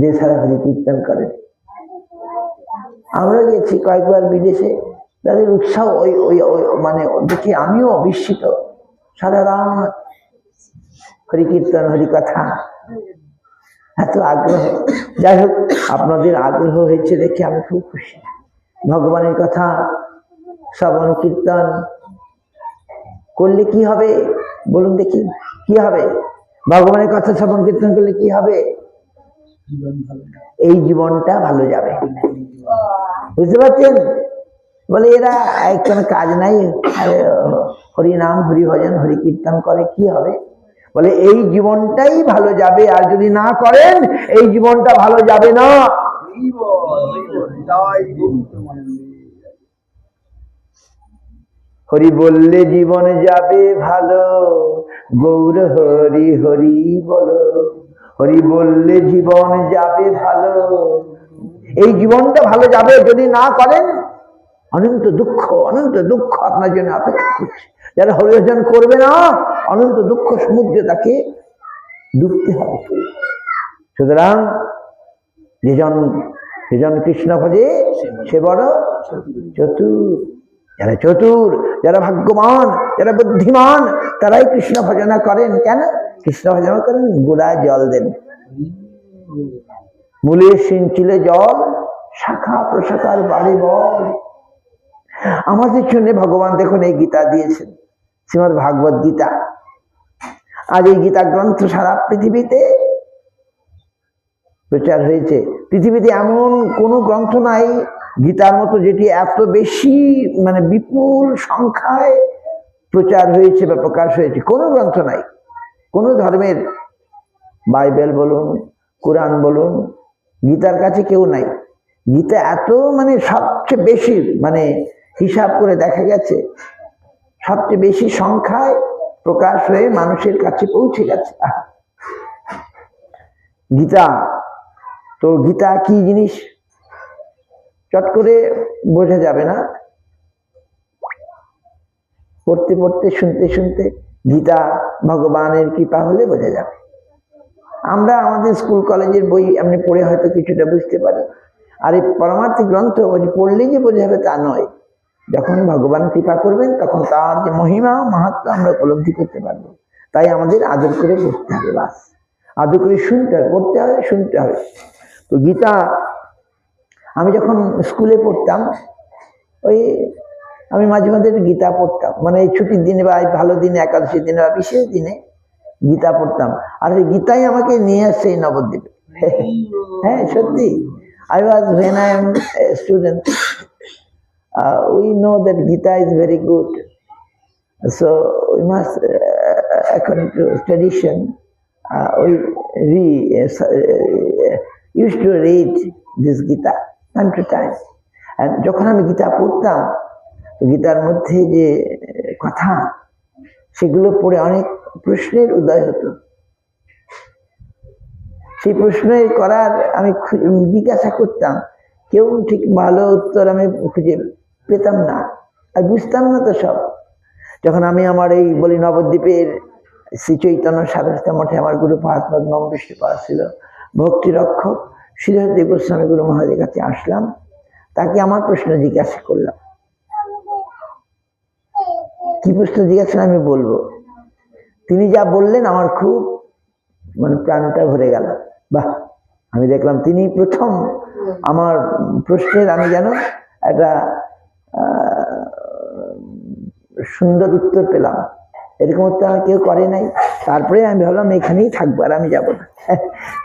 যে সারা হরি কীর্তন করেন। আমরা গেছি কয়েকবার বিদেশে, তাদের উৎসাহ ওই ওই মানে দেখি আমিও বিস্মিত, সারা রাত হরি কীর্তন হরি কথা, এত আগ্রহ। যাই হোক, আপনাদের আগ্রহ হয়েছে দেখে আমি খুব খুশি। ভগবানের কথা শ্রবণ কীর্তন করলে কি হবে বলুন দেখি, কি হবে? ভগবানের কথা শ্রবণ কীর্তন করলে কি হবে? এই জীবনটা ভালো যাবে, বুঝতে পারছেন? বলে এরা একজন কাজ নাই, হরি নাম হরি ভজন হরি কীর্তন করে কি হবে? বলে এই জীবনটাই ভালো যাবে, আর যদি না করেন এই জীবনটা ভালো যাবে না। হরি বললে জীবন যাবে ভালো, গৌর হরি হরি বলো। হরি বললে জীবন যাবে ভালো, এই জীবনটা ভালো যাবে, যদি না করেন অনন্ত দুঃখ আপনার জন্য অপেক্ষা করছে। যারা হরিভজন করবে না, অনন্ত দুঃখ সমুদ্রে তাকে ডুবতে হবে। সুতরাং যেজন কৃষ্ণ ভজে সে বড় চতুর। যারা চতুর, যারা ভাগ্যবান, যারা বুদ্ধিমান, তারাই কৃষ্ণ ভজনা করেন। কেন কৃষ্ণ ভজনা করেন? গোড়ায় জল দেন, মূলে সিঞ্চিলে জল, শাখা প্রশাখার বাড়ি বল। আমাদের জন্য ভগবান দেখুন এই গীতা দিয়েছেন, শ্রীমদ্ ভাগবত গীতা। আজ এই গীতা গ্রন্থ সারা পৃথিবীতে প্রচার হয়েছে। পৃথিবীতে এমন কোনো গ্রন্থ নাই গীতার মতো যেটি এত বেশি মানে বিপুল সংখ্যায় প্রচার হয়েছে বা প্রকাশ হয়েছে। কোনো গ্রন্থ নাই, কোনো ধর্মের, বাইবেল বলুন, কোরআন বলুন, গীতার কাছে কেউ নাই। গীতা এত মানে সবচেয়ে বেশি, মানে হিসাব করে দেখা গেছে সবচেয়ে বেশি সংখ্যায় প্রকাশ হয়ে মানুষের কাছে পৌঁছে গেছে গীতা। তো গীতা কি জিনিস চট করে বোঝা যাবে না, পড়তে পড়তে শুনতে শুনতে গীতা ভগবানের কৃপা হলে বোঝা যাবে। আমরা আমাদের স্কুল কলেজের বই এমনি পড়ে হয়তো কিছুটা বুঝতে পারি, আর এই পরমার্থিক গ্রন্থ পড়লেই যে বোঝা যাবে তা নয়। যখন ভগবান কৃপা করবেন তখন তার যে মহিমা মাহাত্ম্য আমরা উপলব্ধি করতে পারবো। তাই আমাদের আদর করে পড়তে হবে, বাস আদর করে শুনতে হবে, পড়তে হবে, শুনতে হবে। তো গীতা আমি যখন স্কুলে পড়তাম, ওই আমি মাঝে মাঝে গীতা পড়তাম, মানে এই ছুটির দিনে বা ভালো দিনে, একাদশী দিনে বা বিশেষ দিনে গীতা পড়তাম। আর এই গীতাই আমাকে নিয়ে আসছে এই নবদ্বীপে। হ্যাঁ সত্যি, I was when I am a student, we know that Gita is very good, so we must according to tradition we used to read this Gita time to time. And যখন আমি গীতা পড়তাম, গীতার মধ্যে যে কথা সেগুলো পড়ে অনেক প্রশ্নের উদয় হতো। সেই প্রশ্নের করার আমি জিজ্ঞাসা করতাম, কেউ ঠিক ভালো উত্তর আমি খুঁজে পেতাম না, আর বুঝতাম না তো সব। যখন আমি আমার এই বলি নবদ্বীপের শ্রী চৈতন্য সারস্বতী মঠে আমার গুরু মহাত্মা নমবিষ্ণুপাদ ছিল, ভক্তি রক্ষক শ্রীধরদেব গোস্বামী গুরু মহারাজের কাছে আসলাম, তাকে আমার প্রশ্ন জিজ্ঞাসা করলাম। কি প্রশ্ন জিজ্ঞাসা আমি বলবো, তিনি যা বললেন আমার খুব মানে প্রাণটা ভরে গেল। বাহ, আমি দেখলাম তিনি প্রথম আমার প্রশ্নের আমি যেন একটা সুন্দর উত্তর পেলাম, এরকম উত্তর আমার কেউ করে নাই। তারপরে আমি ভাবলাম এখানেই থাকবো, আর আমি যাবো না।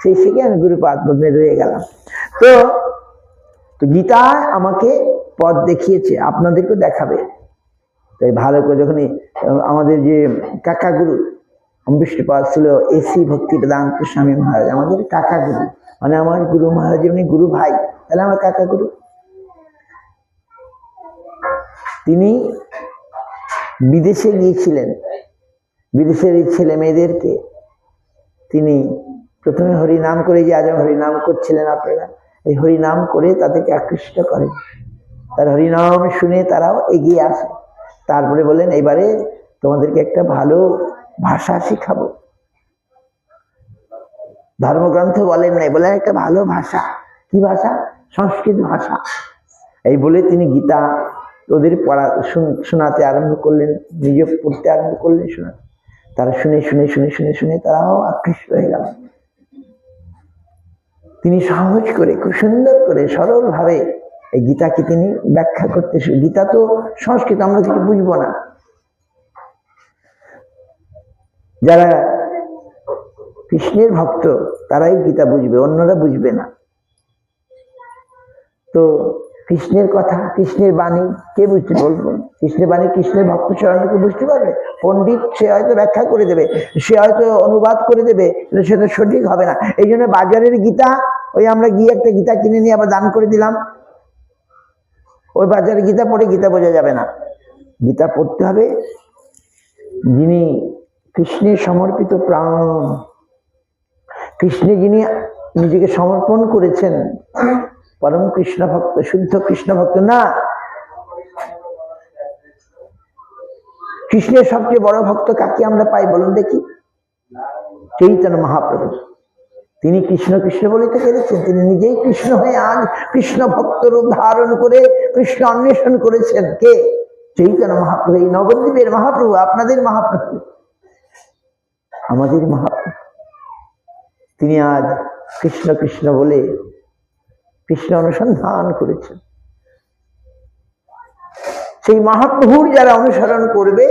সেই থেকে আমি গুরুপাদ পদ্মে রয়ে গেলাম। তো গীতা আমাকে পথ দেখিয়েছে, আপনাদেরকে দেখাবে। তাই ভালো করে যখনই আমাদের যে কাকা গুরু বিষ্ণুপাদ ছিল, এসি ভক্তি বেদান্ত স্বামী মহারাজ আমাদের কাকা গুরু, মানে আমার গুরু মহারাজ এমনি গুরু ভাই, তাহলে আমার কাকা গুরু। তিনি বিদেশে গিয়েছিলেন, বিদেশের এই ছেলে মেয়েদেরকে তিনি প্রথমে হরিনাম করে, যে আজ হরিনাম করছিলেন আপনারা, এই হরিনাম করে তাদেরকে আকৃষ্ট করেন, তার হরিনাম শুনে তারাও এগিয়ে আসে। তারপরে বলেন এবারে তোমাদেরকে একটা ভালো ভাষা শিখাবো। ধর্মগ্রন্থ বলেন নাই, বলেন একটা ভালো ভাষা। কি ভাষা? সংস্কৃত ভাষা। এই বলে তিনি গীতা ওদের পড়া শোনাতে আরম্ভ করলেন, নিজে পড়তে আরম্ভ করলেন, শোনাতে। তারা শুনে শুনে শুনে শুনে শুনে তারাও আকৃষ্ট হয়ে গেল। তিনি সহজ করে, খুব সুন্দর করে, সরল ভাবে এই গীতাকে তিনি ব্যাখ্যা করতে। গীতা তো সংস্কৃত, আমরা কিছু বুঝবো না। যারা কৃষ্ণের ভক্ত তারাই গীতা বুঝবে, অন্যরা বুঝবে না। তো কৃষ্ণের কথা, কৃষ্ণের বাণী কে বুঝতে বলবো? কৃষ্ণের বাণী কৃষ্ণের ভক্ত চরণকে বুঝতে পারবে? পণ্ডিত সে হয়তো ব্যাখ্যা করে দেবে, সে হয়তো অনুবাদ করে দেবে, কিন্তু সেটা সঠিক হবে না। এই জন্য বাজারের গীতা, ওই আমরা গিয়ে একটা গীতা কিনে নিয়ে আবার দান করে দিলাম, ওই বাজারের গীতা পড়ে গীতা বোঝা যাবে না। গীতা পড়তে হবে যিনি কৃষ্ণের সমর্পিত প্রাণ, কৃষ্ণে যিনি নিজেকে সমর্পণ করেছেন, পরম কৃষ্ণ ভক্ত, শুদ্ধ কৃষ্ণ ভক্ত। না, কৃষ্ণের সবচেয়ে বড় ভক্ত কাকে আমরা পাই বলুন দেখি? চৈতন্য মহাপ্রভু। তিনি কৃষ্ণ কৃষ্ণ বলে তো কেঁদেছেন, তিনি নিজেই কৃষ্ণ হয়ে আজ কৃষ্ণ ভক্ত রূপ ধারণ করে কৃষ্ণ অন্বেষণ করেছেন। কে? চৈতন্য মহাপ্রভু। এই নবদ্বীপের মহাপ্রভু, আপনাদের মহাপ্রভু, আমাদের মহাপ্রভু। তিনি আজ কৃষ্ণ কৃষ্ণ বলে কৃষ্ণ অনুসন্ধান করেছেন। সেই মহাপ্রভুর যারা অনুসরণ করবে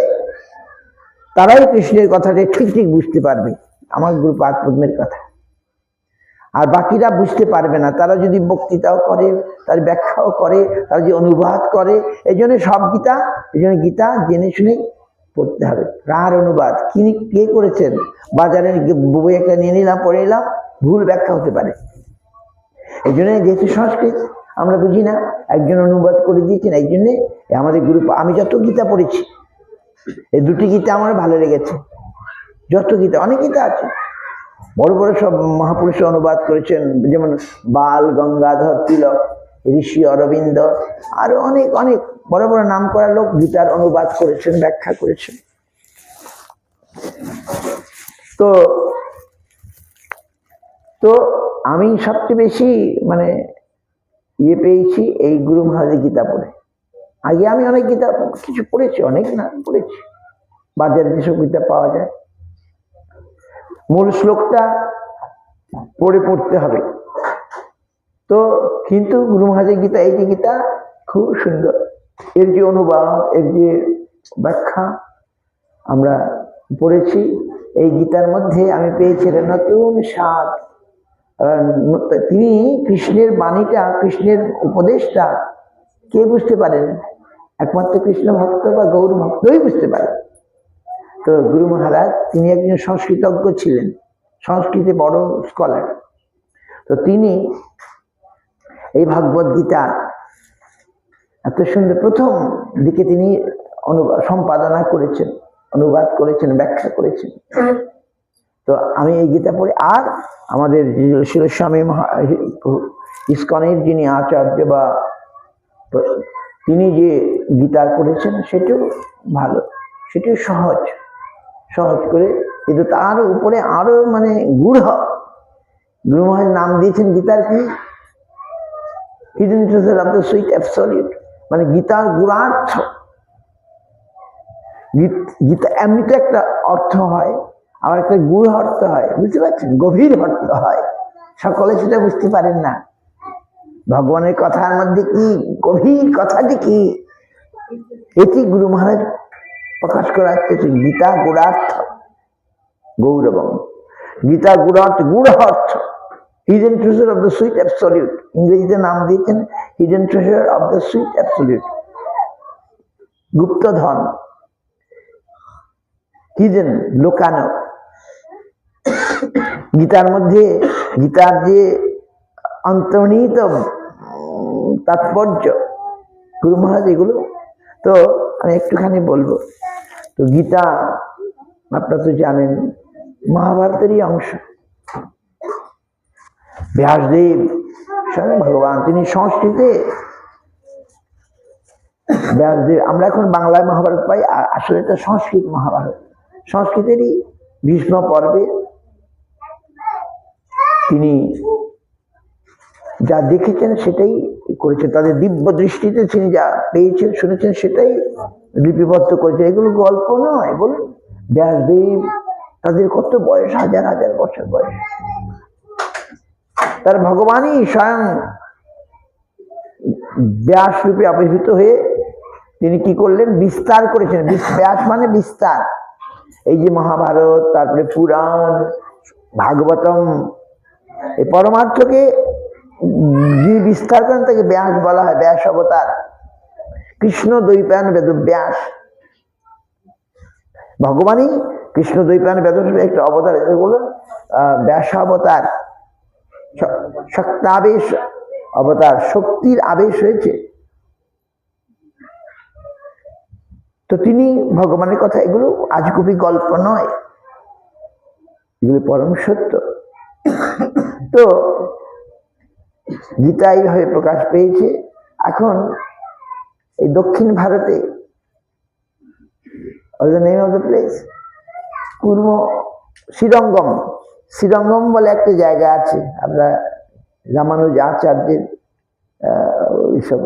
তারাই কৃষ্ণের কথাটা ঠিক ঠিক বুঝতে পারবে, আমার গুরু পাদ পদ্মের কথা। আর বাকিরা বুঝতে পারবে না। তারা যদি বক্তৃতাও করে, তার ব্যাখ্যাও করে, তারা যে অনুবাদ করে, এই জন্য সব গীতা, এই জন্য গীতা জেনে শুনে পড়তে হবে। কার অনুবাদ, কে করেছেন? বাজারে বই একটা নিয়ে নিলাম, পড়ে এলাম, ভুল ব্যাখ্যা হতে পারে। এই জন্য যেহেতু সংস্কৃত আমরা বুঝি না, একজন অনুবাদ করে দিয়েছেন। এই জন্যে আমাদের গুরু, আমি যত গীতা পড়েছি, এই দুটি গীতা আমার ভালো লেগেছে। যত গীতা, অনেক গীতা আছে, বড় বড় সব মহাপুরুষ অনুবাদ করেছেন, যেমন বাল গঙ্গাধর তিলক, ঋষি অরবিন্দ, আরো অনেক অনেক বড় বড় নাম করা লোক গীতার অনুবাদ করেছেন, ব্যাখ্যা করেছেন। তো তো আমি সবচেয়ে বেশি মানে পেয়েছি এই গুরু মহারাজের গীতা পড়ে। আগে আমি অনেক গীতা কিছু পড়েছি, অনেক না পড়েছি, বাজারে যেসব গীতা পাওয়া যায়। মূল শ্লোকটা পড়তে হবে তো, কিন্তু গুরু মহারাজের গীতা, এই যে গীতা খুব সুন্দর, এর যে অনুবাদ, এর যে ব্যাখ্যা আমরা পড়েছি, এই গীতার মধ্যে আমি পেয়েছি নতুন স্বাদ। তিনি কৃষ্ণের বাণীটা, কৃষ্ণের উপদেশটা কে বুঝতে পারেন? একমাত্র কৃষ্ণ ভক্ত বা গৌর ভক্তই বুঝতে পারেন। তো গুরু মহারাজ তিনি একজন সংস্কৃতজ্ঞ ছিলেন, সংস্কৃতে বড় স্কলার। তো তিনি এই ভাগবত গীতা এত সুন্দর প্রথম দিকে তিনি সম্পাদনা করেছেন, অনুবাদ করেছেন, ব্যাখ্যা করেছেন। তো আমি এই গীতা পড়ে, আর আমাদের শিরস্বামী ইস্কনের যিনি আচার্য বা তিনি যে গীতা করেছেন সেটাও ভালো, সেটাও সহজ সহজ করে, কিন্তু তার উপরে আরো মানে গূঢ়। গুরু মহারাজ নাম দিয়েছেন গীতার কি? Hidden treasure of the sweet absolute, মানে গীতার গূঢ়ার্থ। গীতা এমনিতে একটা অর্থ হয়, আবার একটা গূঢ় অর্থ হয়, বুঝতে পারছেন? গভীর অর্থ হয়, সকলে সেটা বুঝতে পারেন না। ভগবানের কথার মধ্যে কি গভীর কথাটি কি, এটি গুরু মহারাজ প্রকাশ করার চেয়েছে। গীতা গূঢ়ার্থ, গৌরবম, গীতা গূঢ়ার্থ, গূঢ় অর্থ, hidden treasure of the sweet absolute. ইংরেজিতে নাম দিয়েছেন hidden treasure of the sweet absolute, গুপ্তধন, হিডেন, লোকানো। গীতার মধ্যে, গীতার যে অন্তর্নিহিত তাৎপর্য, গুরু মহারাজ এগুলো তো আমি একটুখানি বলবো। তো গীতা আপনারা তো জানেন মহাভারতেরই অংশ। ব্যাসদেব স্বয়ং ভগবান, তিনি সংস্কৃতে ব্যাসদেব। আমরা এখন বাংলায় মহাভারত পাই, আসলে এটা সংস্কৃত মহাভারত। সংস্কৃতেরই ভীষ্ম পর্বে তিনি যা দেখেছেন সেটাই করেছেন, তাদের দিব্য দৃষ্টিতে তিনি যা পেয়েছেন শুনেছেন সেটাই লিপিবদ্ধ করেছেন। এগুলো গল্প নয়। বলুন, ব্যাসদেব তাদের কত বয়স, হাজার হাজার বছর বয়স। তার ভগবানই স্বয়ং ব্যাস রূপে আবির্ভূত হয়ে তিনি কি করলেন, বিস্তার করেছেন। ব্যাস মানে বিস্তার। এই যে মহাভারত, তারপরে পুরাণ, ভাগবতম, এই পরমার্থকে যিনি বিস্তার করেন তাকে ব্যাস বলা হয়, ব্যাস অবতার। কৃষ্ণ দ্বৈপায়ন বেদ ব্যাস, ভগবানই কৃষ্ণ দ্বৈপায়ন বেদ একটা অবতার। বলুন ব্যাস অবতার, শক্তাবেশ অবতার, শক্তির আবেশ হয়েছে। তো তিনি ভগবানের কথা, এগুলো আজগুবি গল্প নয়, এগুলো পরম সত্য। তো গীতা এইভাবে প্রকাশ পেয়েছে। এখন এই দক্ষিণ ভারতে, নেম অফ দ্য প্লেস পূর্ব শ্রীরঙ্গম, শ্রীরঙ্গম বলে একটা জায়গা আছে। আমরা রামানুজ আচার্যের ওইসব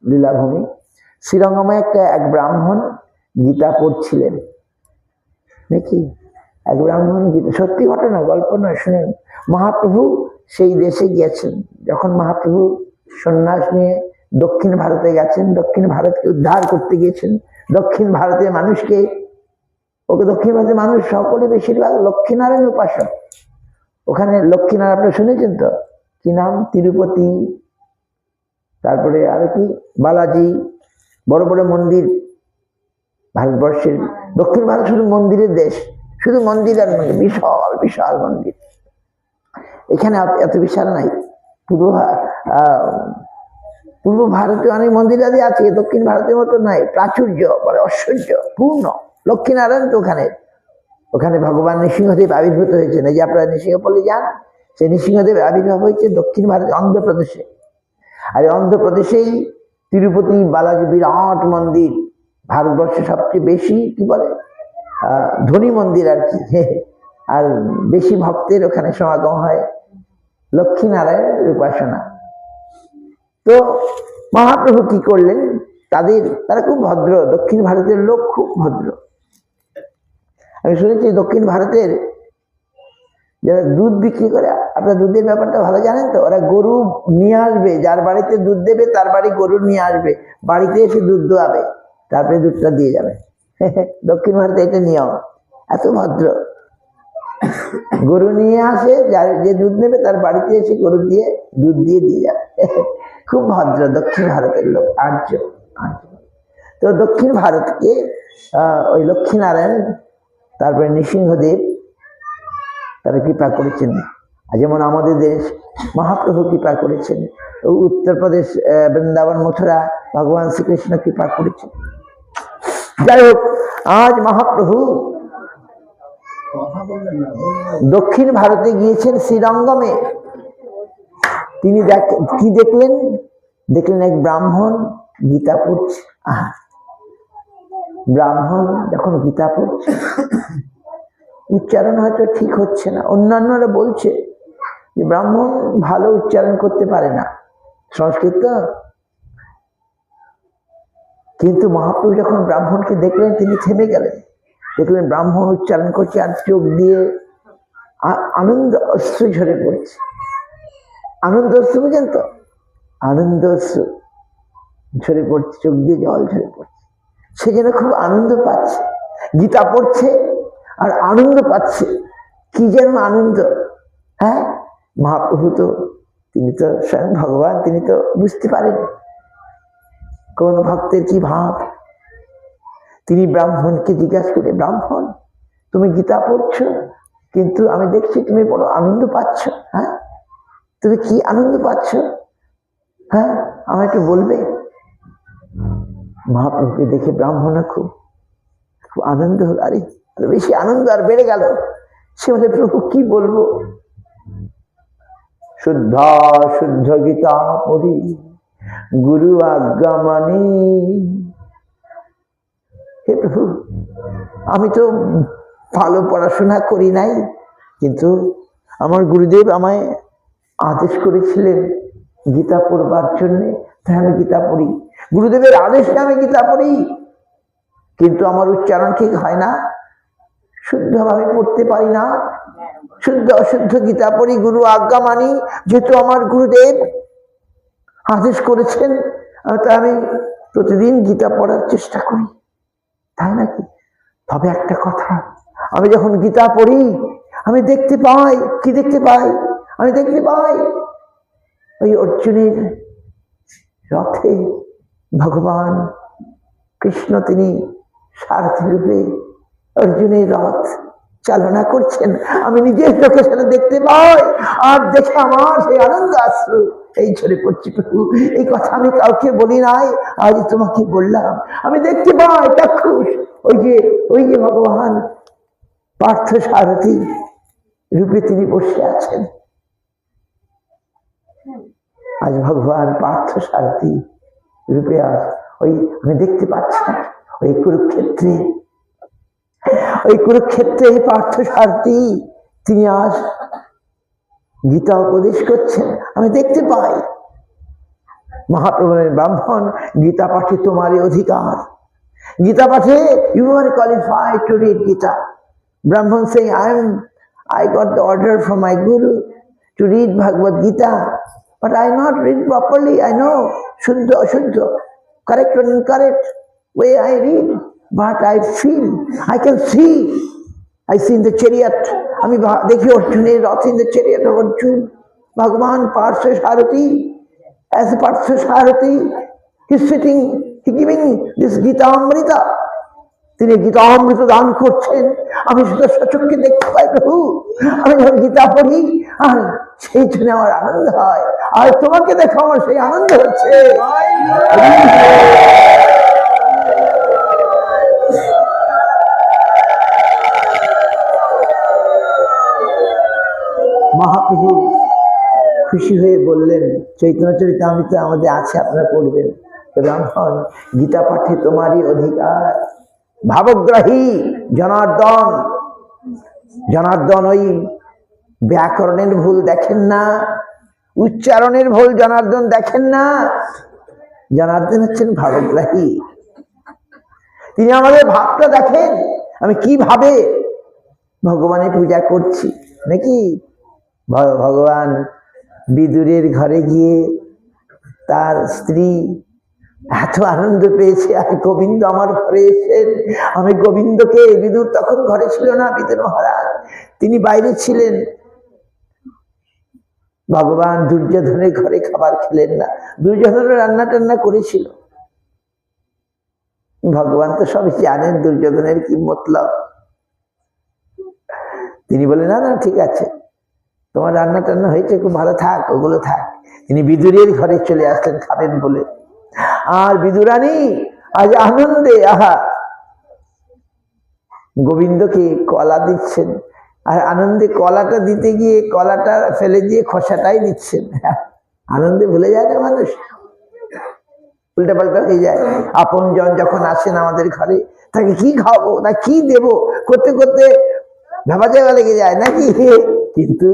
লীলাভূমি। শ্রীরঙ্গমে এক ব্রাহ্মণ গীতা পড়ছিলেন নাকি, এক ব্রাহ্মণ গীতা, সত্যি ঘটনা, গল্প নয়, শুনেন। মহাপ্রভু সেই দেশে গেছেন, যখন মহাপ্রভু সন্ন্যাস নিয়ে দক্ষিণ ভারতে গেছেন, দক্ষিণ ভারতকে উদ্ধার করতে গিয়েছেন। দক্ষিণ ভারতের মানুষকে, দক্ষিণ ভারতের মানুষ সকলে বেশিরভাগ লক্ষ্মীনারায়ণ উপাসক। ওখানে লক্ষ্মীনারায়ণ আপনি শুনেছেন তো, কি নাম, তিরুপতি, তারপরে আরো কি বালাজি, বড় বড় মন্দির। ভারতবর্ষের দক্ষিণ ভারত শুধু মন্দিরের দেশ, শুধু মন্দির আর মন্দির, বিশাল বিশাল মন্দির। এখানে এত বিশাল নাই। পূর্ব ভারতে অনেক মন্দির আদি আছে, দক্ষিণ ভারতের মতো নাই, প্রাচুর্য, বলে ঐশ্বর্য পূর্ণ। লক্ষ্মীনারায়ণ তো ওখানে ভগবান নৃসিংহদেব আবির্ভূত হয়েছেন। এই যে আপনারা নৃসিংহপল্লী যান, সেই নৃসিংহদেব আবির্ভাব হয়েছে দক্ষিণ ভারতে, অন্ধ্রপ্রদেশে। আর অন্ধ্রপ্রদেশেই তিরুপতি বালাজি বিরাট মন্দির, ভারতবর্ষে সবচেয়ে বেশি কি বলে ধনী মন্দির আর কি। আর বেশি ভক্তের ওখানে সমাগম হয়, লক্ষ্মীনারায়ণের উপাসনা। তো মহাপ্রভু কি করলেন, তারা খুব ভদ্র, দক্ষিণ ভারতের লোক খুব ভদ্র। আমি শুনেছি দক্ষিণ ভারতের যারা দুধ বিক্রি করে, আপনার দুধের ব্যাপারটা ভালো জানেন তো, ওরা গরু নিয়ে আসবে, যার বাড়িতে দুধ দেবে তার বাড়ি গরু নিয়ে আসবে, বাড়িতে এসে দুধ দোয়াবে, তারপরে দুধটা দিয়ে যাবে। দক্ষিণ ভারতে এটা নিয়ম, এত ভদ্র। গরু নিয়ে আসে, যে দুধ নেবে তার বাড়িতে এসে গরু দিয়ে দুধ দিয়ে যাবে। খুব ভদ্র দক্ষিণ ভারতের লোক, আর্য। তো দক্ষিণ ভারতকে ওই লক্ষ্মীনারায়ণ, তারপরে নৃসিংহদেব তারা কৃপা করেছেন। যেমন আমাদের দেশ মহাপ্রভু কৃপা করেছেন, উত্তরপ্রদেশ বৃন্দাবন মথুরা ভগবান শ্রীকৃষ্ণ কৃপা করেছেন। যাই হোক, আজ মহাপ্রভু দক্ষিণ ভারতে গিয়েছেন শ্রীরঙ্গমে। তিনি কি দেখলেন, এক ব্রাহ্মণ গীতা পড়ছে। ব্রাহ্মণ যখন গীতা পড়ছে, উচ্চারণ হয়তো ঠিক হচ্ছে না, অন্যান্যরা বলছে যে ব্রাহ্মণ ভালো উচ্চারণ করতে পারে না সংস্কৃত। কিন্তু মহাপ্রভু যখন ব্রাহ্মণকে দেখলেন, তিনি থেমে গেলেন। দেখলেন ব্রাহ্মণ উচ্চারণ করছে, আর চোখ দিয়ে আনন্দ অশ্রু ঝরে পড়ছে। আনন্দ অশ্রু, বুঝেন তো, আনন্দ অশ্রু ঝরে পড়ছে, চোখ দিয়ে জল ঝরে পড়ছে। সে যেন খুব আনন্দ পাচ্ছে, গীতা পড়ছে আর আনন্দ পাচ্ছে। কি যেন আনন্দ! হ্যাঁ, মহাপ্রভু তো, তিনি তো স্বয়ং ভগবান, তিনি তো বুঝতে পারেন কোন ভক্তের কি ভাব। তিনি ব্রাহ্মণকে জিজ্ঞাসা করে, ব্রাহ্মণ তুমি গীতা পড়ছো, কিন্তু আমি দেখছি তুমি বড় আনন্দ পাচ্ছ। হ্যাঁ, তুমি কি আনন্দ পাচ্ছ? হ্যাঁ, আমাকে একটু বলবে? মহাপ্রভুকে দেখে ব্রাহ্মণের খুব আনন্দ হল, আরে বেশি আনন্দ আর বেড়ে গেল। সে বলে, প্রভু কি বলবো, শুদ্ধ শুদ্ধ গীতা পড়ি গুরু আজ্ঞা মানি। হে প্রভু, আমি তো ভালো পড়াশোনা করি নাই, কিন্তু আমার গুরুদেব আমায় আদেশ করেছিলেন গীতা পড়বার জন্যে, তাই আমি গীতা পড়ি। গুরুদেবের আদেশে আমি গীতা পড়ি, কিন্তু আমার উচ্চারণ ঠিক হয় না, শুদ্ধভাবে পড়তে পারি না, শুদ্ধ অশুদ্ধ গীতা পড়ি, গুরু আজ্ঞা মানি, যেহেতু আমার গুরুদেব আদেশ করেছেন, তাই আমি প্রতিদিন গীতা পড়ার চেষ্টা করি, তাই নাকি? তবে একটা কথা, আমি যখন গীতা পড়ি আমি দেখতে পাই, কি দেখতে পাই? আমি দেখতে পাই ওই অর্জুনের রথে ভগবান কৃষ্ণ তিনি সারথি রূপে অর্জুনের রথ চালনা করছেন। আমি নিজের চোখে সেটা দেখতে পাই, আর দেখে আমার সেই আনন্দ আশ্রু এই ঝরে পড়ছি। প্রভু, এই কথা আমি কাউকে বলি নাই, আজ তোমাকে বললাম। আমি দেখতে পাই চাক্ষুষ ওই যে ভগবান পার্থ সারথি রূপে তিনি বসে আছেন। আজ ভগবান পার্থ সারথি রূপে ওই আমি দেখতে পাচ্ছি ওই কুরুক্ষেত্রে পার্থ সারথি তিনি আজ গীতা উপদেশ করছেন, আমি দেখতে পাই। মহাপ্রভুর ব্রাহ্মণ, গীতা পাঠে তোমারই অধিকার, গীতা পাঠে you are qualified to read Gita. Brahman saying, I got the order from my guru to read Bhagavad Gita, but I not read properly. I know Shuddha, Ashuddha, correct or incorrect way I read, but I feel, I can see. I see in the chariot. আমি দেখি অর্জুনের রথ, in the chariot of Arjun, Bhagavan Partha Sarathi, as Partha Sarathi, he's sitting, he giving this Gita Amrita. তিনি গীতা অমৃত দান করছেন, আমি সেটা সচক্ষে দেখতে পাই। প্রভু, আমি যখন গীতা পড়ি আর সেই জন্য আমার আনন্দ হয়, আর তোমাকে দেখো আমার সেই আনন্দ হচ্ছে। মহাপ্রভু খুশি হয়ে বললেন, চৈতন্য চরিতামৃত আমাদের আছে, আপনারা পড়বেন। ব্রাহ্মণ, গীতা পাঠে তোমারই অধিকার। ভাবগ্রাহী জনার্দন ওই ব্যাকরণের ভুল দেখেন না, উচ্চারণের ভুল জনার্দন দেখেন না। জনার্দন হচ্ছেন ভাবগ্রাহী, তিনি আমাদের ভাবটা দেখেন, আমি কিভাবে ভগবানের পূজা করছি নাকি। ভগবান বিদুরের ঘরে গিয়ে তার স্ত্রী এত আনন্দ পেয়েছে, আর গোবিন্দ আমার ঘরে এসেছেন। আমি গোবিন্দকে, বিদুর তখন ঘরে ছিল না, বিদুর মহারাজ তিনি বাইরে ছিলেন। ভগবান দুর্যোধনের ঘরে খাবার খেলেন না, দুর্যোধনের রান্না টান্না করেছিল। ভগবান তো সবই জানেন দুর্যোধনের কি মতলব। তিনি বলেন, না না ঠিক আছে, তোমার রান্না টান্না হয়েছে, খুব ভালো থাক, ওগুলো থাক। তিনি বিদুরের ঘরে চলে আসলেন খাবেন বলে। আর বিদুরানী আজ আনন্দে গোবিন্দকে কলা দিচ্ছেন, আর আনন্দে কলাটা দিতে গিয়ে কলাটা ফেলে দিয়ে খোসাটাই দিচ্ছেন। আনন্দে ভুলে যায় না মানুষ, উল্টা পাল্টা হয়ে যায়। আপন জন যখন আসেন আমাদের ঘরে, তাকে কি খাওয়াবো না কি দেবো করতে করতে ভাবা জায়গা লেগে যায় নাকি। কিন্তু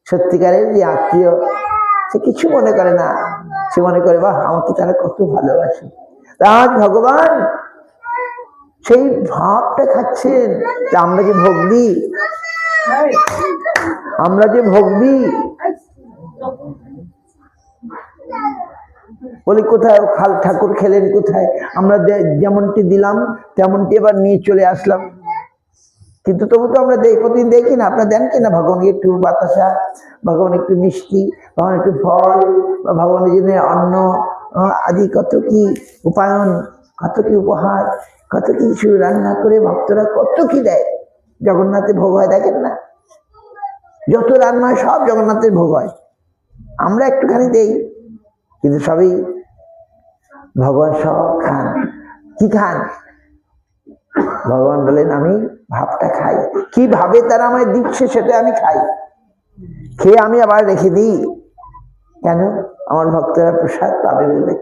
সত্যিকারের যে আত্মীয়, সে কিছু মনে করে না, সে মনে করে বাহ আমাকে তারা কত ভালোবাসে। আজ ভগবান সেই ভাবটা খাচ্ছেন। আমরা যে ভোগ দিই, বলি কোথায় ঠাকুর খেলেন কোথায়, আমরা যেমনটি দিলাম তেমনটি এবার নিয়ে চলে আসলাম। কিন্তু তবু তো আমরা প্রতিদিন দেখি না, আপনারা দেন কিনা ভগবানকে একটু বাতাসা, ভগবান একটু মিষ্টি, ভগবান একটু ফল, বা ভগবানের জন্য অন্ন আদি কত কি উপায়ন, কত কি উপহার, কত কিছু রান্না করে ভক্তরা কত কি দেয়। জগন্নাথের ভোগ হয় দেখেন না, যত রান্না হয় সব জগন্নাথের ভোগ হয়, আমরা একটুখানি দেই, কিন্তু সবই ভগবান সব খান। কি খান? ভগবান বলেন আমি ভাবটা খাই, কিভাবে তারা আমায় দিচ্ছে সেটা আমি খাই, খেয়ে আমি আবার রেখে দিই। কেন? আমার ভক্তরা প্রসাদ পাবে বলে।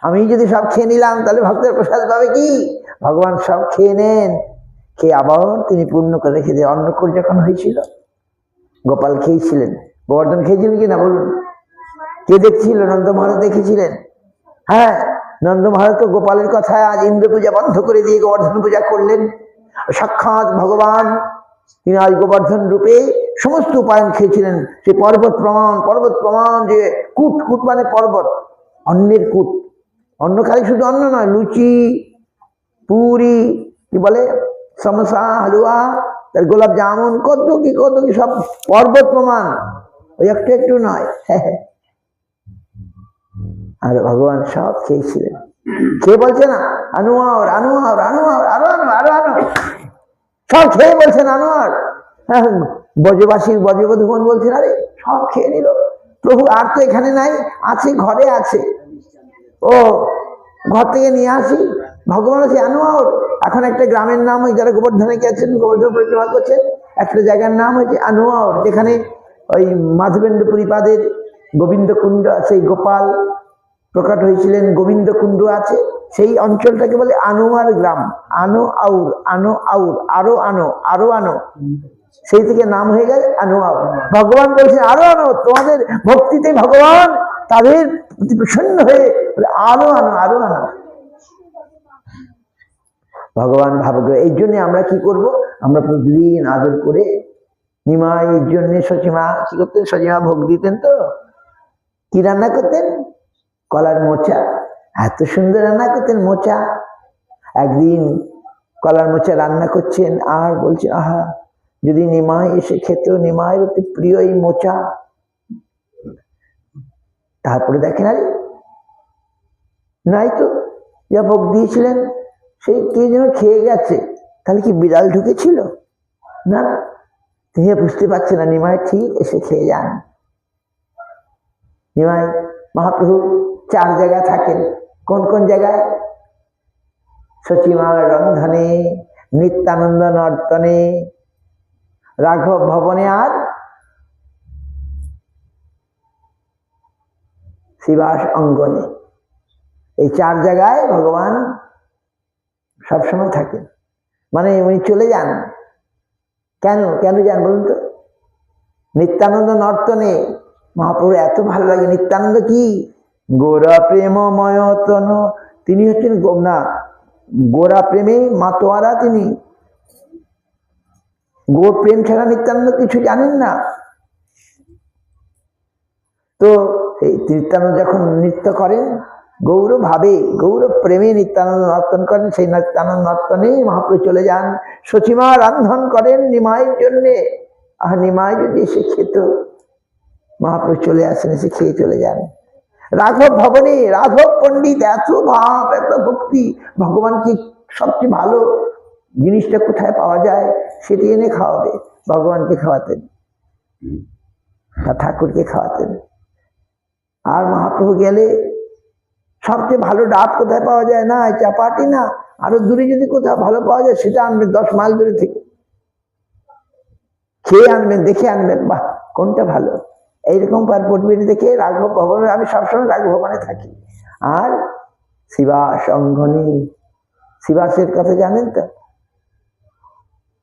আমি যদি সব খেয়ে নিলাম তাহলে ভক্তের প্রসাদ পাবে কি? ভগবান সব খেয়ে নেন, খেয়ে আবার তিনি পূর্ণ করে রেখে দেন। অন্নকূট যখন হয়েছিল, গোপাল খেয়েছিলেন, গোবর্ধন খেয়েছিলেন কিনা বলুন? কে দেখছিল? নন্দ মহারাজ দেখেছিলেন। হ্যাঁ, নন্দ মহারাজ তো গোপালের কথায় আজ ইন্দ্র পূজা বন্ধ করে দিয়ে গোবর্ধন পূজা করলেন। সাক্ষাৎ ভগবান তিনি আজ গোবর্ধন রূপে সমস্ত উপায়ন খেয়েছিলেন। সে পর্বত প্রমাণ যে কূট, কূট মানে পর্বত, অন্নের কূট। অন্ন খালি শুধু অন্ন নয়, লুচি, পুরি, কি বলে, সমোসা, হালুয়া, তার গোলাপ জামুন, কত কি সব পর্বত প্রমাণ, ওই একটু একটু নয়। আর ভগবান সব খেয়েছিলেন। কে বলছে না আনোয়ার আনোয়ার আনোয়ার, আরো আনো আরো আনো, সব খেয়ে বলছেন আনোয়ার। ব্রজবাসীর ব্রজবধূগণ বলছেন আরে সব খেয়ে নিল প্রভু, আর তো এখানে নাই, আছে ঘরে আছে, ও ঘর থেকে নিয়ে আসি। ভগবান আছে আনোয়ার। এখন একটা গ্রামের নাম, ওই যারা গোবর্ধনে গেছেন, গোবর্ধন পরিক্রমা করছেন, একটা জায়গার নাম হয়েছে আনোয়ার, যেখানে ওই মাধবেন্দ্র পুরীপাদের গোবিন্দ কুণ্ড, সেই গোপাল প্রকট হয়েছিলেন, গোবিন্দ কুণ্ড আছে, সেই অঞ্চলটাকে বলে আনোয়ার গ্রাম। আনো আউর, আনো আউর, আরো আনো আরো আনো, সেই থেকে নাম হয়ে গেল আনোয়ার। ভগবান বলছেন আরো আনো, তোমাদের ভক্তিতে ভগবান তাদের প্রতি প্রসন্ন হয়ে আরো আনো আরো আনো। ভগবান ভাববে। এই জন্য আমরা কি করব? আমরা প্রতিদিন আদর করে নিমাই, এর জন্য সচিমা কি করতেন? সচিমা ভোগ দিতেন। তো কি রান্না করতেন? কলার মোচা। এত সুন্দর রান্না করতেন মোচা। একদিন কলার মোচা রান্না করছেন আর বলছে আহা, যদি নিমাই এসে খেত, নিমাইয়ের অতি প্রিয় এই মোচা। তারপরে দেখেন আরে নাই তো, যা ভোগ দিয়েছিলেন সেই কে যেন খেয়ে গেছে। তাহলে কি বিড়াল ঢুকেছিল? না, তিনি বুঝতে পারছেন না, নিমাই ঠিক এসে খেয়ে যান। নিমাই মহাপ্রভু 4 জায়গায় থাকেন। কোন কোন জায়গায়? সচিমার রন্ধনে, নিত্যানন্দ নর্তনে, রাঘব ভবনে আর শিবাস অঙ্গনে। এই 4 জায়গায় ভগবান সবসময় থাকেন। মানে উনি চলে যান কেন? কেন যান বলুন তো? নিত্যানন্দ নর্তনে মহাপ্রভু এত ভালো লাগে। নিত্যানন্দ কি? গোরা প্রেমময় তন, তিনি হচ্ছেন না গোরা প্রেমে মাতোয়ারা। তিনি গোর প্রেম ছাড়া নিত্যানন্দ কিছু জানেন না। তো এই নিত্যানন্দ যখন নৃত্য করেন, গৌর ভাবে, গৌর প্রেমে নিত্যানন্দ নর্তন করেন। সেই নিত্যানন্দ নর্তনে মহাপ্রভু চলে যান। সচিমা রান্ধন করেন নিমাইয়ের জন্যে। আর নিমাই যদি এসে খেত, মহাপ্রভু চলে আসেন, এসে খেয়ে চলে যান। রাঘব ভবনে, রাঘব পণ্ডিত, এত ভাব, এত ভক্তি। ভগবান কি সবচেয়ে ভালো জিনিসটা কোথায় পাওয়া যায় সেটি এনে খাওয়াবে। ভগবানকে খাওয়াতেন, ঠাকুরকে খাওয়াতেন। আর মহাপ্রভু গেলে সবচেয়ে ভালো ডাব কোথায় পাওয়া যায়? না চাপাটি না, আরো দূরে যদি কোথাও ভালো পাওয়া যায় সেটা আনবেন, 10 মাইল দূরে থেকে খেয়ে আনবেন, দেখে আনবেন, বাহ কোনটা ভালো। এইরকম পারপটবিটি দেখে রাঘব ভবনে, আমি সবসময় রাঘব ভবনে থাকি। আর শিবাস অঙ্গনে, শিবাসের কথা জানেন তো?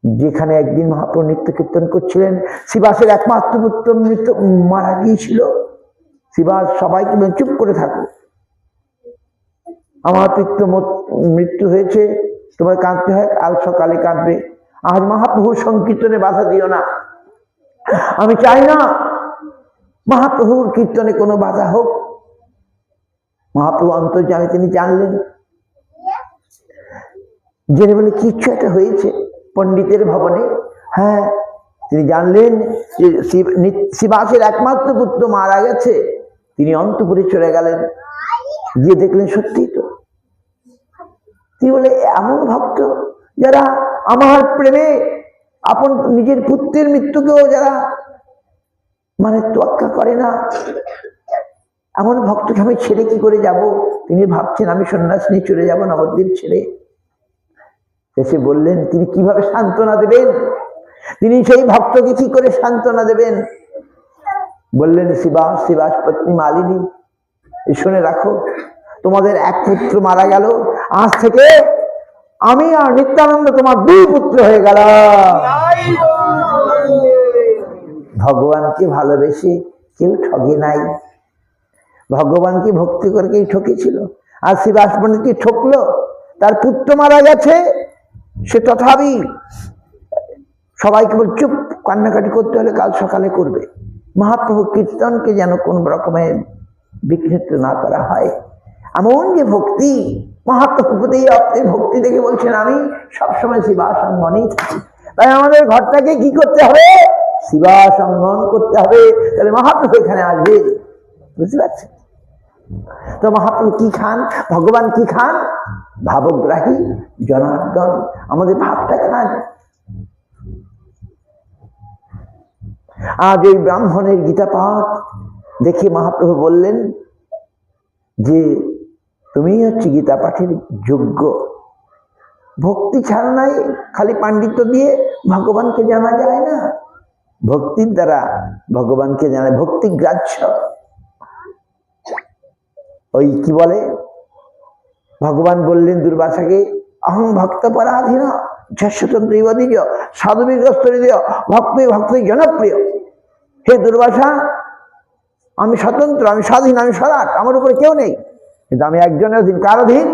যেখানে একদিন মহাপ্রভু নিত্য কীর্তন করছিলেন, শিবাসের একমাত্র পুত্র মারা গিয়েছিল। শিবাস সবাইকে চুপ করে থাকো, আমার পিতৃ মৃত্যু হয়েছে, তোমার কাঁদতে হয়, কাল সকালে কাঁদবে। আজ মহাপ্রভুর সংকীর্তনে বাধা দিও না। আমি চাই না মহাপ্রভুর কীর্তনে কোনো বাধা হোক। মহাপ্রভু অন্তর্যামী, তিনি জানলেন, জেনে বলে কিচ্ছু একটা হয়েছে পণ্ডিতের ভবনে। হ্যাঁ, তিনি জানলেন যে শিবাসের একমাত্র পুত্র মারা গেছে। তিনি অন্তপুরে চলে গেলেন, গিয়ে দেখলেন সত্যি তো। তিনি বলে এমন ভক্ত যারা আমার প্রেমে আপন নিজের পুত্রের মৃত্যুকেও যারা মানে তোয়াক্কা করে না, এমন ভক্তকে আমি ছেড়ে কি করে যাব? তিনি ভাবছেন আমি সন্ন্যাস নিয়ে চলে যাব নবদ্বীপ ছেড়ে। এসে বললেন তিনি কিভাবে সান্ত্বনা দেবেন, তিনি সেই ভক্তকে কি করে সান্ত্বনা দেবেন? বললেন শিবাস, শিবাস পত্নী মালিনী, শুনে রাখো, তোমাদের এক পুত্র মারা গেল, আজ থেকে আমি আর নিত্যানন্দ তোমার 2 পুত্র হয়ে গেল। ভগবানকে ভালোবেসে কেউ ঠগে নাই, ভগবানকে ভক্তি করে কেউ ঠকেছিল? আর শ্রীবাস পণ্ডিতকে ঠকলো, তার পুত্র মারা গেছে, সে তথাপি সবাইকে বল চুপ, কান্নাকাটি করতে হলে কাল সকালে করবে। মহাপ্রভু কীর্তনকে যেন কোন রকমের বিঘ্নিত না করা হয়, এমন যে ভক্তি, মহাপ্রভুপতি আপনার ভক্তি দেখে বলছেন আমি সবসময় শিবাসঙ্গনেই থাকি। তাই আমাদের ঘরটাকে কি করতে হবে? শিবাসঙ্গন করতে হবে, তাহলে মহাপ্রভু এখানে আসবে। বুঝতে পারছেন তো? মহাপ্রভু কি খান? ভগবান কি খান? ভাবগ্রাহী জনার্দন, আমাদের ভাবটা খান। আজ এই ব্রাহ্মণের গীতা পাঠ দেখে মহাপ্রভু বললেন যে তুমি হচ্ছে গীতা পাঠের যোগ্য। ভক্তি ছাড়া নাই, খালি পাণ্ডিত্য দিয়ে ভগবানকে জানা যায় না, ভক্তির দ্বারা ভগবানকে জানা, ভক্তি গ্রাহ্য। ওই কি বলে, ভগবান বললেন দুর্বাসাকে, অহং ভক্ত পরাধীন যশস্বতন্ত্র ইবদীয় সাধুবীরস্তরীয় ভক্ত ভক্ত জনপ্রিয়। হে দুর্বাসা, আমি স্বতন্ত্র, আমি স্বাধীন, আমি স্বরাট, আমার উপরে কেউ নেই, কিন্তু আমি একজনের অধীন। কার অধীন?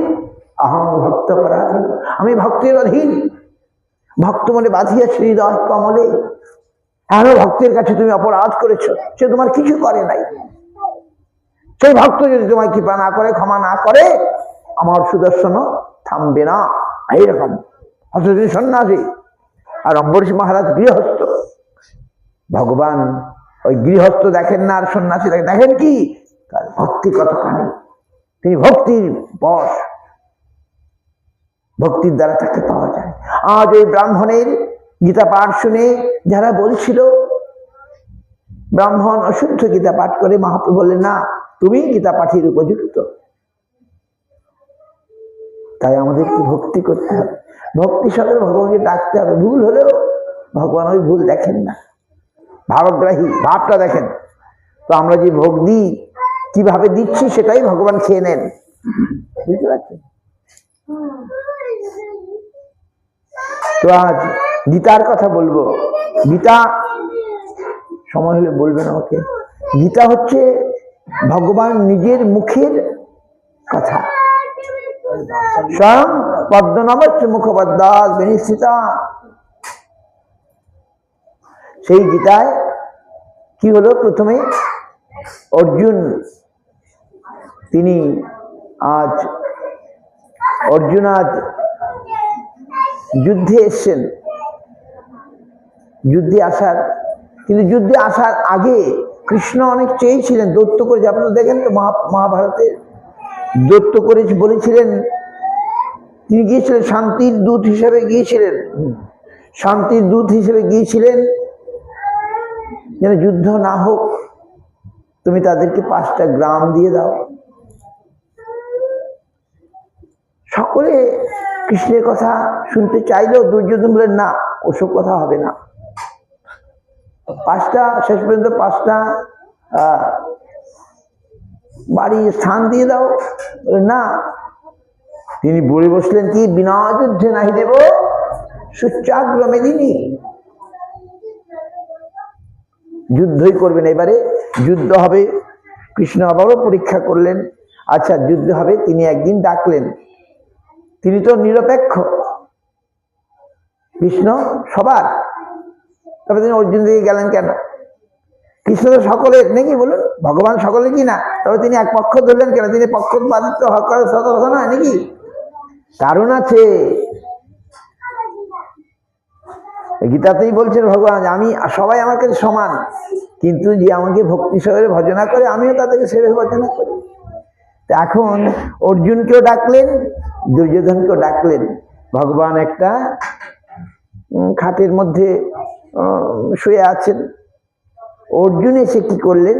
অহং ভক্ত পরাধীন, আমি ভক্তের অধীন। ভক্ত মনে বাঁধিয়েছে হৃদয় কমলে, এমন ভক্তের কাছে তুমি অপরাধ করেছো, সে তোমার কিছু করে নাই। সেই ভক্ত যদি তোমায় কৃপা না করে, ক্ষমা না করে, আমার সুদর্শন থামবে না। এইরকম অথচ সন্ন্যাসী আর অম্বরীশ মহারাজ গৃহস্থ। ভগবান ওই গৃহস্থ দেখেন না, আর সন্ন্যাসী দেখেন কি, তার ভক্তি কতখানি, তিনি ভক্তির বশ, ভক্তির দ্বারা তাকে পাওয়া যায়। আজ এই ব্রাহ্মণের গীতা পাঠ শুনে যারা বলছিল ব্রাহ্মণ অশুদ্ধ গীতা পাঠ করে, মহাপ্রভু বললেন না, তুমি গীতা পাঠের উপযুক্ত। তাই আমাদেরকে ভক্তি করতে হবে, ভক্তি সঙ্গে ভগবানকে ডাকতে হবে। ভুল হলেও ভগবান ওই ভুল দেখেন না, ভাবগ্রাহী ভাবটা দেখেন। তো আমরা যে ভোগ দিই, কিভাবে দিচ্ছি সেটাই ভগবান খেয়ে নেন। বুঝতে পারছেন? তো আজ গীতার কথা বলবো। গীতা সময় হলে বলবেন আমাকে। গীতা হচ্ছে ভগবান নিজের মুখের কথা, স্বয়ং পদ্মনাভস্য মুখপদ্মাৎ বিনিশ্চিতা। সেই গীতায় কি হলো, প্রথমে অর্জুন, তিনি আজ অর্জুন আজ যুদ্ধে এসছেন, যুদ্ধে আসার, কিন্তু যুদ্ধে আসার আগে কৃষ্ণ অনেক চেয়েছিলেন, দৈত্য করে, আপনারা দেখেন তো মহাভারতে দৈত্য করে বলেছিলেন, তিনি গিয়েছিলেন শান্তির দূত হিসেবে গিয়েছিলেন, শান্তির দূত হিসেবে গিয়েছিলেন, যেন যুদ্ধ না হোক, তুমি তাদেরকে 5টা গ্রাম দিয়ে দাও। সকলে কৃষ্ণের কথা শুনতে চাইলেও দুর্যোধন বলেন না, ওসব কথা হবে না। 5টা, শেষ পর্যন্ত 5টা বাড়ি স্থান দিয়ে দাও, না। তিনি বলে বসলেন কি, বিনা যুদ্ধে নাহি দেব সুচাগ্র মেদিনী, যুদ্ধই করবেন। এবারে যুদ্ধ হবে, কৃষ্ণ আবারও পরীক্ষা করলেন, আচ্ছা যুদ্ধ হবে। তিনি একদিন ডাকলেন, তিনি তো নিরপেক্ষ, কৃষ্ণ সবার, তবে তিনি অর্জুন দিকে গেলেন কেন? কৃষ্ণ তো সকলের নাকি, বলুন, ভগবান সকলে কি না, তবে তিনি এক পক্ষ ধরলেন কেন? তিনি পক্ষপাতিত্ব হক করার কথা নয় নাকি? কারণ আছে। গীতাতেই বলছেন ভগবান, আমি সবাই আমার কাছে সমান, কিন্তু যে আমাকে ভক্তি সহকারে ভজনা করে, আমিও তাদেরকে সেভাবে ভজনা করি। এখন অর্জুনকেও ডাকলেন, দুর্যোধনকেও ডাকলেন। ভগবান একটা খাটের মধ্যে শুয়ে আছেন, অর্জুন এসে কি করলেন,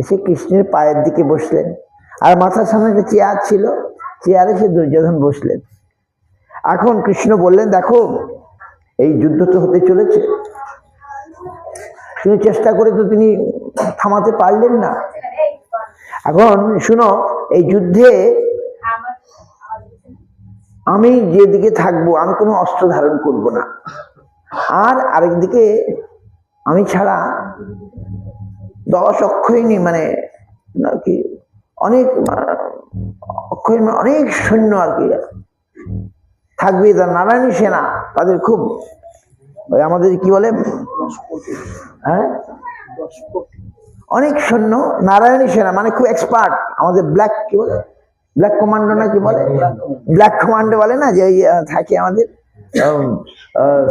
এসে কৃষ্ণের পায়ের দিকে বসলেন, আর মাথার সামনে একটা চেয়ার ছিল, চেয়ারে সে দুর্যোধন বসলেন। এখন কৃষ্ণ বললেন, দেখো এই যুদ্ধ তো হতে চলেছে, তিনি চেষ্টা করে তো তিনি থামাতে পারলেন না। এখন শুনো, এই যুদ্ধে আমি যেদিকে থাকবো, আমি কোনো অস্ত্র ধারণ করব না, আর আরেকদিকে আমি ছাড়া 10 অক্ষয়ণী মানে আর কি অনেক অক্ষয়ণী অনেক সৈন্য আর কি থাকবে, তার নারায়ণী সেনা, তাদের খুব ওই আমাদের কি বলে হ্যাঁ অনেক সৈন্য, নারায়ণী সেনা মানে খুব এক্সপার্ট। আমাদের ব্ল্যাক কি বলে, ব্ল্যাক কমান্ডো না কি বলে, ব্ল্যাক কমান্ডো বলে না, যে থাকে আমাদের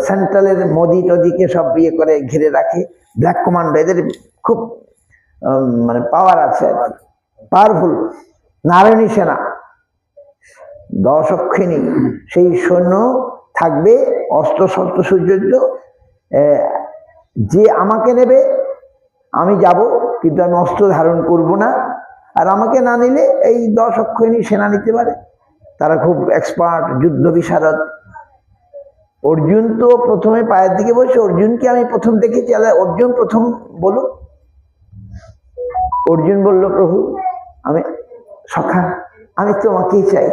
সেন্ট্রালের মোদি টদিকে সব ইয়ে করে ঘিরে রাখে, ব্ল্যাক কমান্ডো, এদের খুব মানে পাওয়ার আছে, পাওয়ারফুল নারায়ণী সেনা 10 অক্ষিণী, সেই সৈন্য থাকবে অস্ত্র শস্ত্র সুসজ্জিত। যে আমাকে নেবে আমি যাব, কিন্তু আমি অস্ত্র ধারণ করব না, আর আমাকে না নিলে এই 10 অক্ষিণী সেনা নিতে পারে, তারা খুব এক্সপার্ট যুদ্ধ বিশারদ। অর্জুন তো প্রথমে পায়ের দিকে বসে, অর্জুনকে আমি প্রথম দেখেছি, অর্জুন প্রথম বলো। অর্জুন বলল, প্রভু আমি সখা, আমি তোমাকেই চাই,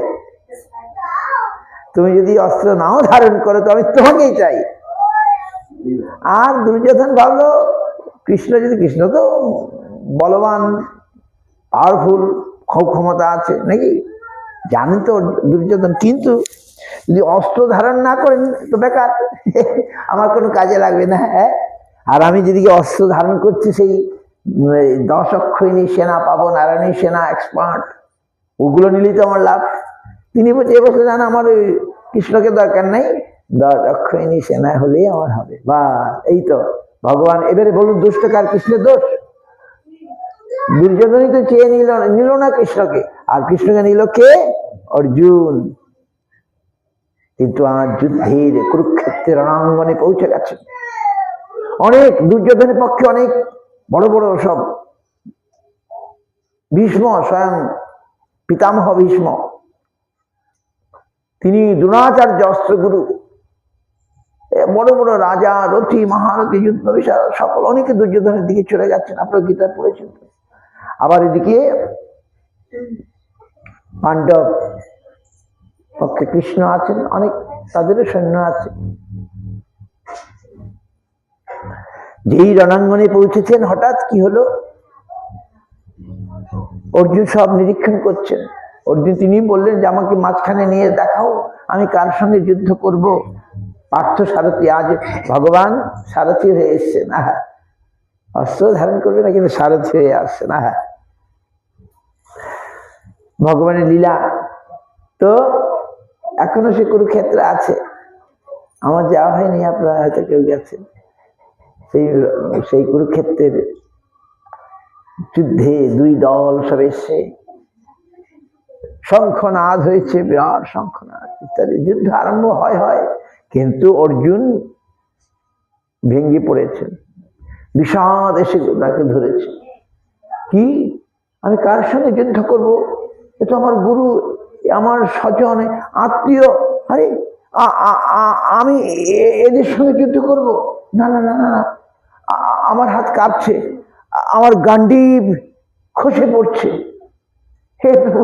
তুমি যদি অস্ত্র নাও ধারণ করো তো আমি তোমাকেই চাই। আর দুর্যোধন ভাবলো কৃষ্ণ যদি, কৃষ্ণ তো বলবান পাওয়ারফুল, খুব ক্ষমতা আছে নাকি, জানেন তো দুর্যোধন, কিন্তু যদি অস্ত্র ধারণ না করেন তো বেকার, আমার কোনো কাজে লাগবে না। হ্যাঁ, আর আমি যদি অস্ত্র ধারণ করছি, সেই 10 অক্ষয়ণী সেনা পাবো, নারায়ণী সেনা এক্সপার্ট, ওগুলো নিলেই তো আমার লাভ। তিনি বলছে এবছর জানা আমার ওই কৃষ্ণকে দরকার নেই, 10 অক্ষয়ণী সেনা হলেই আমার হবে। বা এই তো ভগবান। এবারে বলুন দুষ্ট কার, কৃষ্ণের দোষ? দুর্যোধনই তো চেয়ে নিল না কৃষ্ণকে, আর কৃষ্ণকে নিল কে? অর্জুন। কিন্তু আমার যুদ্ধের কুরুক্ষেত্রের রণাঙ্গনে পৌঁছে গেছে, অনেক দুর্যোধনের পক্ষে অনেক বড় বড় সব, ভীষ্ম স্বয়ং পিতামহ ভীষ্ম, তিনি দ্রোণাচার্য অস্ত্রগুরু, বড় বড় রাজা, রথী, মহারথী, যুদ্ধ বিশারদ সকল অনেকে দুর্যোধনের দিকে চলে যাচ্ছেন, আপনার গীতা পড়েছেন। আবার এদিকে পাণ্ডব পক্ষে কৃষ্ণ আছেন, অনেক তাদেরও সৈন্য আছে। যেই রণাঙ্গনে পৌঁছেছেন, হঠাৎ কি হলো, অর্জুন সব নিরীক্ষণ করছেন। অর্জুন তিনি বললেন যে আমাকে মাঝখানে নিয়ে দেখাও, আমি কার সঙ্গে যুদ্ধ করব। পার্থ সারথি, আজ ভগবান সারথি হয়ে এসছে না, অস্ত্র ধারণ করবে না কিন্তু সারথি হয়ে আসছে না। ভগবানের লীলা তো এখনো সে কুরুক্ষেত্রে আছে, আমার যাওয়া হয়নি, আপনারা হয়তো কেউ গেছেন। সেই কুরুক্ষেত্রের যুদ্ধে 2 দল সব এসছে, শঙ্খনাদ হয়েছে, বিরাট শঙ্খনাদ ইত্যাদি, যুদ্ধ আরম্ভ হয়, কিন্তু অর্জুন ভেঙে পড়েছেন, বিষাদ এসে তাকে ধরেছে। কি, আমি কার সঙ্গে যুদ্ধ করব? এ তো আমার গুরু, আমার স্বজন আত্মীয়, আরে আমি এদের সঙ্গে যুদ্ধ করব? না না না না, আমার হাত কাঁপছে, আমার গান্ডীব খসে পড়ছে, হে প্রভু,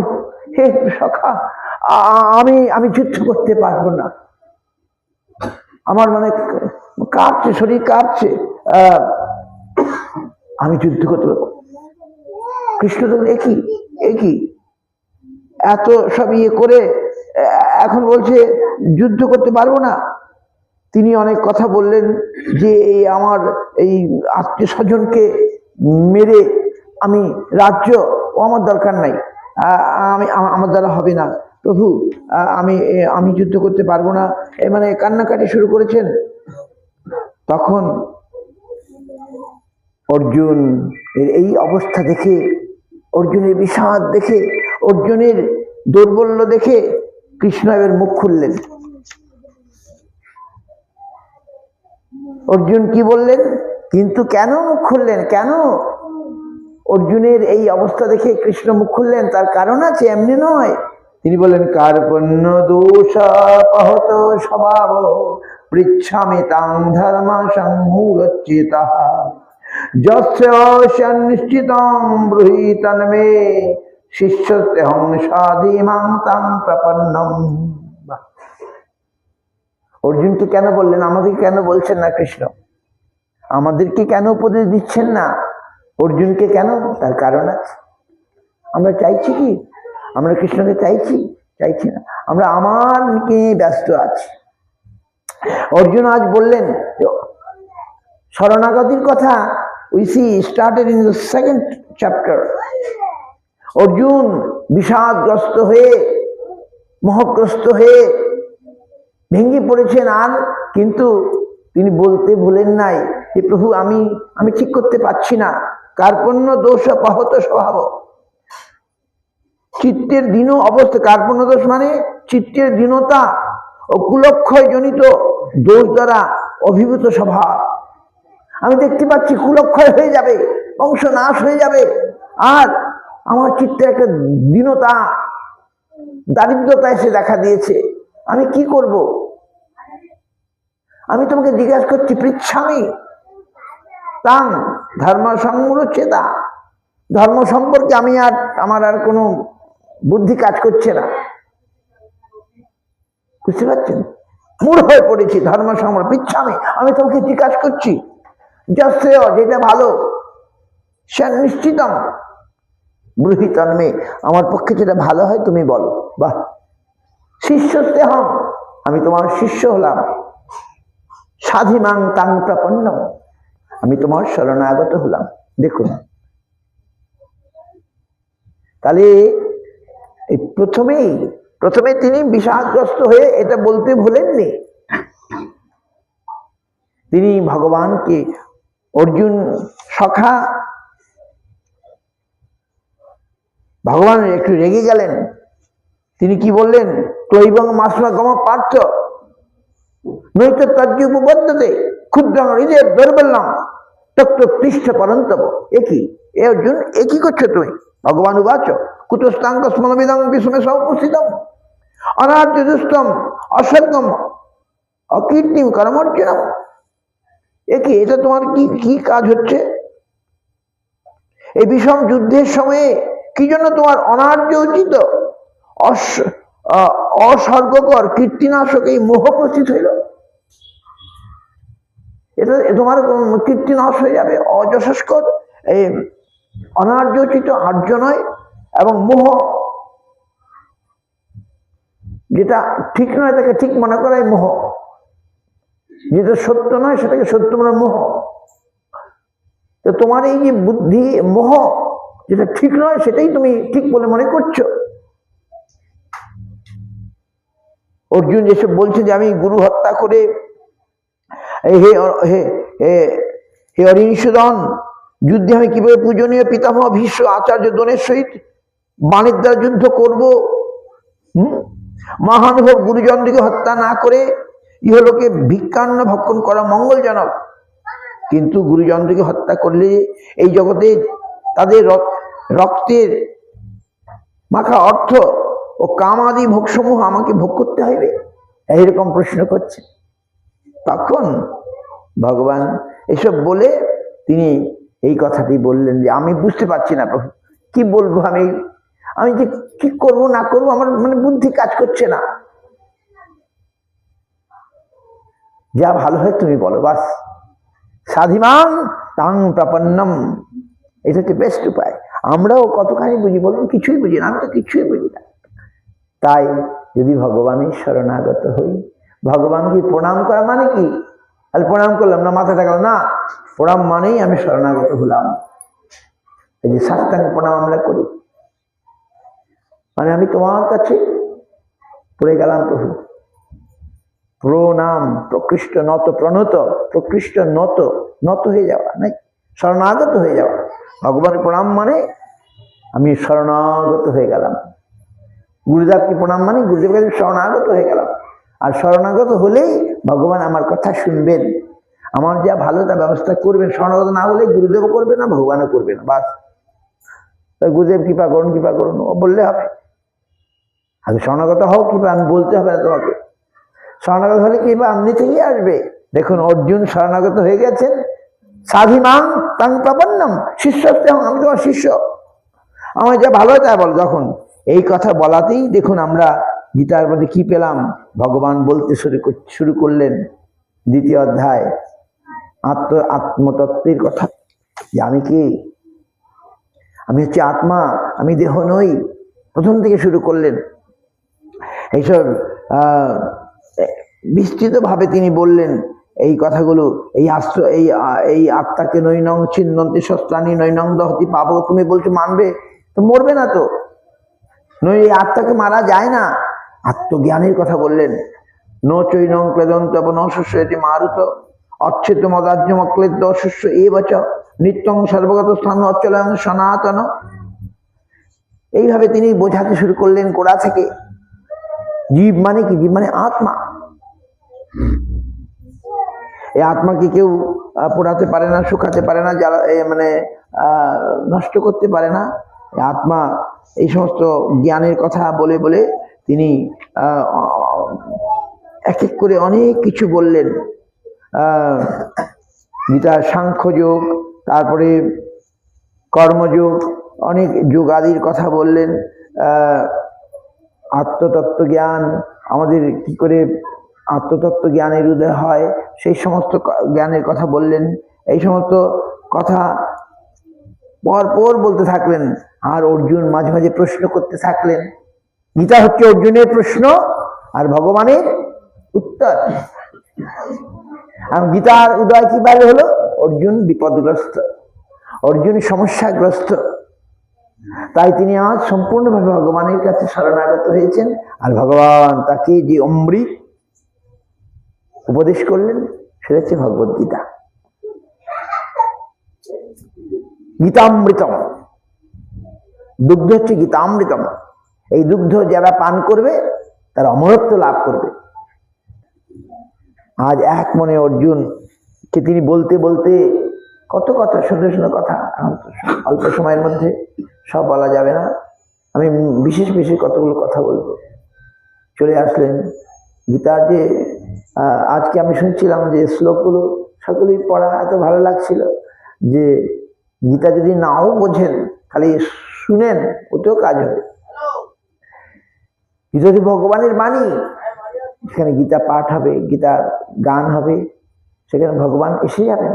হে সখা, আমি যুদ্ধ করতে পারবো না, আমার মানে কাঁপছে, শরীর কাঁপছে, আমি যুদ্ধ করতে পারবো। কৃষ্ণ তো একই এত সব ইয়ে করে এখন বলছে যুদ্ধ করতে পারবো না। তিনি অনেক কথা বললেন যে আমার এই আত্মীয় স্বজনকে মেরে আমি রাজ্য, ও আমার দরকার নাই, আমার দ্বারা হবে না প্রভু, আমি যুদ্ধ করতে পারবো না, মানে কান্নাকাটি শুরু করেছেন। তখন অর্জুন এই অবস্থা দেখে, অর্জুনের বিষাদ দেখে, অর্জুনের দৌর্বল্য দেখে কৃষ্ণ এবার মুখ খুললেন। অর্জুন কি বললেন? কিন্তু কেন মুখ খুললেন? কেন অর্জুনের এই অবস্থা দেখে কৃষ্ণ মুখ খুললেন? তার কারণ আছে, এমনি নয়। তিনি বললেন, কার্পণ্য দোষাপহত স্বভাব পৃচ্ছামি তাং ধর্ম সম্মূঢ়চ্যেতঃ যস্য নিশ্চিতং ব্রূহি তন্মে শিষ্যস্তেহং সাধিমাং তাং প্রপন্নম। অর্জুনকে কেন বললেন, আমাকে কেন বলছেন না কৃষ্ণ? আমাদেরকে কেন উপদেশ দিচ্ছেন না, অর্জুনকে কেন? তার কারণ আছে। আমরা চাইছি কি? আমরা কৃষ্ণকে চাইছি? চাইছি না। আমরা আমারকে ব্যস্ত আছি। অর্জুন আজ বললেন শরণাগতির কথা। We see started in the second chapter. Arjun বিষাদগ্রস্ত হয়ে, মোহগ্রস্ত হয়ে ভেঙে পড়েছেন, আর কিন্তু তিনি বলতে ভুলেন নাই যে প্রভু আমি ঠিক করতে পারছি না। কার্পণ্য দোষ পহত স্বভাব। চিত্তের দীন অবস্থা। কার্পণ্য দোষ মানে চিত্তের দীনতা ও কুলক্ষয় জনিত দোষ দ্বারা অভিভূত স্বভাব। আমি দেখতে পাচ্ছি কুলক্ষয় হয়ে যাবে, বংশ নাশ হয়ে যাবে, আর আমার চিত্তে একটা দীনতা, দারিদ্রতা এসে দেখা দিয়েছে। আমি কি করব? আমি তোমাকে জিজ্ঞাসা করছি, পৃচ্ছামি তাং ধর্ম সংরচেতা। ধর্ম সম্পর্কে আমার আর কোনো বুদ্ধি কাজ করছে না। বুঝতে পারছেন? মূঢ় হয়ে পড়েছি ধর্ম সম্পর্কে। পৃচ্ছামি, আমি তোমাকে জিজ্ঞাসা করছি, যশ্রেয়, যেটা ভালো, সে নিশ্চিতম ব্রুহিতন্মে, আমার পক্ষে যেটা ভালো হয় তুমি বলো। বাহ! শিষ্যস্তেহম, আমি তোমার শিষ্য হলাম। সাধিমাং তাং প্রপন্ন, আমি তোমার শরণাগত হলাম। দেখুন, তাহলে প্রথমে তিনি বিষাদগ্রস্ত হয়ে এটা বলতে ভুলেননি। তিনি ভগবানকে, অর্জুন সখা, ভগবান একটু রেগে গেলেন। তিনি কি বললেন? ক্লৈবং মাসমা গম পার্থ নৈত তজ্জ উপবদ্ধতে ক্ষুদ্রং হৃদয় দৌর্বল্যম তত্ত্ব পৃষ্ঠ পরন্তব। একই এ অর্জুন, একই করছো তুমি? ভগবান উবাচ কুতস্তাঙ্গ স্মলবিদং বিষ্ণু উপস্থিতম অনার্য দুষ্টম অসর্গম অকীর্তিম কর্মর্জনম। একই, এটা তোমার কি কাজ হচ্ছে? এই বিষম যুদ্ধের সময়ে কি জন্য তোমার অনার্য উচিত অস্বর্গকর কীর্তিনাশক এই মোহ উপস্থিত হইল? এটা তোমার কীর্তি নাশ হয়ে যাবে। অযশস্কর এই অনার্য উচিত আর্য নয়, এবং মোহ, যেটা ঠিক নয় তাকে ঠিক মনে করাই মোহ, যেটা সত্য নয় সেটাকে সত্য মনে মোহ। তো তোমার এই যে বুদ্ধি মোহ, যেটা ঠিক নয় সেটাই তুমি ঠিক বলে মনে করছো। অর্জুন যেসব বলছে যে আমি গুরু হত্যা করে, হে অরিণীসুদন, যুদ্ধে আমি কিভাবে পূজনীয় পিতামহ ভীষ্ম আচার্য দ্রোণের সহিত বাণের দ্বারা যুদ্ধ করব, মহানুভব গুরুজনদিকে হত্যা না করে ইহলোকে ভিক্ষান্ন ভক্ষণ করা মঙ্গলজনক। কিন্তু গুরুজনদিকে হত্যা করলে এই জগতে তাদের রক্তের মাখা অর্থ ও কামাদি ভোগসমূহ আমাকে ভোগ করতে হবে, এইরকম প্রশ্ন করছে। তখন ভগবান এসব বলে তিনি এই কথাটি বললেন যে আমি বুঝতে পারছি না প্রভু, কি বলবো, আমি যে কি করব না করবো, আমার বুদ্ধি কাজ করছে না। যা ভালো হয় তুমি বলো, বাস। সাধিমাং তাং প্রপন্নম, এটা হচ্ছে বেস্ট উপায়। আমরাও কতখানি বুঝি বলুন? কিছুই বুঝি না, আমি তো কিছুই বুঝি না। তাই যদি ভগবানের শরণাগত হই, ভগবানকে প্রণাম করা মানে কি? তাহলে প্রণাম করলাম না, মাথা টাকালাম না, প্রণাম মানেই আমি শরণাগত হলাম। এই যে সাষ্টাঙ্গ প্রণাম আমরা করি, মানে আমি তোমার কাছে পড়ে গেলাম প্রভু। প্রণাম, প্রকৃষ্ট নত, প্রণত, প্রকৃষ্ট নত হয়ে যাওয়া, নাই শরণাগত হয়ে যাওয়া। ভগবানের প্রণাম মানে আমি শরণাগত হয়ে গেলাম। গুরুদেবকে প্রণাম মানে গুরুদেবের কাছে শরণাগত হয়ে গেলাম। আর শরণাগত হলেই ভগবান আমার কথা শুনবেন, আমার যা ভালো তা ব্যবস্থা করবেন। শরণাগত না হলে গুরুদেবও করবে না, ভগবানও করবে না। বাস, গুরুদেব কৃপা করুন ও বললে হবে। আগে শরণাগত হও, কৃপা আমি বলতে হবে না তোমাকে। শরণাগত হলে কৃপা এমনি থেকেই আসবে। দেখুন, অর্জুন শরণাগত হয়ে গেছেন। সাধিমাং তাং প্রপন্নম, শিষ্যস্তে, আমি তোমার শিষ্য, আমার যা ভালো তা বল। যখন এই কথা বলাতেই দেখুন আমরা গীতার মধ্যে কি পেলাম, ভগবান বলতে শুরু করলেন। দ্বিতীয় অধ্যায় আত্মতত্ত্বের কথা, যে আমি কি, আমি হচ্ছে আত্মা, আমি দেহ নই, প্রথম থেকে শুরু করলেন। এইসব বিস্তৃতভাবে তিনি বললেন এই কথাগুলো। এই আত্মাকে নৈনং ছিন্নন্তি শস্ত্রাণি নৈনং দহতি পাবো, তুমি বলছো মানবে, তো মরবে না তো, এই আত্মাকে মারা যায় না। আত্মজ্ঞানের কথা বললেন। নো চৈনং ক্লেদন্ত ন শস্যতি মারুত অচ্ছেদ মদাজ্যমক্লেদ শস্য এ বচ নিত্যং সর্বগত স্থান অচলং সনাতন। এইভাবে তিনি বোঝাতে শুরু করলেন গোড়া থেকে। জীব মানে কি? জীব মানে আত্মা। এই আত্মাকে কেউ পোড়াতে পারে না, শুকাতে পারে না, যারা মানে নষ্ট করতে পারে না। আত্মা, এই সমস্ত জ্ঞানের কথা বলে বলে তিনি এক এক করে অনেক কিছু বললেন। গীতার সাংখ্যযোগ, তারপরে কর্মযোগ, অনেক যোগ আদির কথা বললেন। আত্মতত্ত্ব জ্ঞান, আমাদের কি করে আত্মতত্ত্ব জ্ঞানের উদয় হয়, সেই সমস্ত জ্ঞানের কথা বললেন। এই সমস্ত কথা পরপর বলতে থাকলেন। আর অর্জুন মাঝে মাঝে প্রশ্ন করতে থাকলেন। গীতা হচ্ছে অর্জুনের প্রশ্ন আর ভগবানের উত্তর। আর গীতার উদয় কিভাবে হলো? অর্জুন বিপদগ্রস্ত, অর্জুন সমস্যাগ্রস্ত, তাই তিনি আজ সম্পূর্ণভাবে ভগবানের কাছে শরণাগত হয়েছেন। আর ভগবান তাকে যে অমৃত উপদেশ করলেন সেটা হচ্ছে ভগবদ গীতা। গীতামৃতম, দুগ্ধ হচ্ছে গীতামৃতম। এই দুগ্ধ যারা পান করবে তারা অমরত্ব লাভ করবে। আজ এক মনে অর্জুনকে তিনি বলতে বলতে কত কথা, শোনো শোনো কথা, অল্প সময়ের মধ্যে সব বলা যাবে না, আমি বিশেষ বিশেষ কতগুলো কথা বলবো। চলে আসলেন গীতার যে আজকে আমি শুনছিলাম যে শ্লোকগুলো সকলেই পড়া এত ভালো লাগছিল, যে গীতা যদি নাও বোঝেন খালি শুনেন ওতেও কাজ হবে। গীতা যে ভগবানের বাণী, সেখানে গীতা পাঠ হবে, গীতার গান হবে, সেখানে ভগবান এসে যাবেন।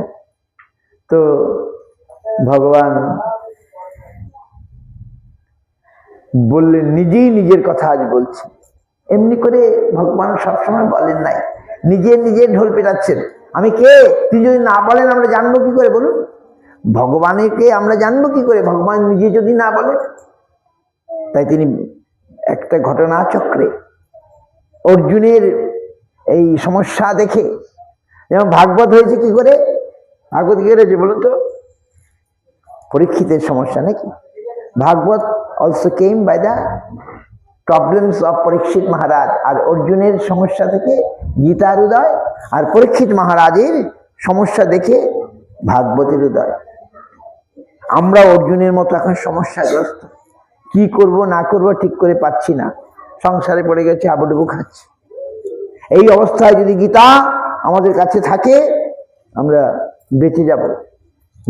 তো ভগবান বললেন, নিজেই নিজের কথা আজ বলছি। এমনি করে ভগবান সবসময় বলেন নাই, নিজের নিজের ঢোল পেটাচ্ছেন। আমি কে? তিনি যদি না বলেন আমরা জানবো কি করে? বলুন, ভগবানকে আমরা জানবো কি করে ভগবান নিজে যদি না বলেন? তাই তিনি একটা ঘটনা চক্রে অর্জুনের এই সমস্যা দেখে, যেমন ভাগবত হয়েছে কি করে? ভাগবত কি হয়েছে বলুন তো? পরীক্ষিতের সমস্যা নাকি? Bhagavat also came by the problems of Parikshit Maharaj. আর অর্জুনের সমস্যা থেকে গীতার উদয়, আর পরীক্ষিত মহারাজের সমস্যা দেখে ভাগবতের উদয়। আমরা অর্জুনের মতো এখন সমস্যাগ্রস্ত, কি করব না করব ঠিক করে পাচ্ছি না, সংসারে পড়ে গেছে, আবুডুবু খাচ্ছি। এই অবস্থায় যদি গীতা আমাদের কাছে থাকে আমরা বেঁচে যাব।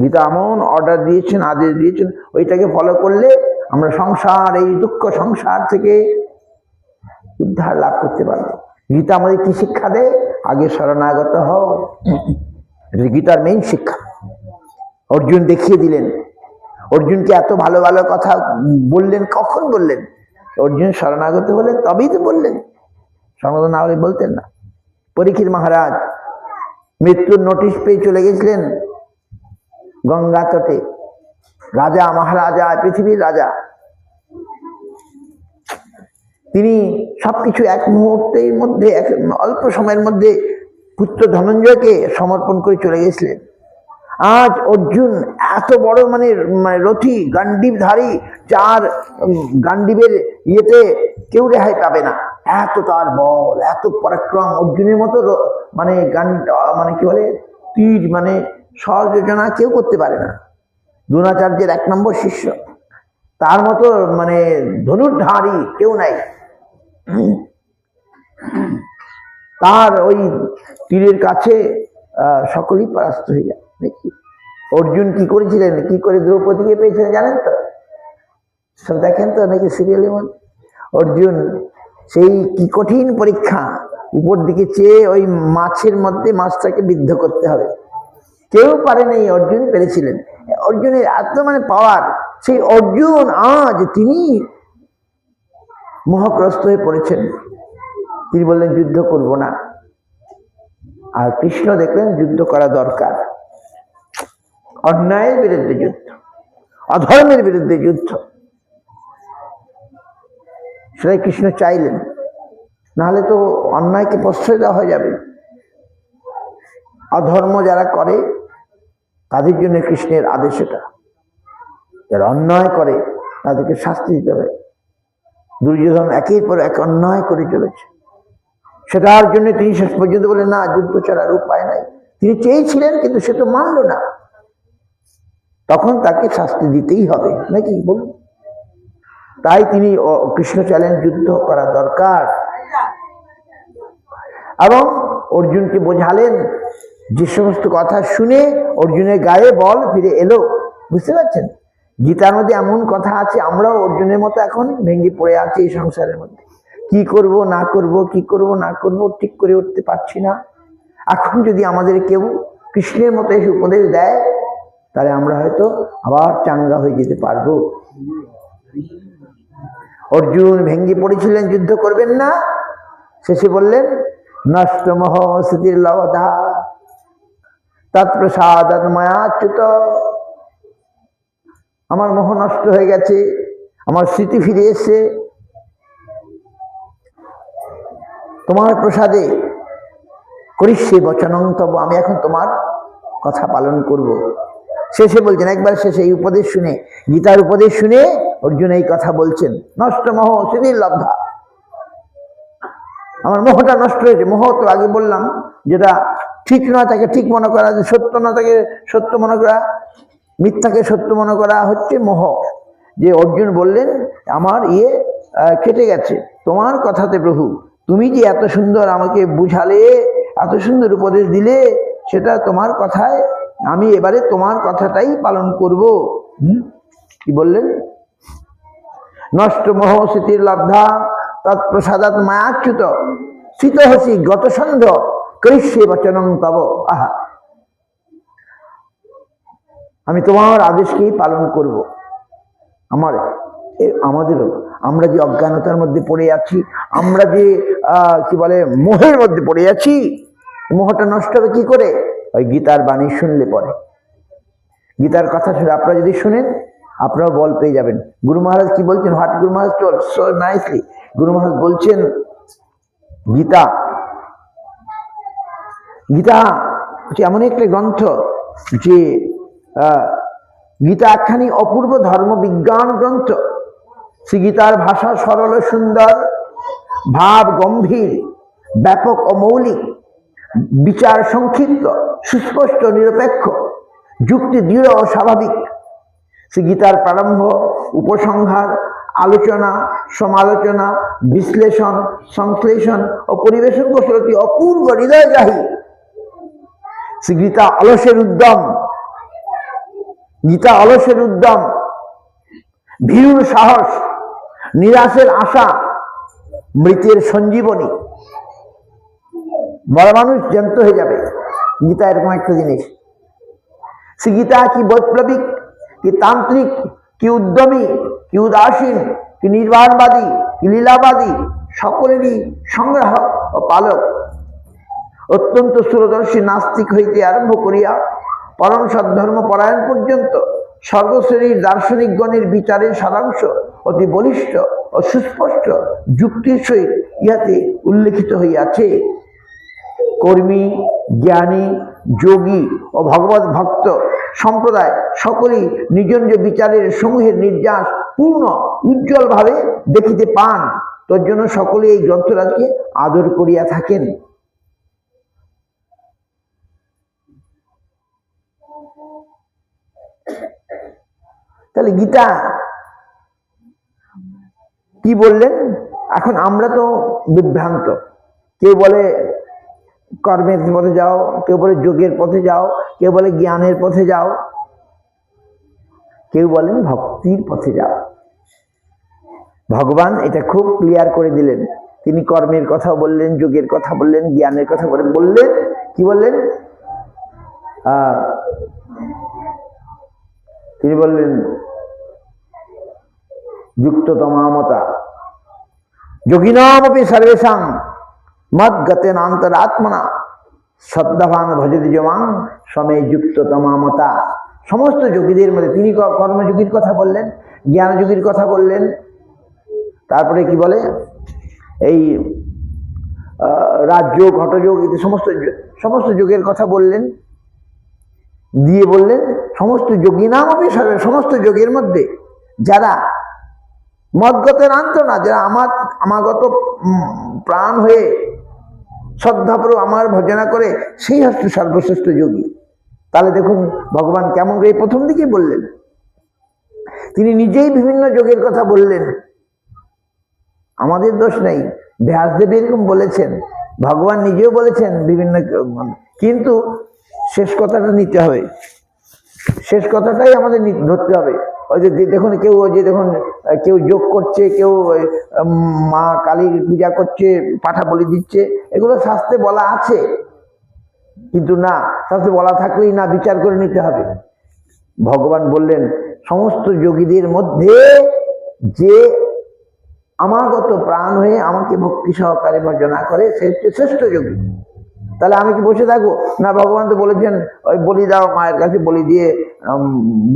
গীতা এমন অর্ডার দিয়েছেন, আদেশ দিয়েছেন, ওইটাকে ফলো করলে আমরা সংসার, এই দুঃখ সংসার থেকে উদ্ধার লাভ করতে পারবো। গীতা আমাদের কি শিক্ষা দেয়? আগে শরণাগত হও, গীতার মেইন শিক্ষা। অর্জুন দেখিয়ে দিলেন। অর্জুনকে এত ভালো ভালো কথা বললেন, কখন বললেন? অর্জুন শরণাগত হলেন তবেই তো বললেন, শরণাগত না হলে বলতেন না। পরীক্ষিত মহারাজ মৃত্যুর নোটিশ পেয়ে চলে গেছিলেন গঙ্গা তটে, রাজা মহারাজা, পৃথিবীর রাজা, তিনি সবকিছু এক মুহূর্তের মধ্যে, এক অল্প সময়ের মধ্যে পুত্র ধনঞ্জয়কে সমর্পণ করে চলে গেছিলেন। আজ অর্জুন এত বড় মানে রথী, গান্ডীবধারী, যার গান্ডীবের ইয়েতে কেউ রেহাই পাবে না, এত তার বল, এত পরাক্রম। অর্জুনের মতো মানে মানে কি বলে তীর, মানে সহযোজনা কেউ করতে পারে না। দ্রোণাচার্যের 1 নম্বর শিষ্য, তার মতো মানে ধনুর্ধারী কেউ নাই। তার ওই তীরের কাছে সকলেই পরাস্ত হয়ে যায় দেখি। অর্জুন কি করেছিলেন, কি করে দ্রৌপদীকে পেয়েছিলেন জানেন তো? সব দেখেন তো নাকি সিরিয়ালের মধ্যে? অর্জুন সেই কি কঠিন পরীক্ষা, উপর দিকে চেয়ে ওই মাছের মধ্যে মাছটাকে বিদ্ধ করতে হবে, কেউ পারেনি, অর্জুন পেরেছিলেন। অর্জুনের এত পাওয়ার, সেই অর্জুন আজ তিনি মোহগ্রস্ত হয়ে পড়েছেন। তিনি বললেন যুদ্ধ করব না। আর কৃষ্ণ দেখলেন যুদ্ধ করা দরকার, অন্যায়ের বিরুদ্ধে যুদ্ধ, অধর্মের বিরুদ্ধে যুদ্ধ, সেটাই কৃষ্ণ চাইলেন। নাহলে তো অন্যায়কে প্রশ্রয় দেওয়া হয়ে যাবে। অধর্ম যারা করে তাদের জন্য কৃষ্ণের আদেশ এটা, যারা অন্যায় করে তাদেরকে শাস্তি দিতে হবে। দুর্যোধন একের পর এক অন্যায় করে চলেছে, সেটার জন্য তিনি শেষ পর্যন্ত বলেন না, যুদ্ধ ছাড়ার উপায় নাই। তিনি চেয়েছিলেন কিন্তু সে তো মানল না, তখন তাকে শাস্তি দিতেই হবে, নাকি বলুন? তাই তিনি কৃষ্ণ চাইলেন যুদ্ধ করা দরকার, এবং অর্জুনকে বোঝালেন। যে সমস্ত কথা শুনে অর্জুনের গায়ে বল ফিরে এলো, বুঝতে পারছেন? গীতার মধ্যে এমন কথা আছে, আমরাও অর্জুনের মতো এখন ভেঙে পড়ে আছি এই সংসারের মধ্যে। কি করব না করব, কি করব না করব ঠিক করে উঠতে পারছি না। এখন যদি আমাদের কেউ কৃষ্ণের মতো এসে উপদেশ দেয়, তাহলে আমরা হয়তো আবার চাঙ্গা হয়ে যেতে পারবো। অর্জুন ভেঙে পড়েছিলেন, যুদ্ধ করবেন না। শেষে বললেন নষ্ট মোহ স্মৃতির লবধা তৎপ্রসাদাৎ মায়াচ্যুত। আমার মোহ নষ্ট হয়ে গেছে, আমার স্মৃতি ফিরে এসে তোমার প্রসাদে করিষ্যে বচনং তব, আমি এখন তোমার কথা পালন করব। শেষে বলছেন, একবার শেষে এই উপদেশ শুনে, গীতার উপদেশ শুনে অর্জুন এই কথা বলছেন, নষ্ট মোহ স্মৃতির লব্ধা। আমার মোহটা নষ্ট হয়েছে। মোহ তো আগে বললাম, যেটা ঠিক নয় তাকে ঠিক মনে করা, সত্য না তাকে সত্য মনে করা, মিথ্যাকে সত্য মনে করা হচ্ছে মোহ। যে অর্জুন বললেন আমার কেটে গেছে তোমার কথাতে প্রভু, তুমি যে এত সুন্দর আমাকে বুঝালে, এত সুন্দর উপদেশ দিলে, সেটা তোমার কথায় আমি এবারে তোমার কথাটাই পালন করব। কি বললেন? নষ্ট মোহ স্মৃতির লব্ধা তৎপ্রসাদাৎ মায়াচ্যুত শীতহসি গত সন্ধ করিষ্যে বচনং তব। আহা, আমি তোমার আদেশকেই পালন করব। আমাদেরও, আমরা যে অজ্ঞানতার মধ্যে পড়ে আছি, আমরা যে কি বলে মোহের মধ্যে পড়ে আছি, মোহটা নষ্ট হবে কি করে? ওই গীতার বাণী শুনলে পরে, গীতার কথা শুনে আপনারা যদি শুনেন, আপনারাও বল পেয়ে যাবেন। গুরু মহারাজ কি বলছেন? What Guru Maharaj told so nicely. গুরু মহারাজ বলছেন, গীতা হচ্ছে এমন একটা গ্রন্থ যে গীতা একখানি অপূর্ব ধর্ম বিজ্ঞান গ্রন্থ। শ্রী গীতার ভাষা সরল সুন্দর, ভাব গম্ভীর, ব্যাপক ও মৌলিক, বিচার সংক্ষিপ্ত, সুস্পষ্ট নিরপেক্ষ, যুক্তি দৃঢ় ও স্বাভাবিক। শ্রী গীতার প্রারম্ভ, উপসংহার, আলোচনা, সমালোচনা, বিশ্লেষণ, সংশ্লেষণ ও পরিবেশন কৌশলটি অপূর্ব হৃদয়গ্রাহী। শ্রী গীতা অলসের উদ্যম, ভীরুর সাহস, নিরাশের আশা, মৃতের সঞ্জীবনী। বড় মানুষ জ্যান্ত হয়ে যাবে, গীতা এরকম একটা জিনিস। শ্রী গীতা কি বৈপ্লবিক, কি তান্ত্রিক, কি উদ্যমী, কি উদাসীন, কি নির্বাণবাদী, কি লীলাবাদী, সকলেরই সংগ্রাহক ও পালক। অত্যন্ত সুরদর্শী নাস্তিক হইতে আরম্ভ করিয়া পরম সদ্ধর্ম পরায়ণ পর্যন্ত সর্বশ্রেণীর দার্শনিকগণের বিচারের সারাংশ অতি বলিষ্ঠ ও সুস্পষ্ট যুক্তির সহিত ইহাতে উল্লেখিত হইয়াছে। কর্মী, জ্ঞানী, যোগী ও ভগবত ভক্ত সম্প্রদায় সকলেই নিজ নিজ বিচারের সমূহের নির্যাস পূর্ণ উজ্জ্বল ভাবে দেখিতে পান। তোর জন্য সকলে এই গ্রন্থরাজকে আদর করিয়া থাকেন। তাহলে গীতা কি বললেন? এখন আমরা তো বিভ্রান্ত, কেউ বলে কর্মের পথে যাও, কেউ বলে যোগের পথে যাও, কেউ বলে জ্ঞানের পথে যাও, কেউ বলেন ভক্তির পথে যাও। ভগবান এটা খুব ক্লিয়ার করে দিলেন। তিনি কর্মের কথা বললেন, যোগের কথা বললেন, জ্ঞানের কথা বললেন। কি বললেন? তিনি বললেন যুক্ততমামতা যোগিনামপি সর্বেষাং মদ গতেনান্তরাত্মনা শ্রদ্ধাবান ভজতি জমাং সমে যুক্ততমামতা। সমস্ত যোগীদের মধ্যে তিনি কর্মযোগীর কথা বললেন, জ্ঞানযোগীর কথা বললেন, তারপরে কি বলে এই রাজযোগ হঠযোগ এই সমস্ত যোগের কথা বললেন, দিয়ে বললেন সমস্ত যোগী নাম হবে সমস্ত যোগের মধ্যে যারা মদগতের আন্তনা, যারা আমাগত প্রাণ হয়ে শ্রদ্ধাপুর আমার ভজনা করে, সেই হচ্ছে সর্বশ্রেষ্ঠ যোগী। তাহলে দেখুন ভগবান কেমন করে প্রথম দিকে বললেন, তিনি নিজেই বিভিন্ন যোগের কথা বললেন, আমাদের দোষ নেই। ব্যাসদেব এরকম বলেছেন, ভগবান নিজেও বলেছেন বিভিন্ন, কিন্তু শেষ কথাটা নিতে হবে, শেষ কথাটাই আমাদের ধরতে হবে। ওই যে দেখুন কেউ, ওই যে দেখুন কেউ যোগ করছে, কেউ মা কালীর পূজা করছে, পাঠা বলি দিচ্ছে, এগুলো শাস্ত্রে বলা আছে, কিন্তু না, শাস্ত্রে বলা থাকলেই না, বিচার করে নিতে হবে। ভগবান বললেন সমস্ত যোগীদের মধ্যে যে আমাগত প্রাণ হয়ে আমাকে ভক্তি সহকারে ভজনা করে, সে হচ্ছে শ্রেষ্ঠ যোগী। তাহলে আমি কি বসে থাকবো? না, ভগবান তো বলেছেন ওই বলি দাও, মায়ের কাছে বলি দিয়ে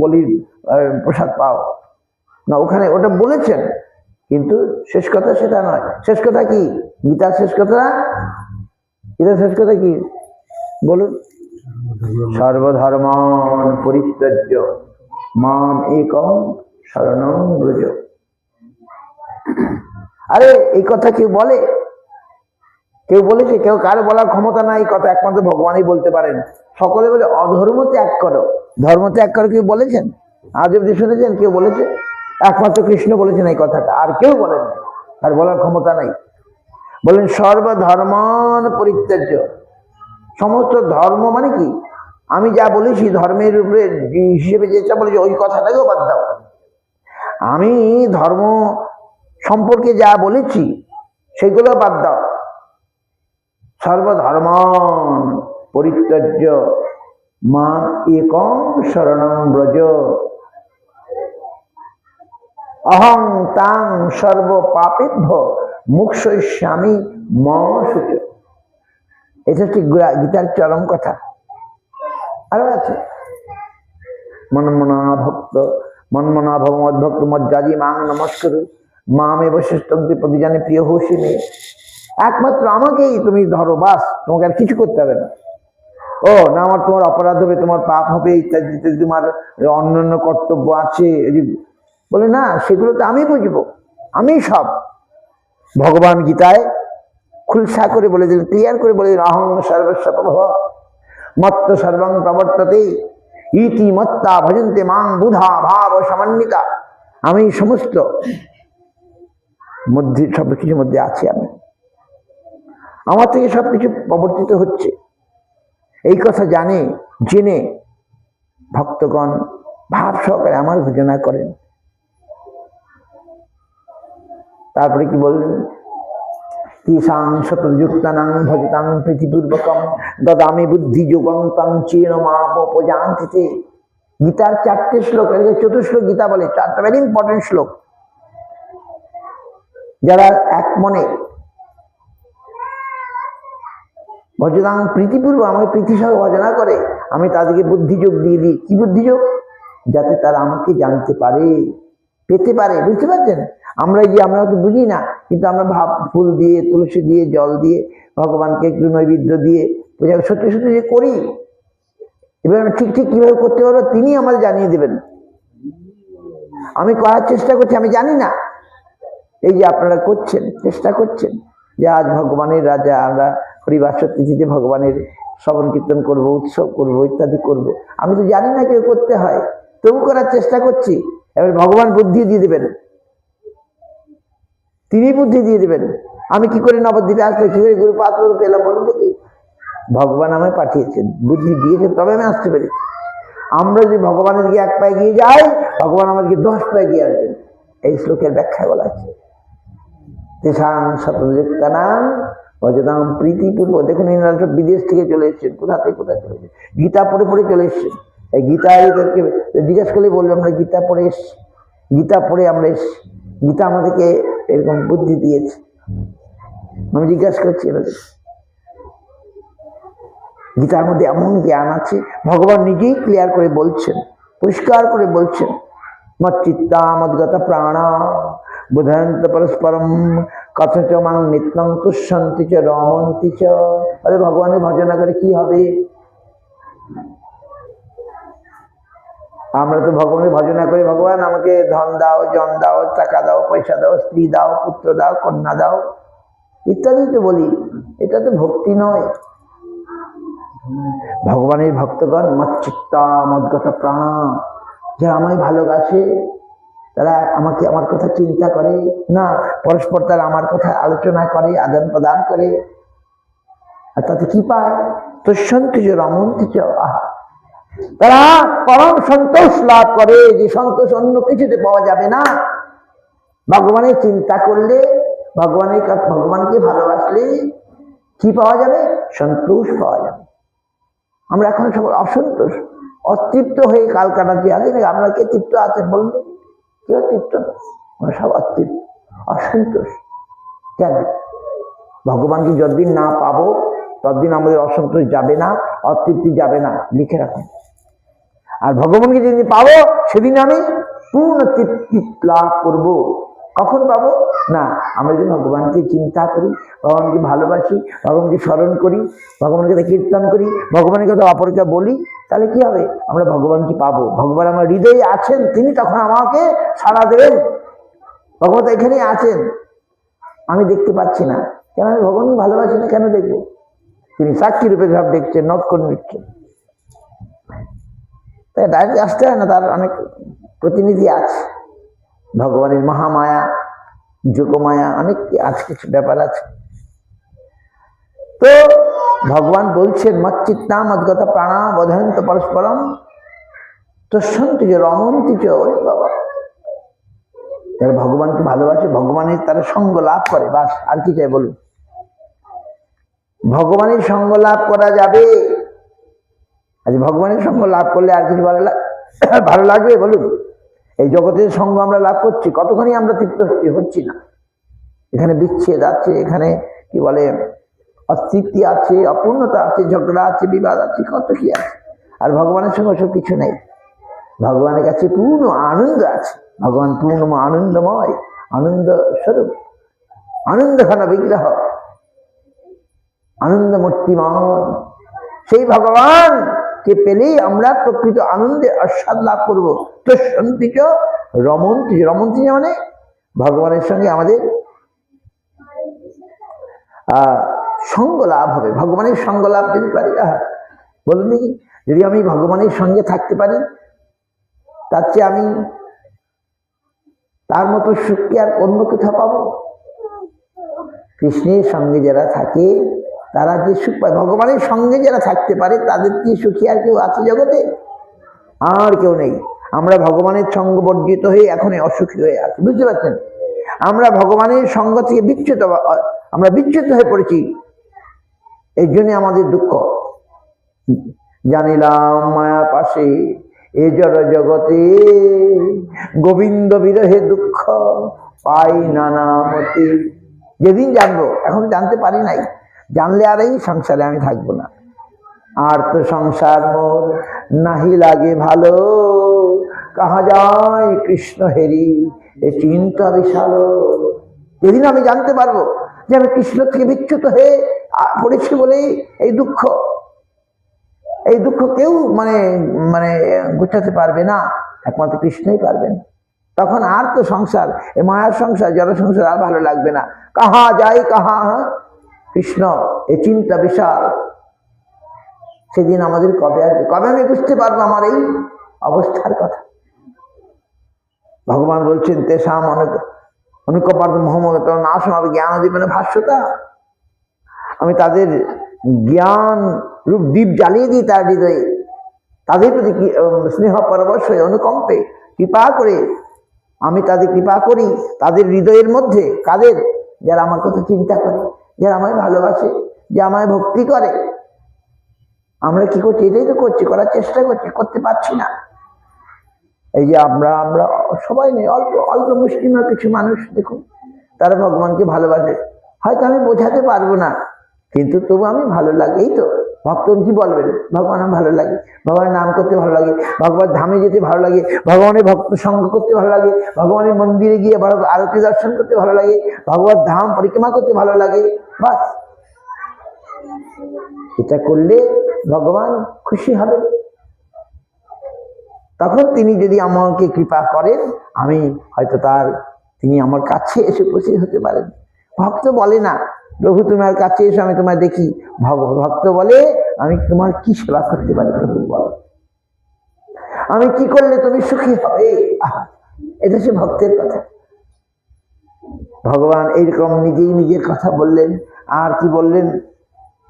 বলির প্রসাদ পাও না, ওখানে ওটা বলেছেন, কিন্তু শেষ কথা সেটা নয়। শেষ কথা কি? গীতার শেষ কথা, গীতার শেষ কথা কি বলুন? সর্বধর্ম পরিত্যাজ্য মাম একম শরণং ব্রজ। আরে এই কথা কেউ বলে? কেউ বলেছে? কেউ কারো বলার ক্ষমতা নাই, এই কথা একমাত্র ভগবানই বলতে পারেন। সকলে বলে অধর্ম ত্যাগ করো, ধর্ম ত্যাগ করো, কেউ বলেছেন? আজ অব্দি শুনেছেন কেউ বলেছে? একমাত্র কৃষ্ণ বলেছেন এই কথাটা, আর কেউ বলেন না, আর বলার ক্ষমতা নাই। বলেন সর্বধর্মান পরিত্যাজ্য, সমস্ত ধর্ম মানে কি? আমি যা বলেছি ধর্মের উপরে হিসেবে যেটা বলেছি ওই কথাটাকেও বাদ দাও। আমি ধর্ম সম্পর্কে যা বলেছি সেগুলো বাদ দাও। সর্বধর্মান পরিত্যাজ্য মাম একং শরণং ব্রজ অহং তাং সর্ব পাপেভ্য মুক্ষয়িষ্যামি মা শুচ। এটা হচ্ছে গীতার চরম কথা। আরো আছে মন্মনা ভব মদ্ভক্ত মজ্জাজি মাং নমস্কার মামে বৈশিষ্ট্যন্তি প্রতিজানে প্রিয় হোসিনে। একমাত্র আমাকেই তুমি ধরো, বাস, তোমাকে আর কিছু করতে হবে না। ও না, আমার তোমার অপরাধ হবে, তোমার পাপ হবে, ইত্যাদি ইত্যাদি, তোমার অন্যান্য কর্তব্য আছে, বলে না, সেগুলো তো আমি বুঝবো, আমি সব। ভগবান গীতায় খুলসা করে বলে দিলেন, ক্লিয়ার করে বলে দিলেন, অহং সর্বস্ব প্রভব মত্ত সর্বং প্রবর্ততে ইতি মত্তা ভজন্তে মাং বুধা ভাব সমন্বিতা। আমি সমস্ত মধ্যে, সবকিছুর মধ্যে আছি, আমি, আমার থেকে সবকিছু প্রবর্তিত হচ্ছে। এই কথা জেনে ভক্তগণ ভাব সহকারে আমার ভজনা করেন। তারপরে কি বললেন? তিসাং শতযুক্তানাং ভজতাং প্রীতিপূর্বকম দদামি বুদ্ধি যোগং তং চেন মাপজান্তিতে। গীতার 4টে শ্লোক, চতুর্শ্লোক গীতা বলে, 4টা ভেরি ইম্পর্টেন্ট শ্লোক। যারা এক মনে ভজতাং প্রীতিপূর্বক, আমাকে প্রীতি সহ ভজনা করে, আমি তাদেরকে বুদ্ধিযোগ দিয়ে দিই। কি বুদ্ধিযোগ? যাতে তারা আমাকে জানতে পারে, পেতে পারে। বুঝতে পারছেন? আমরা তো বুঝি না, কিন্তু আমরা ফুল দিয়ে, তুলসী দিয়ে, জল দিয়ে, ভগবানকে একটু নৈবেদ্য দিয়ে পূজা সত্যি সত্যি যে করি, এবার আমি ঠিক ঠিক কিভাবে করতে পারবো তিনি আমাদের জানিয়ে দেবেন। আমি করার চেষ্টা করছি, আমি জানি না। এই যে আপনারা করছেন, চেষ্টা করছেন যে আজ ভগবানের রাজা, আমরা হরিবাসর তিথিতে ভগবানের শ্রবণ কীর্তন করবো, উৎসব করবো, ইত্যাদি করব। আমি তো জানি না কেউ করতে হয়, তবু করার চেষ্টা করছি। এবার ভগবান বুদ্ধি দিয়ে দেবেন, তিনি বুদ্ধি দিয়ে দেবেন। আমি কি করে নবদ্বীপে আসলে, কি করে গুরু পাত্র পেলাম বলুন দেখি? ভগবান আমায় পাঠিয়েছেন, বুদ্ধি দিয়েছেন, তবে আমি আসতে পেরেছি। আমরা যদি ভগবানের দিকে 1 পায়ে গিয়ে যাই, ভগবান আমাদেরকে 10 পায়ে গিয়ে আসবেন। এই শ্লোকের ব্যাখ্যায় বলা আছে তিসাং শতযুক্তানাং ভজতাম প্রীতিপূর্ব। দেখুন এনারা সব বিদেশ থেকে চলে এসছেন, কোথা থেকে কোথায় চলে এসছেন, গীতা পড়ে পড়ে চলে এসছেন। এই গীতা এদেরকে জিজ্ঞেস করলে বলবে আমরা গীতা পড়ে এসছি, গীতা পড়ে আমরা এসছি, গীতা আমাদেরকে এরকম বুদ্ধি দিয়েছে। আমি জিজ্ঞাসা করছি এনাদের, গীতার মধ্যে এমন জ্ঞান আছে, ভগবান নিজেই ক্লিয়ার করে বলছেন, পরিষ্কার করে বলছেন, মচ্চিত্তা মদ্গত প্রাণা বুধন্ত পরস্পরম কথচ মাং নিত্যং তুষ্যন্তি চ রমন্তি চ। আরে ভগবানের ভজনা করে কি হবে? আমরা তো ভগবানের ভজনা করি, ভগবান আমাকে ধন দাও, জন দাও, টাকা দাও, পয়সা দাও, স্ত্রী দাও, পুত্র দাও, কন্যা দাও ইত্যাদি তো বলি। এটা তো ভক্তি নয়। ভগবানের ভক্তগণ মচ্চিত্তা মদ্গত প্রাণা, যারা আমায় ভালোবাসে, তারা আমাকে আমার কথা চিন্তা করে না, পরস্পর তারা আমার কথা আলোচনা করে, আদান প্রদান করে, আর তাতে কি পায়? তুষ্যন্তি চ রমন্তি চ। তারা পরম সন্তোষ লাভ করে, যে সন্তোষ অন্য কিছুতে পাওয়া যাবে না। ভগবানের চিন্তা করলে, ভগবানকে ভালোবাসলে কি পাওয়া যাবে? সন্তোষ পাওয়া যাবে। আমরা এখন সব অসন্তোষ, অতৃপ্ত হয়ে কাল কাটাচ্ছি। আগে আমরা কে তৃপ্ত আছেন বললে? কেউ তৃপ্ত না, আমরা সব অতৃপ্ত, অসন্তোষ। কেন? ভগবানকে যতদিন না পাবো ততদিন আমাদের অসন্তোষ যাবে না, অতৃপ্তি যাবে না, লিখে রাখুন। আর ভগবানকে যেদিন পাবো সেদিন আমি পূর্ণ তৃপ্তি লাভ করবো। কখন পাবো? না, আমরা যদি ভগবানকে চিন্তা করি, ভগবানকে ভালোবাসি, ভগবানকে স্মরণ করি, ভগবানকে কীর্তন করি, ভগবানের কথা অপরকে বলি, তাহলে কি হবে? আমরা ভগবানকে পাবো। ভগবান আমার হৃদয়ে আছেন, তিনি তখন আমাকে সাড়া দেবেন। ভগবান এখানেই আছেন, আমি দেখতে পাচ্ছি না, কেন? আমি ভগবানকে ভালোবাসি না, কেন দেখবো? তিনি সাক্ষী রূপে সব দেখছেন, নোট করে নিচ্ছেন। তাই ডাইরেক্ট আসতে হয় না, তার অনেক প্রতিনিধি আছে। ভগবানের মহামায়া, যোগমায়া, অনেক আছে, কিছু ব্যাপার আছে। তো ভগবান বলছেন মচ্চিত্তা মদ্গত প্রাণা বোধয়ন্ত পরস্পরম তুষ্যন্তি চ রমন্তি চ। ওরে বাবা, যারা ভগবানকে ভালোবাসে, ভগবানের তারা সঙ্গ লাভ করে, বাস, আর কি চাই বলুন? ভগবানের সঙ্গ লাভ করা যাবে। আজ ভগবানের সঙ্গ লাভ করলে আর কিছু ভালো লাগবে বলুন? এই জগতের সঙ্গ আমরা লাভ করছি, কতখানি আমরা তৃপ্ত হচ্ছি না। এখানে বিচ্ছেদ আছে, এখানে কি বলে অতৃপ্তি আছে, অপূর্ণতা আছে, ঝগড়া আছে, বিবাদ আছে, কত কি আছে। আর ভগবানের সঙ্গে সব কিছু নেই। ভগবানের কাছে পূর্ণ আনন্দ আছে। ভগবান পূর্ণ আনন্দময়, আনন্দ স্বরূপ, আনন্দ ঘন বিগ্রহ, আনন্দ মূর্তিমান। সেই ভগবানকে পেলেই আমরা প্রকৃত আনন্দে আস্বাদ লাভ করবো। তুষ্যন্তি চ রমন্তি। রমন্তি মানে ভগবানের সঙ্গে আমাদের সঙ্গ লাভ হবে। ভগবানের সঙ্গ লাভ যদি পারি, বলুন দেখি, যদি আমি ভগবানের সঙ্গে থাকতে পারি, তার চেয়ে আমি তার মতো সুখ কি আর অন্য কোথাও পাবো? কৃষ্ণের সঙ্গে যারা থাকে তারা যে সুখ পায়, ভগবানের সঙ্গে যারা থাকতে পারে তাদের কি সুখী আর কেউ আছে জগতে? আর কেউ নেই। আমরা ভগবানের সঙ্গ বর্জিত হয়ে এখন অসুখী হয়ে আছি, বুঝতে পারছেন? আমরা ভগবানের সঙ্গ থেকে বিচ্যুত হয়ে পড়েছি, এই জন্য আমাদের দুঃখ। জানিলাম মায়া পাশে এ জড় জগতে, গোবিন্দ বিরহে দুঃখ পাই নানা মতে। যেদিন জানবো, এখন জানতে পারি নাই, জানলে আর এই সংসারে আমি থাকবো না। আর তো সংসার মোর নাহি লাগে ভালো, কাহা যায় কৃষ্ণ হেরি এ চিন্তা বিশাল। যেদিন আমি জানতে পারবো যে আমি কৃষ্ণ থেকে বিচ্যুত হয়ে পড়েছি বলে এই দুঃখ, এই দুঃখ কেউ মানে গুছাতে পারবে না, একমাত্র কৃষ্ণই পারবেন। তখন আর তো সংসার, এ মায়ার সংসার, জড় সংসার আর ভালো লাগবে না। কাহা যাই কাহা কৃষ্ণ এ চিন্তা বিশাল। সেদিন আমাদের কবে আসবে? কবে আমি বুঝতে পারবো আমার এই অবস্থার কথা? ভগবান বলছেন তেষাম অনুকম্পার্থ মোহাম্মদ না শোনাবে জ্ঞান জীবনে ভাষ্যতা। আমি তাদের জ্ঞান রূপ দ্বীপ জ্বালিয়ে দিই তার হৃদয়ে, তাদের প্রতি স্নেহ পরবশ হয়ে অনুকম্পে কৃপা করে আমি তাদের কৃপা করি তাদের হৃদয়ের মধ্যে। কাদের? যারা আমার কথা চিন্তা করে, যারা আমায় ভালোবাসে, যে আমায় ভক্তি করে। আমরা কি করছি? এটাই তো করছি, করার চেষ্টা করছি, করতে পারছি না। এই যে আমরা সবাই নেই, অল্প অল্প মুসলিম কিছু মানুষ দেখুন, তারা ভগবানকে ভালোবাসে। হয়তো আমি বোঝাতে পারবো না, কিন্তু তবু আমি ভালো লাগে। এই তো ভক্তন কি বলবেন, ভগবান আমার ভালো লাগে, ভগবানের নাম করতে ভালো লাগে, ভগবান ধামে যেতে ভালো লাগে, ভগবানের ভক্ত সঙ্গ করতে ভালো লাগে, ভগবানের মন্দিরে গিয়ে আরতি দর্শন করতে ভালো লাগে, ভগবত ধাম পরিক্রমা করতে ভালো লাগে। বাস, এটা করলে ভগবান খুশি হবেন। তখন তিনি যদি আমাকে কৃপা করেন, আমি হয়তো তিনি আমার কাছে এসে উপস্থিত হতে পারেন। ভক্ত বলে না, প্রভু তোমার কাছে এসে আমি তোমায় দেখি। ভক্ত বলে, আমি তোমার কি সেবা করতে পারি প্রভু বল, আমি কি করলে তুমি সুখী হবে। এটা সে ভক্তের কথা। ভগবান এইরকম নিজেই নিজের কথা বললেন। আর কি বললেন?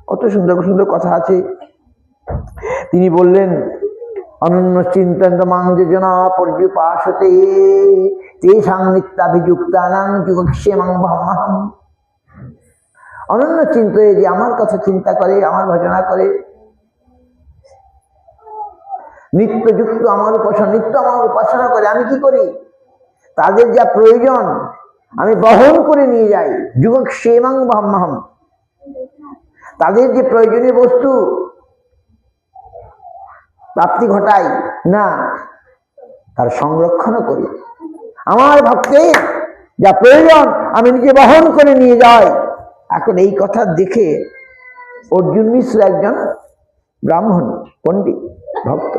কত সুন্দর সুন্দর কথা আছে। তিনি বললেন, অনন্য চিন্তন মাং যোজনা পর্যুপাসতে তেষাং নিত্যাভিযুক্তানাং যোগক্ষেমং ভম্মহম। অনন্য চিন্তয়ে, যে আমার কথা চিন্তা করে, আমার ভজনা করে, নিত্যযুক্ত আমার উপাসনা, নিত্য আমার উপাসনা করে, আমি কি করি? তাদের যা প্রয়োজন আমি বহন করে নিয়ে যাই। যোগক্ষেমং ভম্মহম, তাদের যে প্রয়োজনীয় বস্তু প্রাপ্তি ঘটাই না, তার সংরক্ষণও করি। আমার ভক্তের যা প্রয়োজন আমি নিজে বহন করে নিয়ে যাই। এখন এই কথা দেখে অর্জুন মিশ্র, একজন ব্রাহ্মণ পণ্ডিত ভক্ত,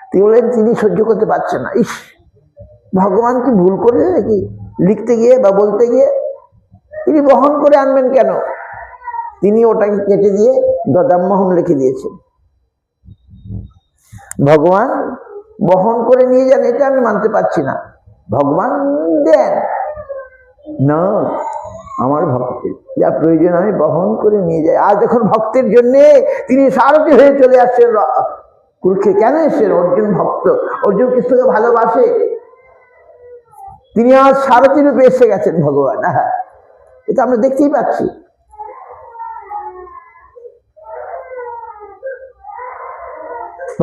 তিনি বলেন তিনি সহ্য করতে পারছেন না। ইস, ভগবান কি ভুল করেছে নাকি লিখতে গিয়ে বা বলতে গিয়ে? তিনি বহন করে আনবেন কেন? তিনি ওটাকে কেটে দিয়ে দদাম্মহম লিখে দিয়েছেন। ভগবান বহন করে নিয়ে যান, এটা আমি মানতে পারছি না। ভগবান দেন না, আমার ভক্তের যা প্রয়োজন আমি বহন করে নিয়ে যাই। আর দেখুন, ভক্তের জন্য তিনি সারথি হয়ে চলে আসছেন কুরুক্ষে। কেন এসেছেন? অর্জুন ভক্ত, অর্জুন কৃষ্ণকে ভালোবাসে, তিনি আজ সারথি রূপে এসে গেছেন ভগবান। হ্যাঁ, এটা আমরা দেখতেই পাচ্ছি।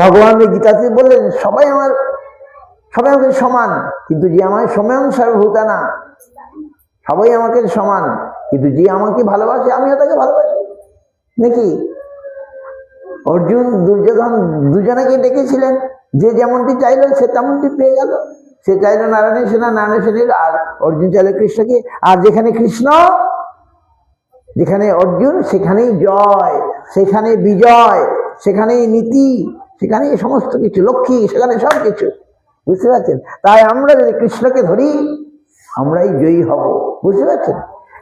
ভগবান গীতাতে বললেন, সবাই আমাকে সমান, কিন্তু যে আমার সময়ং সর্বভূতানা, সবাই আমাকে সমান, কিন্তু যে আমাকে ভালোবাসে আমিও তাকে ভালোবাসি। নাকি অর্জুন দুর্যোধন দুজনকে ডেকেছিলেন, যে যেমনটি চাইল সে তেমনটি পেয়ে গেল। সে চাইল নারায়ণের সেনা, নারায়ণের সেনের, আর অর্জুন চাইল কৃষ্ণকে। আর যেখানে কৃষ্ণ, যেখানে অর্জুন, সেখানেই জয়, সেখানে বিজয়, সেখানেই নীতি, সেখানেই সমস্ত কিছু, লক্ষ্মী সেখানে সব কিছু। বুঝতে পারছেন? তাই আমরা যদি কৃষ্ণকে ধরি, আমরাই জয়ী হব। বুঝতে পারছেন?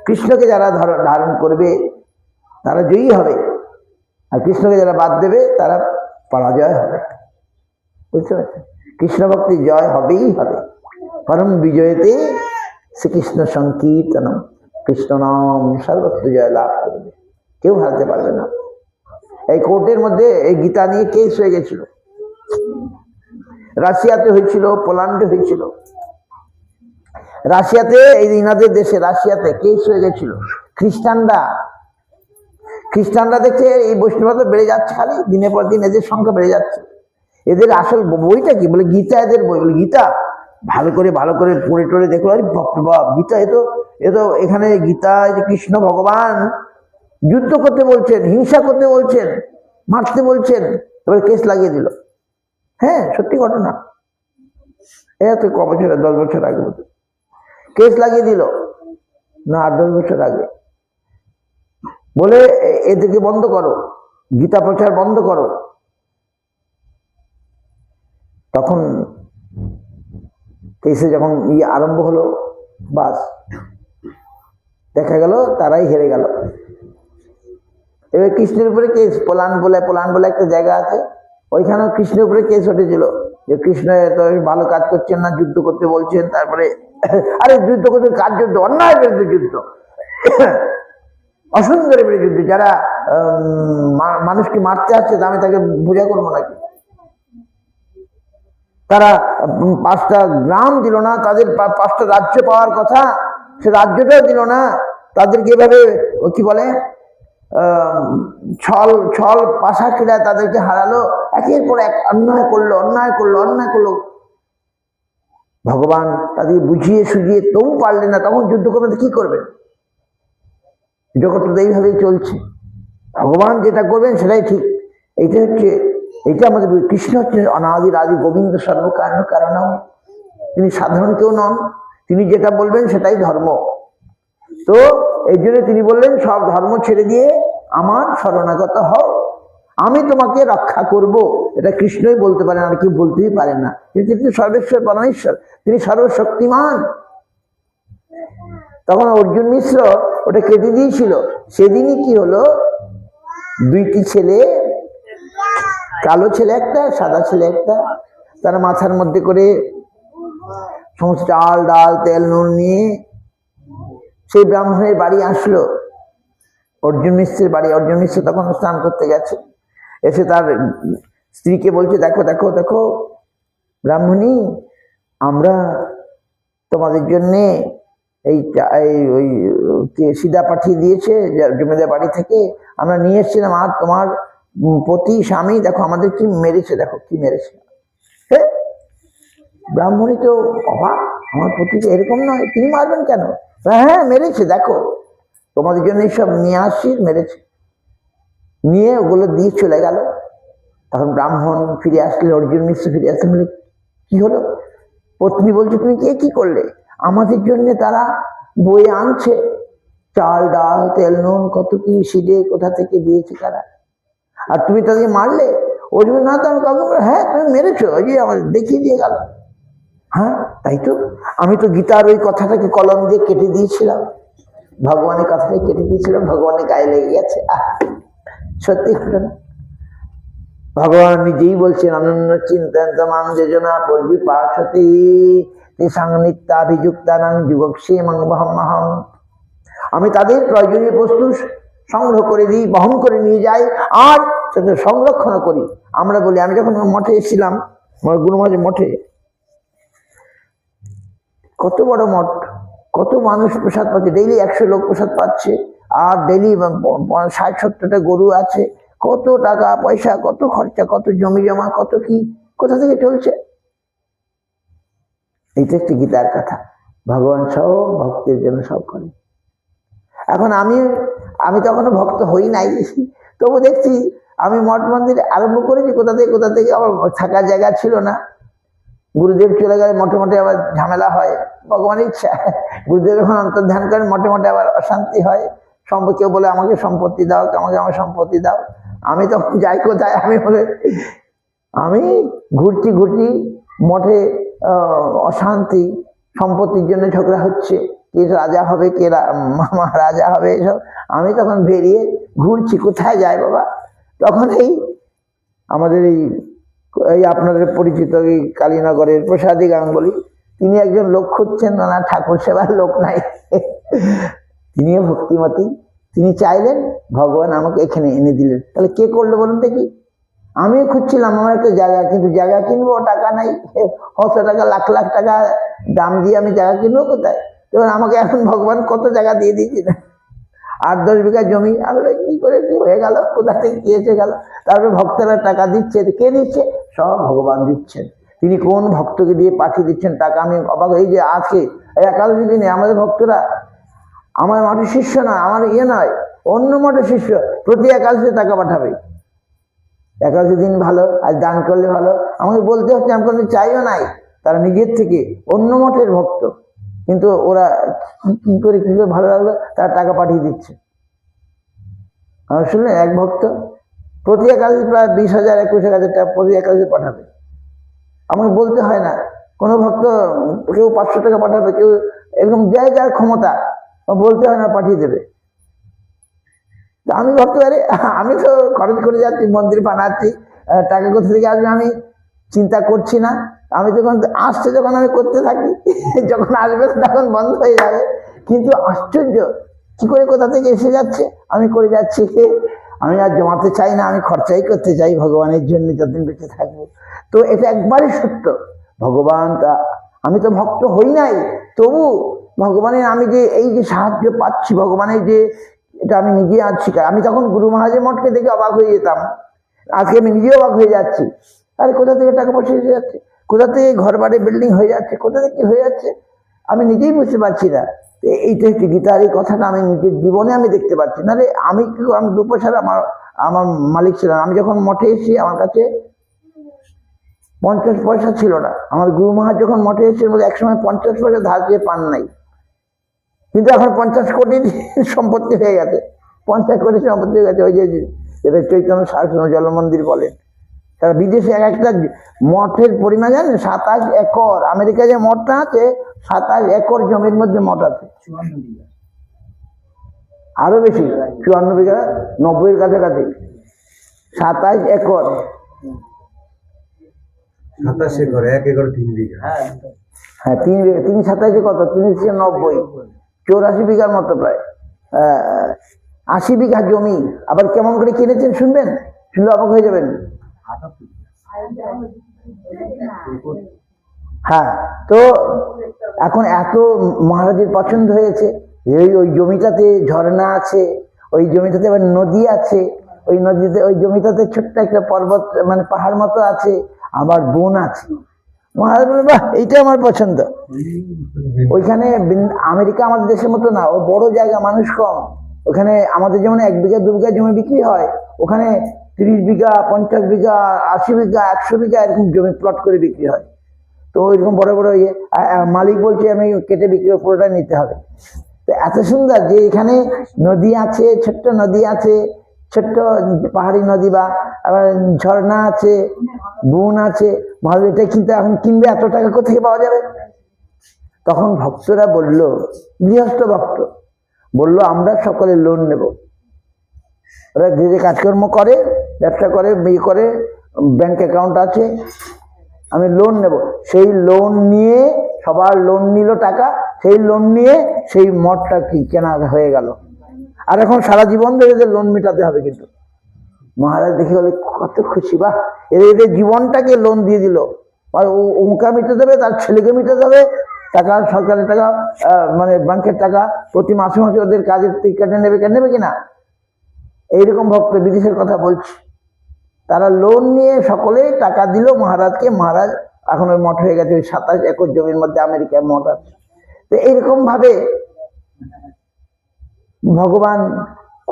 কৃষ্ণকে যারা ধারণ করবে তারা জয়ী হবে, আর কৃষ্ণকে যারা বাদ দেবে তারা পরাজয় হবে। বুঝতে পারছেন? কৃষ্ণ ভক্তি জয় হবেই হবে। পরম বিজয়তে শ্রীকৃষ্ণ সংকীর্তনম, কৃষ্ণ নাম সর্বত্র জয় লাভ করবে, কেউ হারাতে পারবে না। এই কোর্টের মধ্যে এই গীতা নিয়ে কেস হয়ে গেছিল, রাশিয়াতে হয়েছিল, পোল্যান্ডে হয়েছিল। রাশিয়াতে, এই ইনাদের দেশে রাশিয়াতে কেস হয়ে গেছিল। খ্রিস্টানরা দেখছে এই বৈষ্ণবতা বেড়ে যাচ্ছে, খালি দিনের পর দিন এদের সংখ্যা বেড়ে যাচ্ছে। এদের আসল বইটা কি? বলে গীতা, এদের বই। বলে গীতা ভালো করে পড়ে টড়ে দেখলো, আরে বাপ, গীতা এ তো এখানে গীতা কৃষ্ণ ভগবান যুদ্ধ করতে বলছেন, হিংসা করতে বলছেন, মারতে বলছেন। এবার কেস লাগিয়ে দিল। হ্যাঁ, সত্যি ঘটনা। এত ক বছর, 10 বছর আগে কেস লাগিয়ে দিল, না 8-10 বছর আগে। বলে এদেরকে বন্ধ করো, গীতা প্রচার বন্ধ করো। তখন কেসে যখন আরম্ভ হলো, বাস দেখা গেল তারাই হেরে গেল। এবার কৃষ্ণের উপরে কেস, পোল্যান্ড বলে একটা জায়গা আছে, ওইখানেও কৃষ্ণের উপরে কেস উঠেছিল, যে কৃষ্ণ এত ভালো কাজ করছেন না, যুদ্ধ করতে বলছেন। তারপরে আরে যুদ্ধ করতে, কার যুদ্ধ? অন্যায় বিরুদ্ধে যুদ্ধ, অসুন্দরের বিরুদ্ধে যুদ্ধ। যারা মানুষকে মারতে আসছে, আমি তাকে বোঝা করবো নাকি? তারা 5টা গ্রাম দিল না, তাদের 5টা রাজ্য পাওয়ার কথা, সে রাজ্যটাও দিল না। তাদেরকে এভাবে কি বলে ছল ছল পাশা ক্রীড়া তাদেরকে হারালো, একের পর এক অন্যায় করলো অন্যায় করলো অন্যায় করলো। ভগবান তাদেরকে বুঝিয়ে সুঝিয়ে তবু পারলেন না, তখন যুদ্ধ করবে কি করবেন? জগৎ তো এইভাবেই চলছে, ভগবান যেটা করবেন সেটাই ঠিক। এইটা হচ্ছে, এটা আমাদের কৃষ্ণ হচ্ছে অনাদি আদি গোবিন্দ সর্বকারণ কারণম, তিনি সাধারণ কেউ নন, তিনি যেটা বলবেন সেটাই ধর্ম। তো এই জন্য তিনি বললেন সব ধর্ম ছেড়ে দিয়ে আমার শরণাগত হও, আমি তোমাকে রক্ষা করব। এটা কৃষ্ণই বলতে পারেন, আর কেউ বলতেই পারে না। তিনি সর্বেশ্বর পরমেশ্বর, তিনি সর্বশক্তিমান। তখন অর্জুন মিশ্র ওটা কেটে দিয়েছিল। সেদিনই কি হলো, দুইটি ছেলে, কালো ছেলে একটা, সাদা ছেলে একটা, তারা মাথার মধ্যে করে সমস্ত চাল ডাল তেল নুন নিয়ে সেই ব্রাহ্মণের বাড়ি আসলো, অর্জুন মিশ্রের বাড়ি। অর্জুন মিশ্র তখন স্নান করতে গেছে, এসে তার স্ত্রীকে বলছে, দেখো দেখো দেখো ব্রাহ্মণী, আমরা তোমাদের জন্যে এই ওই সিধা পাঠিয়ে দিয়েছে জমিদার বাড়ি থেকে, আমরা নিয়ে এসেছিলাম, আর তোমার পতি স্বামী দেখো আমাদের কি মেরেছে, দেখো কি মেরেছে। হ্যাঁ, ব্রাহ্মণী তো অবাক, আমার পতি তো এরকম নয়, তিনি মারবেন কেন? হ্যাঁ মেরেছে, দেখো তোমাদের জন্য সব নিয়ে আসছি, মেরেছে। নিয়ে ওগুলো দিয়ে চলে গেল। তখন ব্রাহ্মণ ফিরে আসলে, অর্জুন মিশ্র ফিরে আসলে, বলে কি হলো? পত্নী বলছে, তুমি কে কি করলে? আমাদের জন্য তারা বয়ে আনছে চাল ডাল তেল নুন, কত কি সিদে কোথা থেকে দিয়েছে তারা, আর তুমি তাদেরকে মারলে? ওই জন্য না তো আমি কাউকে, হ্যাঁ তুমি মেরেছো, ওই যে আমার দেখিয়ে দিয়ে গেল। হ্যাঁ তাই তো, আমি তো গীতার ওই কথাটাকে কলম দিয়ে কেটে দিয়েছিলাম, ভগবানের কথাটা কেটে দিয়েছিলাম, ভগবানের গায়ে লেগে গেছে। সত্যি ঘটনা, ভগবান নিজেই বলছেন, অনন্য চিন্তয়ন্তমাং যোজনা পরিপাসতি তেষাং নিত্যাভিযুক্তানাং যুগক্ষেমং বহম্যহং। আমি তাদের প্রয়োজনীয় বস্তু সংগ্রহ করে দিই, বহন করে নিয়ে যাই, আর সেটা সংরক্ষণ করি। আমরা বলি, আমি যখন মঠে এসেছিলাম, গুরু মহারাজের মঠে, কত বড় মঠ, কত মানুষ প্রসাদ পাচ্ছে, ডেইলি 100 লোক প্রসাদ পাচ্ছে, আর ডেইলি 60-70টা গরু আছে, কত টাকা পয়সা, কত খরচা, কত জমি জমা, কত কি কোথা থেকে চলছে। এইটা একটি গীতার কথা, ভগবান সব ভক্তের জন্য সব করে। এখন আমি তখনও ভক্ত হই নাই, তবু দেখছি আমি মঠ মন্দির আরম্ভ করেছি, কোথা থেকে আমার থাকার জায়গা ছিল না, গুরুদেব চলে গেলে মঠে মঠে আবার ঝামেলা হয়, ভগবানের ইচ্ছা। গুরুদেব যখন অন্তর্ধান করেন, মঠে মঠে আবার অশান্তি হয়, কেউ বলে আমাকে সম্পত্তি দাও, আমাকে আমার সম্পত্তি দাও। আমি তখন যাই কোথায়, আমি ঘুরছি মঠে, অশান্তি, সম্পত্তির জন্য ঝগড়া হচ্ছে, কে রাজা হবে, কে রাজা হবে, এসব। আমি তখন বেরিয়ে ঘুরছি, কোথায় যায় বাবা। তখন আমাদের এই আপনাদের পরিচিত এই কালীনগরের প্রসাদী গাঙ্গুলি, তিনি একজন লোক খুঁজছেন, না ঠাকুর সেবার লোক নাই, তিনিও ভক্তিমতী, তিনি চাইলেন, ভগবান আমাকে এখানে এনে দিলেন। তাহলে কে করলো বলুন দেখি? আমিও খুঁজছিলাম আমার একটা জায়গা, কিন্তু জায়গা কিনবো টাকা নাই, 100 টাকা লাখ লাখ টাকা দাম দিয়ে আমি জায়গা কিনবো কোথায়? তখন আমাকে এখন ভগবান কত জায়গা দিয়ে দিয়েছি না, 8-10 বিঘা জমি। আমি কি করে কি হয়ে গেল, কোথা থেকে কি এসে গেল? তারপরে ভক্তরা টাকা দিচ্ছে, কে দিচ্ছে? সব ভগবান দিচ্ছেন। তিনি কোন ভক্তকে দিয়ে পাঠিয়ে দিচ্ছেন টাকা, আমি অবাক। এই যে আজকে এই একাদশী দিনে আমাদের ভক্তরা, আমার মঠের শিষ্য নয়, আমার নয়, অন্য মঠের শিষ্য, প্রতি একাদশী টাকা পাঠাবে। একাদশী দিন ভালো, আজ দান করলে ভালো, আমাকে বলতে হচ্ছে, আমি কোনো চাইও নাই, তারা নিজের থেকে, অন্য মঠের ভক্ত, কিন্তু ওরা কি করে ভালো লাগলো, তারা টাকা পাঠিয়ে দিচ্ছে। আমার শুনলেন, এক ভক্ত প্রতি একাদশী প্রায় 20,000 21,000 টাকা প্রতি একাদশী পাঠাবে, আমাকে বলতে হয় না। কোনো ভক্ত কেউ 500 টাকা পাঠাবে, কেউ এরকম যার ক্ষমতা, বলতে হয় না, পাঠিয়ে দেবে। আমি ভাবতে পারি, আমি তো খরচ করে যাচ্ছি, মন্দির বানাচ্ছি, টাকা কোথা থেকে আসবে আমি চিন্তা করছি না। আমি যখন আসছে, যখন আমি করতে থাকি, যখন আসবে তখন বন্ধ হয়ে যাবে। কিন্তু আশ্চর্য, কি করে কোথা থেকে এসে যাচ্ছে, আমি করে যাচ্ছি। আমি আর জমাতে চাই না, আমি খরচাই করতে চাই ভগবানের জন্য, যতদিন বেঁচে থাকবো। তো এটা একবারই সত্য, ভগবান, তা আমি তো ভক্ত হই নাই, তবু ভগবানের আমি যে এই যে সাহায্য পাচ্ছি, ভগবানের যে এটা আমি নিজে আজ শিকার। আমি তখন গুরু মহারাজের মঠকে দেখে অবাক হয়ে যেতাম, আজকে আমি নিজে অবাক হয়ে যাচ্ছি। আরে কোথা থেকে টাকা পয়সা এসে যাচ্ছে, কোথা থেকে ঘর বাড়ি বিল্ডিং হয়ে যাচ্ছে, কোথা থেকে কি হয়ে যাচ্ছে, আমি নিজেই বুঝতে পারছি না। এইটা হচ্ছে গীতার এই কথাটা আমি নিজের জীবনে আমি দেখতে পাচ্ছি। নাহলে আমি দু পয়সার আমার আমার মালিক ছিলাম। আমি যখন মঠে এসেছি আমার কাছে 50 পয়সা ছিল না। আমার গুরু মহারাজ যখন মঠে এসেছে বলে একসময় 50 পয়সা ধার দিয়ে পান নাই, কিন্তু এখন 50 কোটি সম্পত্তি হয়ে গেছে। 50 কোটি সম্পত্তি হয়ে গেছে। ওই যে যেটা চৈতন্য শাসন জল মন্দির বলেন, তারা বিদেশে এক একটা মঠের পরিমাণ জানেন 27 একর। আমেরিকায় যে মঠটা আছে 27 একর জমির মধ্যে মঠ আছে, আরো বেশি, 54 বিঘা, 90-এর কাছাকাছি, 27 একর। 27 একর, 1 একর 3 বিঘা। হ্যাঁ 3 বিঘা, 3 27 কত, 390, 84 বিঘার মতো প্রায়। 80 বিঘা জমি। আবার কেমন করে কিনেছেন শুনবেন, শুনলে অবাক হয়ে যাবেন। হ্যাঁ, তো এখন এত মহারাজের পছন্দ হয়েছে, ওই জমিটাতে ঝর্ণা আছে, ওই জমিটাতে আবার নদী আছে, ওই নদীতে ওই জমিটাতে ছোট্ট একটা পর্বত মানে পাহাড় মতো আছে, আবার বন আছে। মহারাজ বলে বাহ এইটা আমার পছন্দ। ওইখানে আমেরিকা আমাদের দেশের মতো না, ও বড় জায়গা, মানুষ কম। ওখানে আমাদের যেমন 1 বিঘা 2 বিঘা জমি বিক্রি হয়, ওখানে 30 বিঘা 50 বিঘা 80 বিঘা 100 বিঘা এরকম জমি প্লট করে বিক্রি হয়। তো ওইরকম বড় বড় ইয়ে মালিক বলছে আমি কেটে বিক্রি পুরোটা নিতে হবে। তো এত সুন্দর যে এখানে নদী আছে, ছোট্ট নদী আছে, ছোট্ট পাহাড়ি নদী, বা আবার ঝর্ণা আছে, বন আছে। মহারাজ এটা কিন্তু এখন কিনবে, এত টাকা কোথেকে পাওয়া যাবে? তখন ভক্তরা বলল, গৃহস্থ ভক্ত বলল আমরা সকলে লোন নেব। ওরা যে যে কাজকর্ম করে, ব্যবসা করে, বিয়ে করে, ব্যাংক অ্যাকাউন্ট আছে, আমি লোন নেব। সেই লোন নিয়ে সবার লোন নিল টাকা, সেই লোন নিয়ে সেই মঠটা কি কেনা হয়ে গেল। আর এখন সারা জীবন ধরে এদের লোন মেটাতে হবে। কিন্তু মহারাজ দেখে বলে কত খুশি, বাহ এদের জীবনটাকে লোন দিয়ে দিল। আর ওকে মিটে দেবে, তার ছেলেকে মিটে দেবে, টাকা সরকারের টাকা মানে ব্যাংকের টাকা প্রতি মাসে মাসে ওদের কাজের কেটে নেবে কিনা। এইরকম ভক্ত বিদেশের কথা বলছি, তারা লোন নিয়ে সকলেই টাকা দিল মহারাজকে। মহারাজ এখন ওই মঠ হয়ে গেছে, ওই 27 একর জমির মধ্যে আমেরিকায় মঠ আছে। তো এইরকম ভাবে ভগবান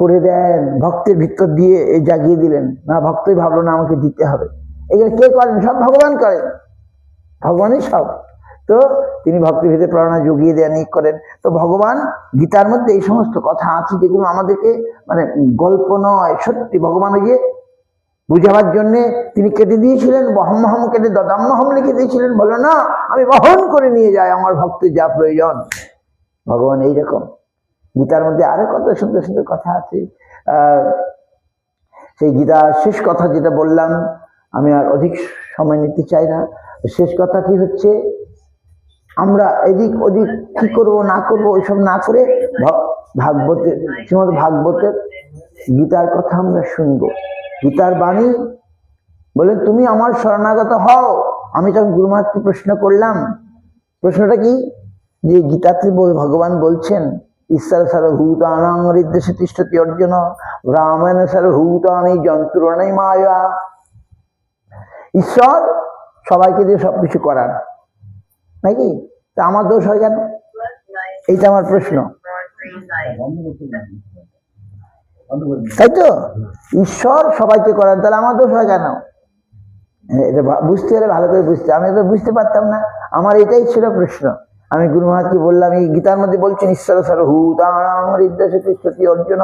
করে দেন, ভক্তের ভিতর দিয়ে জাগিয়ে দিলেন। না ভক্তই ভাবলো না আমাকে দিতে হবে, এগুলো কে করেন? সব ভগবান করেন, ভগবানই সব। তো তিনি ভক্তির ভিতরে প্রেরণা জুগিয়ে দেন, ই করেন। তো ভগবান গীতার মধ্যে এই সমস্ত কথা আছে যেগুলো আমাদেরকে মানে গল্প নয়, সত্যি ভগবান ওই যে বুঝাবার জন্যে তিনি কেটে দিয়েছিলেন, বহম কেটে দদাম্মহম লিখে দিয়েছিলেন। বলো না আমি বহন করে নিয়ে যাই আমার ভক্তের যা প্রয়োজন। ভগবান এইরকম। গীতার মধ্যে আরো কত সুন্দর সুন্দর কথা আছে। সেই গীতার শেষ কথা যেটা বললাম, আমি আর অধিক সময় নিতে চাই না। শেষ কথা কি হচ্ছে, আমরা এদিক ওদিক কি করব না করব ওইসব না করে ভাগবতের, শ্রীমদ ভাগবতের গীতার কথা আমরা শুনবো। গীতার বাণী বলেন তুমি আমার শরণাগত হও। আমি তখন গুরু মহারাজকে প্রশ্ন করলাম, প্রশ্নটা কি, যে গীতাতে ভগবান বলছেন ঈশ্বর সর্বভূতানাং হৃদ্দেশে তিষ্ঠতি অর্জুন, রামায়ণ সর্বভূতানি যন্ত্রণাই মায়া। ঈশ্বর সবাইকে দিয়ে সবকিছু করার নাকি, তা আমার দোষ হয় কেন? এইটা আমার প্রশ্ন, তাই তো? ঈশ্বর সবাইকে করান, তাহলে আমার দোষ হয় কেন? এটা বুঝতে হলে ভালো করে বুঝতে, আমি তো বুঝতে পারতাম না। আমার এটাই ছিল প্রশ্ন। আমি গুরু মহারাজকে বললাম, এই গীতার মধ্যে বলছেন ঈশ্বর সর্বভূতানাং হৃদ্দেশে তিষ্ঠতি অর্জুন,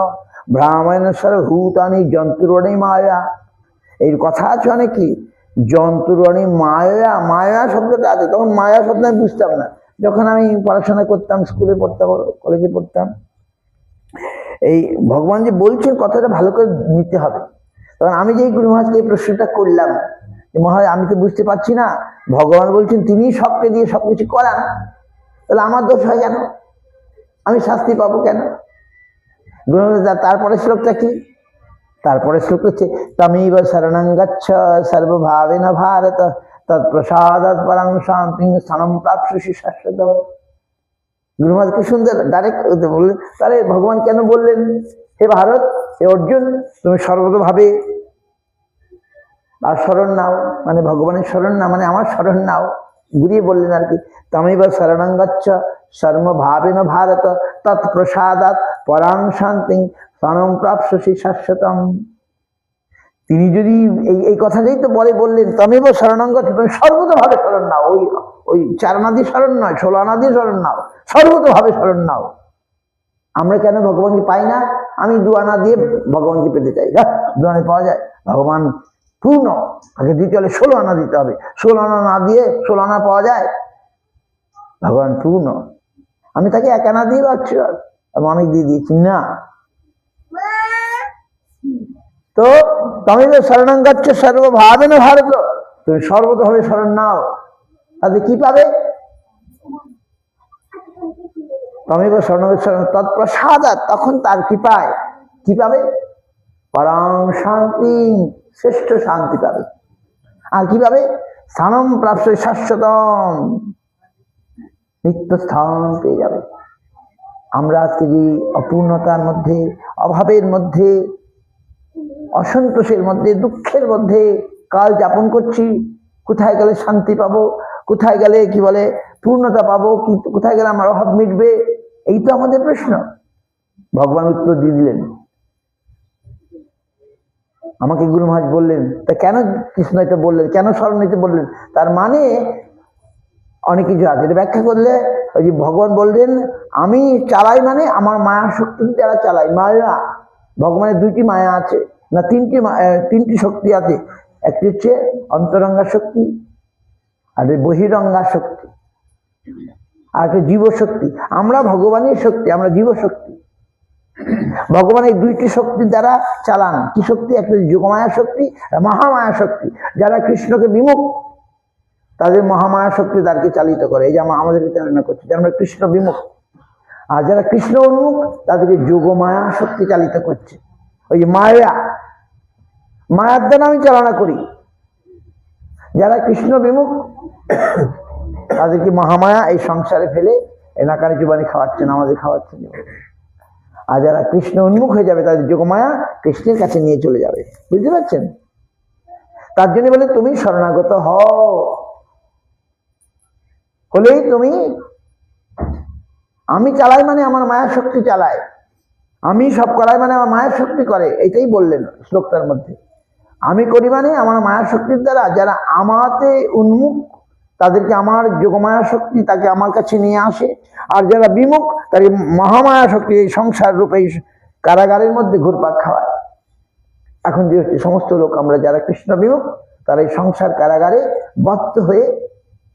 ব্রাহ্মণ সর্বভূতানি যন্ত্রণাই মায়া। এই কথা আছে অনেকই, যন্ত্রণী মায়া, মায়া শব্দটা আছে। তখন মায়া শব্দ আমি বুঝতাম না, যখন আমি পড়াশোনা করতাম, স্কুলে পড়তাম, কলেজে পড়তাম। এই ভগবান যে বলছেন কথাটা ভালো করে নিতে হবে। তখন আমি যে গুরু মহারাজকে এই প্রশ্নটা করলাম, মহারাজ আমি তো বুঝতে পারছি না, ভগবান বলছেন তিনি সবকে দিয়ে সবকিছু করান, তাহলে আমার দোষ হয় কেন? আমি শাস্তি পাবো কেন? গুরু মহারাজ তারপরে শ্লোকটা কি? তারপরে শ্লোক হচ্ছে তমেব শরণং গচ্ছ সর্বভাবেন ভারত তৎপ্রসাদাৎ পরং শান্তিং স্থানং প্রাপ্স্যসি শাশ্বতম। গুরু মহারাজকে সুন্দর ডাইরেক্ট বললেন, তাহলে ভগবান কেন বললেন, হে ভারত, হে অর্জুন, তুমি সর্বতভাবে আর শরণ নাও, মানে ভগবানের শরণ না, মানে আমার শরণ নাও, ঘুরিয়ে বললেন আর কি। তমেব শরণং গচ্ছ সর্বভাবেন ভারত তৎপ্রসাদাৎ পরাং শান্তি শরণং প্রাপ্স্যসি শাশ্বতম। তিনি যদি এই কথাটাই তো বললেন, তমেব শরণং গচ্ছ, তুমি সর্বতভাবে শরণ নাও, ওই 4 আনা দিয়ে শরণ নয়, 16 আনা দিয়ে শরণ নাও, সর্বতভাবে শরণ নাও। আমরা কেন ভগবানকে পাই না? আমি 2 আনা দিয়ে ভগবানকে পেতে চাই, 2 আনা পাওয়া যায়? ভগবান পূর্ণ, তাকে দিতে হলে 16 আনা দিতে হবে, 16 আনা না দিয়ে 16 আনা পাওয়া যায়? ভগবান পূর্ণ, আমি তাকে 1 আনা দিয়ে পাচ্ছি, আমি অনেক দিয়ে দিয়েছি না। তো তমেব শরণং গচ্ছ সর্বভাবেন ভারত, তুমি সর্বতভাবে শরণ নাও, তাতে কি পাবে? তমেব শরণং গচ্ছ তৎপ্রসাদাৎ, তখন তার কৃপায় কি পাবে? পরাং শান্তি, শ্রেষ্ঠ শান্তি পাবে। আর কি পাবে? স্থানম প্রাপ্স্যসি শাশ্বতম, নিত্য স্থান পেয়ে যাবে। আমরা আজকে যে অপূর্ণতার মধ্যে, অভাবের মধ্যে, অসন্তোষের মধ্যে, দুঃখের মধ্যে কাল যাপন করছি, কোথায় গেলে শান্তি পাবো, কোথায় গেলে কি বলে পূর্ণতা পাবো, কোথায় গেলে আমার অভাব মিটবে, এই তো আমাদের প্রশ্ন। ভগবান উত্তর দিয়ে দিলেন। আমাকে গুরু মহারাজ বললেন, তা কেন কৃষ্ণ এটা বললেন, কেন স্মরণ নিতে বললেন? তার মানে অনেক কিছু আছে, এটা ব্যাখ্যা করলে ওই যে ভগবান বললেন, আমি চালাই, মানে আমার মায়া শক্তি দ্বারা চালাই। মায়া, ভগবানের 2টি মায়া আছে, না 3টি শক্তি আছে। একটি হচ্ছে অন্তরঙ্গা শক্তি, আর বহিরঙ্গা শক্তি, আর একটা জীব শক্তি। আমরা ভগবানের শক্তি, আমরা জীব শক্তি। ভগবান এই 2টি শক্তি দ্বারা চালান। কি শক্তি? একটা যোগমায়া শক্তি, মহামায়া শক্তি। যারা কৃষ্ণকে বিমুখ, তাদের মহামায়া শক্তি তাদেরকে চালিত করে, এই যে আমাদেরকে চালনা করছে, যে আমরা কৃষ্ণ বিমুখ। আর যারা কৃষ্ণ উন্মুখ, তাদেরকে যোগমায়া শক্তি চালিত করছে। ওই যে মায়ার দ্বারা আমি চালনা করি। যারা কৃষ্ণ বিমুখ, তাদেরকে মহামায়া এই সংসারে ফেলে এনাকারে জীবনে খাওয়াচ্ছেন, আমাদের খাওয়াচ্ছেন। আর যারা কৃষ্ণ উন্মুখ হয়ে যাবে, তাদের যোগমায়া কৃষ্ণের কাছে নিয়ে চলে যাবে। বুঝতে পারছেন? তার জন্য বলে তুমি শরণাগত হও, হলেই তুমি, আমি চালাই মানে আমার মায়ের শক্তি চালায়, আমি সব করাই মানে আমার মায়ের শক্তি করে, এটাই বললেন শ্লোকটার মধ্যে। আমি করি মানে আমার মায়ের শক্তির দ্বারা যারা আমাতে উন্মুখ, তাদেরকে আমার যোগমায়া শক্তি তাকে আমার কাছে নিয়ে আসে। আর যারা বিমুখ, তাকে মহামায়া শক্তি এই সংসার রূপে কারাগারের মধ্যে ঘুরপাক খাওয়ায়। এখন যে হচ্ছে সমস্ত লোক, আমরা যারা কৃষ্ণ বিমুখ, তারা এই সংসার কারাগারে বদ্ধ হয়ে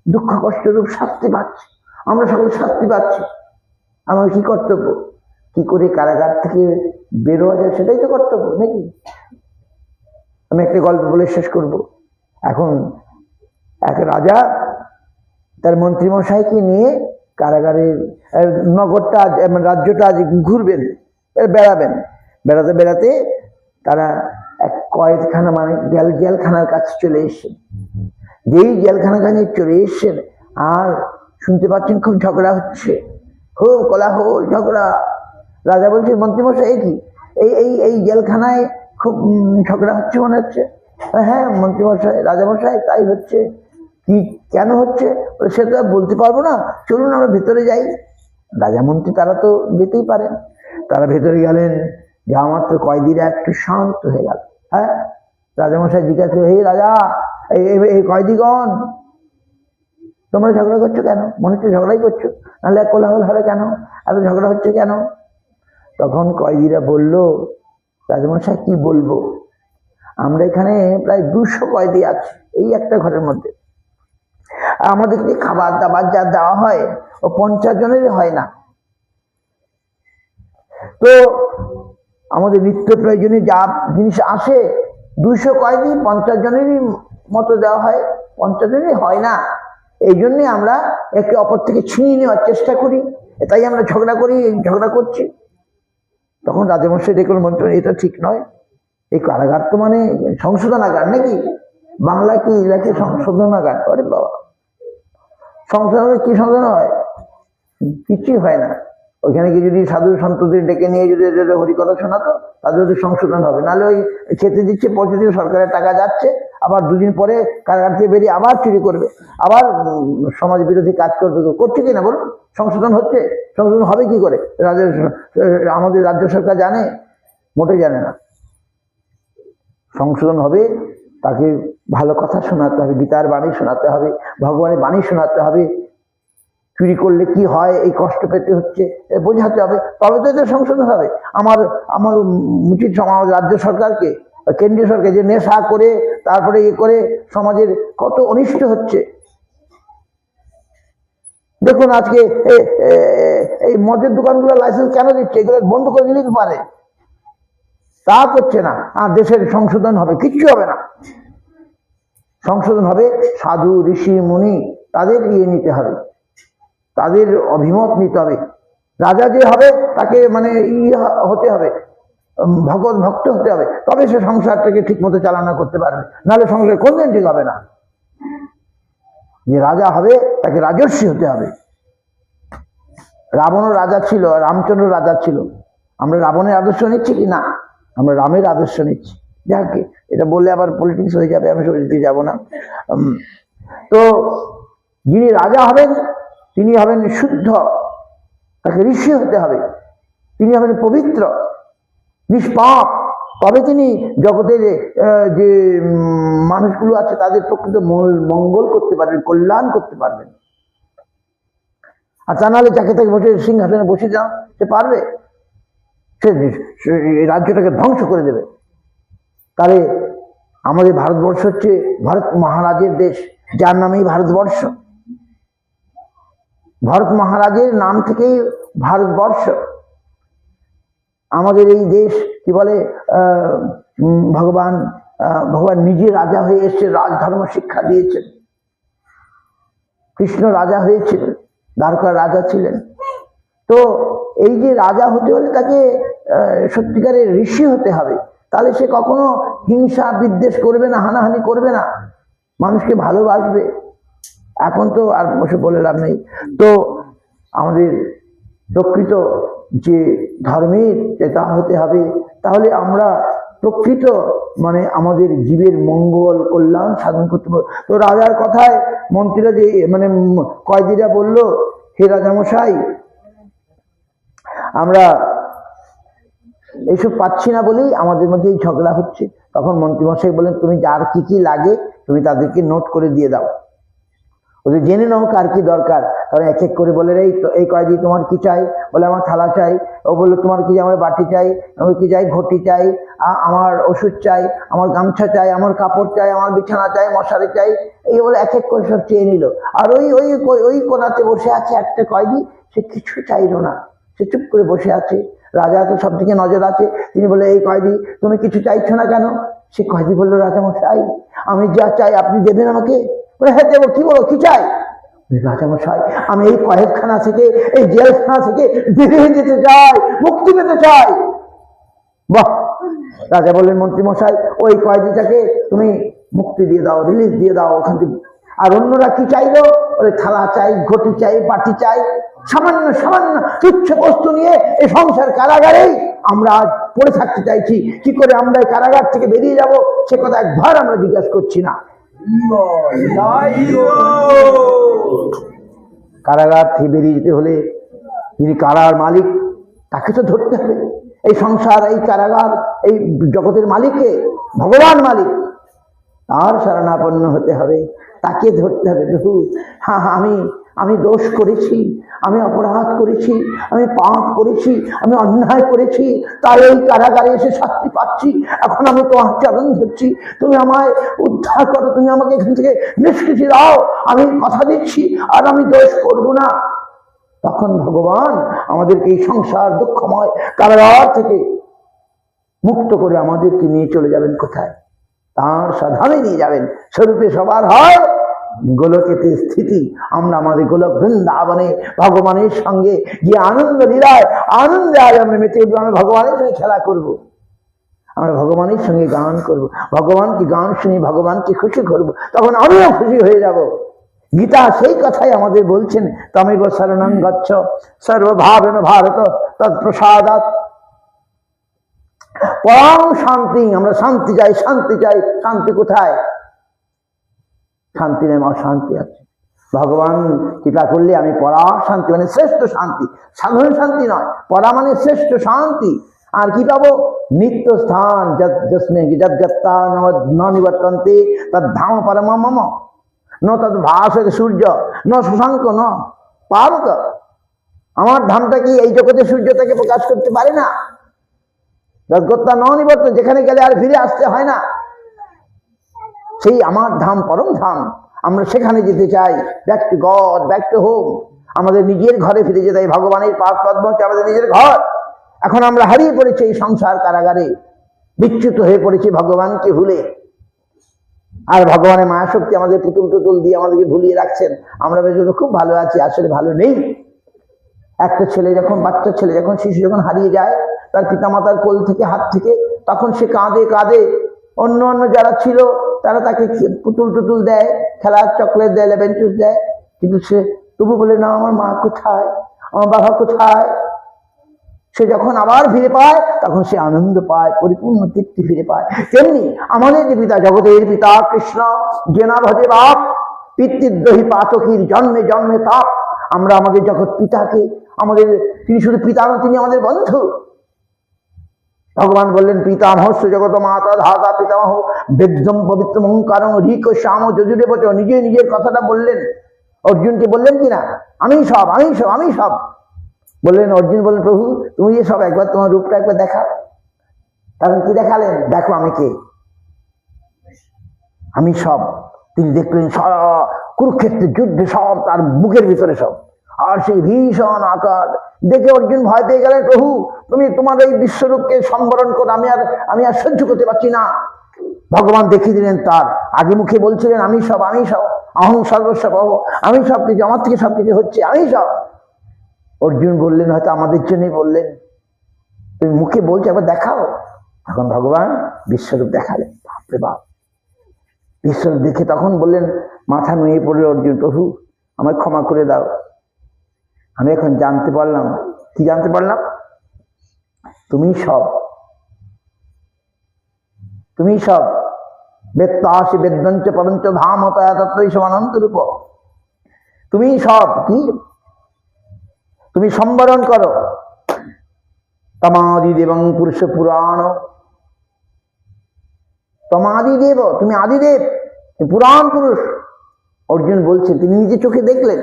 দুঃখ কষ্ট রূপ শাস্তি পাচ্ছে। আমরা সকলে শাস্তি পাচ্ছি। আমার কি কর্তব্য? কি করে কারাগার থেকে বেরোয়া যায়, সেটাই তো কর্তব্য, নাকি? আমি একটা গল্প বলে শেষ করব। এখন এক রাজা তার মন্ত্রীমশাইকে নিয়ে কারাগারের নগরটা, রাজ্যটা আজ ঘুরবেন, বেড়াবেন। বেড়াতে বেড়াতে তারা এক কয়েদখানা, মানে জেলখানার কাছে চলে এসছেন। যেই জেলখানার কাছে চলে এসছেন, আর শুনতে পাচ্ছেন খুব ঝগড়া হচ্ছে, খুব কোলাহল, ঝগড়া। রাজা বলছে, মন্ত্রীমশাই কি এই এই এই জেলখানায় খুব ঝগড়া হচ্ছে মনে হচ্ছে? হ্যাঁ মন্ত্রীমশাই, রাজামশাই, তাই হচ্ছে। কি, কেন হচ্ছে? সে তো বলতে পারবো না, চলুন আমরা ভেতরে যাই। রাজামন্ত্রী তারা তো যেতেই পারেন। তারা ভেতরে গেলেন, যাওয়া মাত্র কয়েদিরা একটু শান্ত হয়ে গেল। হ্যাঁ, রাজামশাই জিজ্ঞাসা করল, হে রাজা, এই কয়েদিগণ, তোমরা ঝগড়া করছো কেন? মনে হচ্ছে ঝগড়াই করছো, নাহলে কোলাহল হবে কেন? এত ঝগড়া হচ্ছে কেন? তখন কয়েদিরা বলল, রাজামশাই কি বলবো, আমরা এখানে প্রায় 200 কয়েদি আছি এই একটা ঘরের মধ্যে। আমাদেরকে খাবার দাবার যা দেওয়া হয়, ও 50 জনেরই হয় না। তো আমাদের নিত্য প্রয়োজনীয় যা জিনিস আসে, 200 কয়েদি 50 জনেরই মতো দেওয়া হয়, 50 জনেরই হয় না। এই জন্যে আমরা একে অপর থেকে ছিনিয়ে নেওয়ার চেষ্টা করি, তাই আমরা ঝগড়া করি, ঝগড়া করছি। তখন রাজামশাই ডেকে মন্ত্রী, এটা ঠিক নয়। এই কারাগার তো মানে সংশোধনাগার, নাকি? বাংলা কি লেখে সংশোধনাগার? আরে বাবা, সংশোধনাগার কি সংশোধন হয়? কিছুই হয় না। ওইখানে গিয়ে যদি সাধু সন্তদের ডেকে নিয়ে যদি এদের হরিকথা শোনাতো, তাদের ওদের সংশোধন হবে। নাহলে ওই খেতে দিচ্ছে, পৌঁছে দিয়ে সরকারের টাকা যাচ্ছে, আবার দুদিন পরে কারাগার থেকে বেরিয়ে আবার চুরি করবে, আবার সমাজ বিরোধী কাজ করবে। করছে কিনা বলুন? সংশোধন হচ্ছে? সংশোধন হবে কি করে? আমাদের রাজ্য সরকার জানে? মোটেই জানে না। সংশোধন হবে, তাকে ভালো কথা শোনাতে হবে, গীতার বাণী শোনাতে হবে, ভগবানের বাণী শোনাতে হবে। চুরি করলে কি হয়, এই কষ্ট পেতে হচ্ছে বোঝাতে হবে, তবে তো এদের সংশোধন হবে। আমার আমার উচিত সমাজ, রাজ্য সরকারকে, কেন্দ্রীয় সরকার, যে নেশা করে তারপরে করে সমাজের কত অনিষ্ট হচ্ছে। দেখুন আজকে এই মদের দোকানগুলো লাইসেন্স কেন দিচ্ছে? এগুলো বন্ধ করে দিতে পারে, তা করছে না। আর দেশের সংশোধন হবে? কিচ্ছু হবে না। সংশোধন হবে সাধু ঋষি মুনি, তাদের নিতে হবে, তাদের অভিমত নিতে হবে। রাজা যে হবে তাকে মানে হতে হবে, ভগবত ভক্ত হতে হবে, তবে সে সংসারটাকে ঠিক মতো চালনা করতে পারবে, নাহলে সংসার কোনদিন ঠিক হবে না। যে রাজা হবে তাকে রাজর্ষি হতে হবে। রাবণও রাজা ছিল, রামচন্দ্র রাজা ছিল। আমরা রাবণের আদর্শ নিচ্ছি কি না? আমরা রামের আদর্শ নিচ্ছি। যাক, এটা বললে আবার পলিটিক্স হয়ে যাবে, আমি সেদিকে যাব না। তো যিনি রাজা হবেন তিনি হবেন শুদ্ধ, তাকে ঋষি হতে হবে, তিনি হবেন পবিত্র নিষ্পাপ, তবে তিনি জগতের যে মানুষগুলো আছে তাদের প্রকৃত মঙ্গল করতে পারবেন, কল্যাণ করতে পারবেন। আর তা নাহলে যাকে তাকে বসে সিংহাসনে বসে যাও, সে পারবে? সে রাজ্যটাকে ধ্বংস করে দেবে। তাহলে আমাদের ভারতবর্ষ হচ্ছে ভরত মহারাজের দেশ, যার নামেই ভারতবর্ষ। ভরত মহারাজের নাম থেকেই ভারতবর্ষ। আমাদের এই দেশ কি বলে, ভগবান নিজে রাজা হয়ে এসে রাজধর্ম শিক্ষা দিয়েছেন। কৃষ্ণ রাজা হয়েছিলেন, দ্বারকার রাজা ছিলেন। তো এই যে রাজা হতে হলে তাকে সত্যিকারের ঋষি হতে হবে, তাহলে সে কখনো হিংসা বিদ্বেষ করবে না, হানাহানি করবে না, মানুষকে ভালোবাসবে। এখন তো আর বসে বলে লাভ নেই। তো আমাদের প্রকৃত যে ধর্মের নেতা হতে হবে, তাহলে আমরা প্রকৃত মানে আমাদের জীবের মঙ্গল কল্যাণ সাধন করতে পারবো। তো রাজার কথায় মন্ত্রীরা যে মানে কয়েদিরা বলল, হে রাজামশাই, আমরা এইসব পাচ্ছি না বলেই আমাদের মধ্যে এই ঝগড়া হচ্ছে। তখন মন্ত্রীমশাই বলেন, তুমি যার কি কি লাগে তুমি তাদেরকে নোট করে দিয়ে দাও, ওদের জেনে নাও কার কি দরকার। কারণ এক এক করে বলে, এই কয়েদি তোমার কি চাই? বলে আমার থালা চাই। ও বললো তোমার কি? আমার বাটি চাই। আমার কি চাই? ঘটি চাই। আমার ওষুধ চাই, আমার গামছা চাই, আমার কাপড় চাই, আমার বিছানা চাই, মশারি চাই। এই বলে এক এক করে সব চেয়ে নিল। আর ওই ওই ওই কোনাতে বসে আছে একটা কয়েদি, সে কিছু চাইলো না, সে চুপ করে বসে আছে। রাজা তো সব দিকে নজর আছে। তিনি বলে, এই কয়েদি তুমি কিছু চাইছো না কেন? সে কয়েদি বললো, রাজামশাই আমি যা চাই আপনি দেবেন আমাকে। বলে, হ্যাঁ দেবো, কি বলো, কি চাই? রাজামশাই আমি এই কয়েদখানা থেকে, এই জেলখানা থেকে বেরিয়ে যেতে চাই, মুক্তি পেতে চাই। বাহ! রাজা বললেন, মন্ত্রী মশাই ওই কয়েদিটাকে তুমি মুক্তি দিয়ে দাও, রিলিজ দিয়ে দাও ওখান থেকে। আর অন্যরা কি চাইলো? বলে থালা চাই, ঘটি চাই, বাটি চাই, সামান্য সামান্য তুচ্ছ বস্তু নিয়ে এই সংসার কারাগারেই আমরা আজ পড়ে থাকতে চাইছি। কি করে আমরা এই কারাগার থেকে বেরিয়ে যাব সে কথা একবার আমরা জিজ্ঞাসা করছি না। কারাগার থেকে বেরিয়ে যেতে হলে যিনি কারার মালিক তাকে তো ধরতে হবে। এই সংসার, এই কারাগার, এই জগতের মালিককে, ভগবান মালিক, তার শরণাপন্ন হতে হবে, তাকে ধরতে হবে। প্রভু হ্যাঁ আমি দোষ করেছি, আমি অপরাধ করেছি, আমি পাপ করেছি, আমি অন্যায় করেছি, তাই এই কারাগারে এসে শাস্তি পাচ্ছি। এখন আমি তোমার চরণ ধরছি, তুমি আমায় উদ্ধার করো, তুমি আমাকে এখান থেকে নিষ্কৃতি দাও, আমি কথা দিচ্ছি আর আমি দোষ করব না। তখন ভগবান আমাদেরকে এই সংসার দুঃখময় কারাগার থেকে মুক্ত করে আমাদেরকে নিয়ে চলে যাবেন কোথায়? তার সাধারণে নিয়ে যাবেন। স্বরূপে সবার হয় গোলকেতে স্থিতি। আমরা আমাদের গোলক বৃন্দাবনে ভগবানের সঙ্গে গিয়ে আনন্দ লীলায় আনন্দে আজ আমরা মেতে উঠবো। আমরা ভগবানের সঙ্গে খেলা করব, আমরা ভগবানের সঙ্গে গান করব, ভগবানকে গান শুনি ভগবানকে খুশি করব। তখন আমিও খুশি হয়ে যাব গীতা সেই কথাই আমাদের বলছেন, তমেব শরণং গচ্ছ সর্বভাবেন ভারত তৎপ্রসাদাৎ। পরম শান্তি, আমরা শান্তি চাই, শান্তি চাই। শান্তি কোথায়? শান্তি নেই, অশান্তি আছে। ভগবান কৃপা করলে আমি পরা শান্তি, মানে শ্রেষ্ঠ শান্তি, সাধারণ শান্তি নয়, পরা মানে শ্রেষ্ঠ শান্তি। আর কি পাবো? নিত্য স্থান, যস্মে যদ্গত্তা ন নিবর্তন্তে তদ্ধাম পরম মম, ন তদ ভাসতে সূর্য, ন শশাঙ্ক, ন পারক। আমার ধামটা কি এই জগতে সূর্য থেকে প্রকাশ করতে পারে না? যদ্গত্তা ন নিবর্তন, যেখানে গেলে আর ফিরে আসতে হয় না, সেই আমার ধাম পরম ধাম। আমরা সেখানে যেতে চাই, back to god, back to home. আমাদের নিজের ঘরে ফিরে যেতে হয়। ভগবানের পাদ পদ্ম হচ্ছে আমাদের নিজের ঘর। এখন আমরা হারিয়ে পড়েছি এই সংসার কারাগারে, বিচ্যুত হয়ে পড়েছি ভগবানকে ভুলে। আর ভগবানের মায়া শক্তি আমাদের পুতুল টুতুল দিয়ে আমাদেরকে ভুলিয়ে রাখছেন। আমরা বেশ খুব ভালো আছি, আসলে ভালো নেই। একটা ছেলে যখন, বাচ্চা ছেলে যখন, শিশু যখন হারিয়ে যায় তার পিতামাতার কোল থেকে, হাত থেকে, তখন সে কাঁদে কাঁদে। অন্য অন্য যারা ছিল তারা তাকে পুতুল টুতুল দেয়, খেলার চকলেট দেয়, লেবেন চুস দেয়, কিন্তু সে তবু বলে না, আমার মা কোথায়, আমার বাবা কোথায়। সে যখন আবার ফিরে পায় তখন সে আনন্দ পায়, পরিপূর্ণ তৃপ্তি ফিরে পায়। তেমনি আমাদের যে পিতা, জগতের পিতা কৃষ্ণ, জেনা ভজে বাপ, পিতৃদ্রোহী পাতকীর জন্মে জন্মে তাপ। আমরা আমাদের জগৎ পিতাকে, আমাদের, তিনি শুধু পিতা নন, তিনি আমাদের বন্ধু। ভগবান বললেন পিতামহস্য জগত মাতা ধাতা পিতামহ বেদ্যম পবিত্র মহংকারং ঋক শ্যাম যজুরে বচ। নিজে নিজের কথাটা বললেন, অর্জুনকে বললেন কিনা, আমি সব, আমি সব, আমি সব বললেন। অর্জুন বললেন, প্রভু তুমি যে সব, একবার তোমার রূপটা একবার দেখাও। তখন কি দেখালেন? দেখো আমি কে, আমি সব। তিনি দেখলেন সারা কুরুক্ষেত্রের যুদ্ধে সব তার বুকের ভিতরে সব। আর সেই ভীষণ আকার দেখে অর্জুন ভয় পেয়ে গেলেন, প্রভু তুমি তোমার এই বিশ্বরূপকে সম্বরণ করো, আমি আর সহ্য করতে পারছি না। ভগবান দেখিয়ে দিলেন তার, আগে মুখে বলছিলেন আমি সব, আমি সব, অহং সর্বস্ব পাবো, আমি সব কিছু, আমার থেকে সব কিছু হচ্ছে, আমি সব। অর্জুন বললেন, হয়তো আমাদের জন্যই বললেন, তুমি মুখে বলছো, একবার দেখাও। তখন ভগবান বিশ্বরূপ দেখালেন। বাপরে বাপ, বিশ্বরূপ দেখে তখন বললেন, মাথা নুয়ে পড়ল অর্জুন, প্রভু আমায় ক্ষমা করে দাও। আমি এখন জানতে পারলাম। কি জানতে পারলাম? তুমি সব, তুমি সব। বেত্তাসি বেদঞ্চ পরঞ্চ ধাম তয়া তত্ত্বই সমানন্ত রূপ। তুমি সব কি? তুমি সম্বরণ করো। তমাদি দেবং পুরুষ পুরাণ, তমাদিদেব, তুমি আদিদেব, পুরাণ পুরুষ। অর্জুন বলছে, তিনি নিজে চোখে দেখলেন।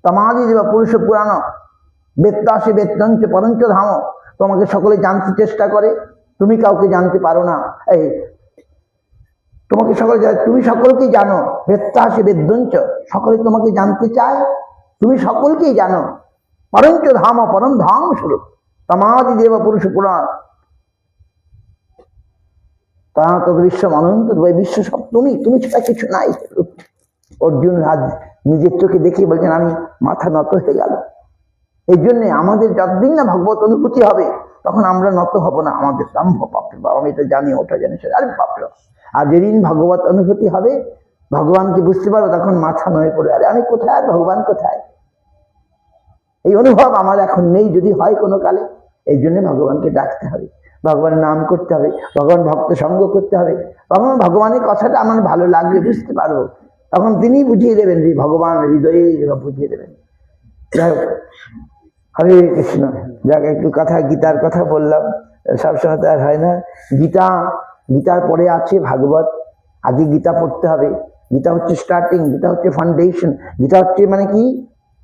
তমাদিদেব পুরুষ পুরাণ বেত্তাসি বেদঞ্চ পরঞ্চ ধাম। তোমাকে সকলে জানতে চেষ্টা করে, তুমি কাউকে জানতে পারো না। এই তোমাকে সকলে, তুমি সকলকেই জানো। বেত্তাসি বেদঞ্চ, সকলে তোমাকে জানতে চায়, তুমি সকলকেই জানো। পরঞ্চ ধাম, পরম ধাম স্বরূপ। তমাদি দেব পুরুষ পুরাণ তা তদ বিশ্ব অনন্ত, বিশ্ব সব তুমি, তুমি ছাড়া কিছু নাই। অর্জুন রাজ নিজের চোখে দেখে বলছেন, আমি মাথা নত হয়ে গেল। এই জন্যে আমাদের যতদিন না ভগবত অনুভূতি হবে তখন আমরা নত হব না। আমাদের সম্ভব, বাপরে বাবা, আমি এটা জানি, ওটা জানি, আরে বাপরে। আর যেদিন ভগবত অনুভূতি হবে, ভগবানকে বুঝতে পারবো, তখন মাথা নয়ে পড়ে, আরে আমি কোথায়, আর ভগবান কোথায়। এই অনুভব আমার এখন নেই, যদি হয় কোনো কালে। এই জন্য ভগবানকে ডাকতে হবে, ভগবানের নাম করতে হবে, ভগবান ভক্ত সঙ্গ করতে হবে। তখন ভগবানের কথাটা আমার ভালো লাগবে, বুঝতে পারবো, তখন তিনি বুঝিয়ে দেবেন, যে ভগবান হৃদয়ে বুঝিয়ে দেবেন। যাই হোক, হরে কৃষ্ণ। যাক, একটু কথা, গীতার কথা বললাম, সবসময় তো আর হয় না। গীতার পরে আছে ভাগবত। আগে গীতা পড়তে হবে। গীতা হচ্ছে স্টার্টিং, গীতা হচ্ছে ফাউন্ডেশন, গীতা হচ্ছে মানে কি,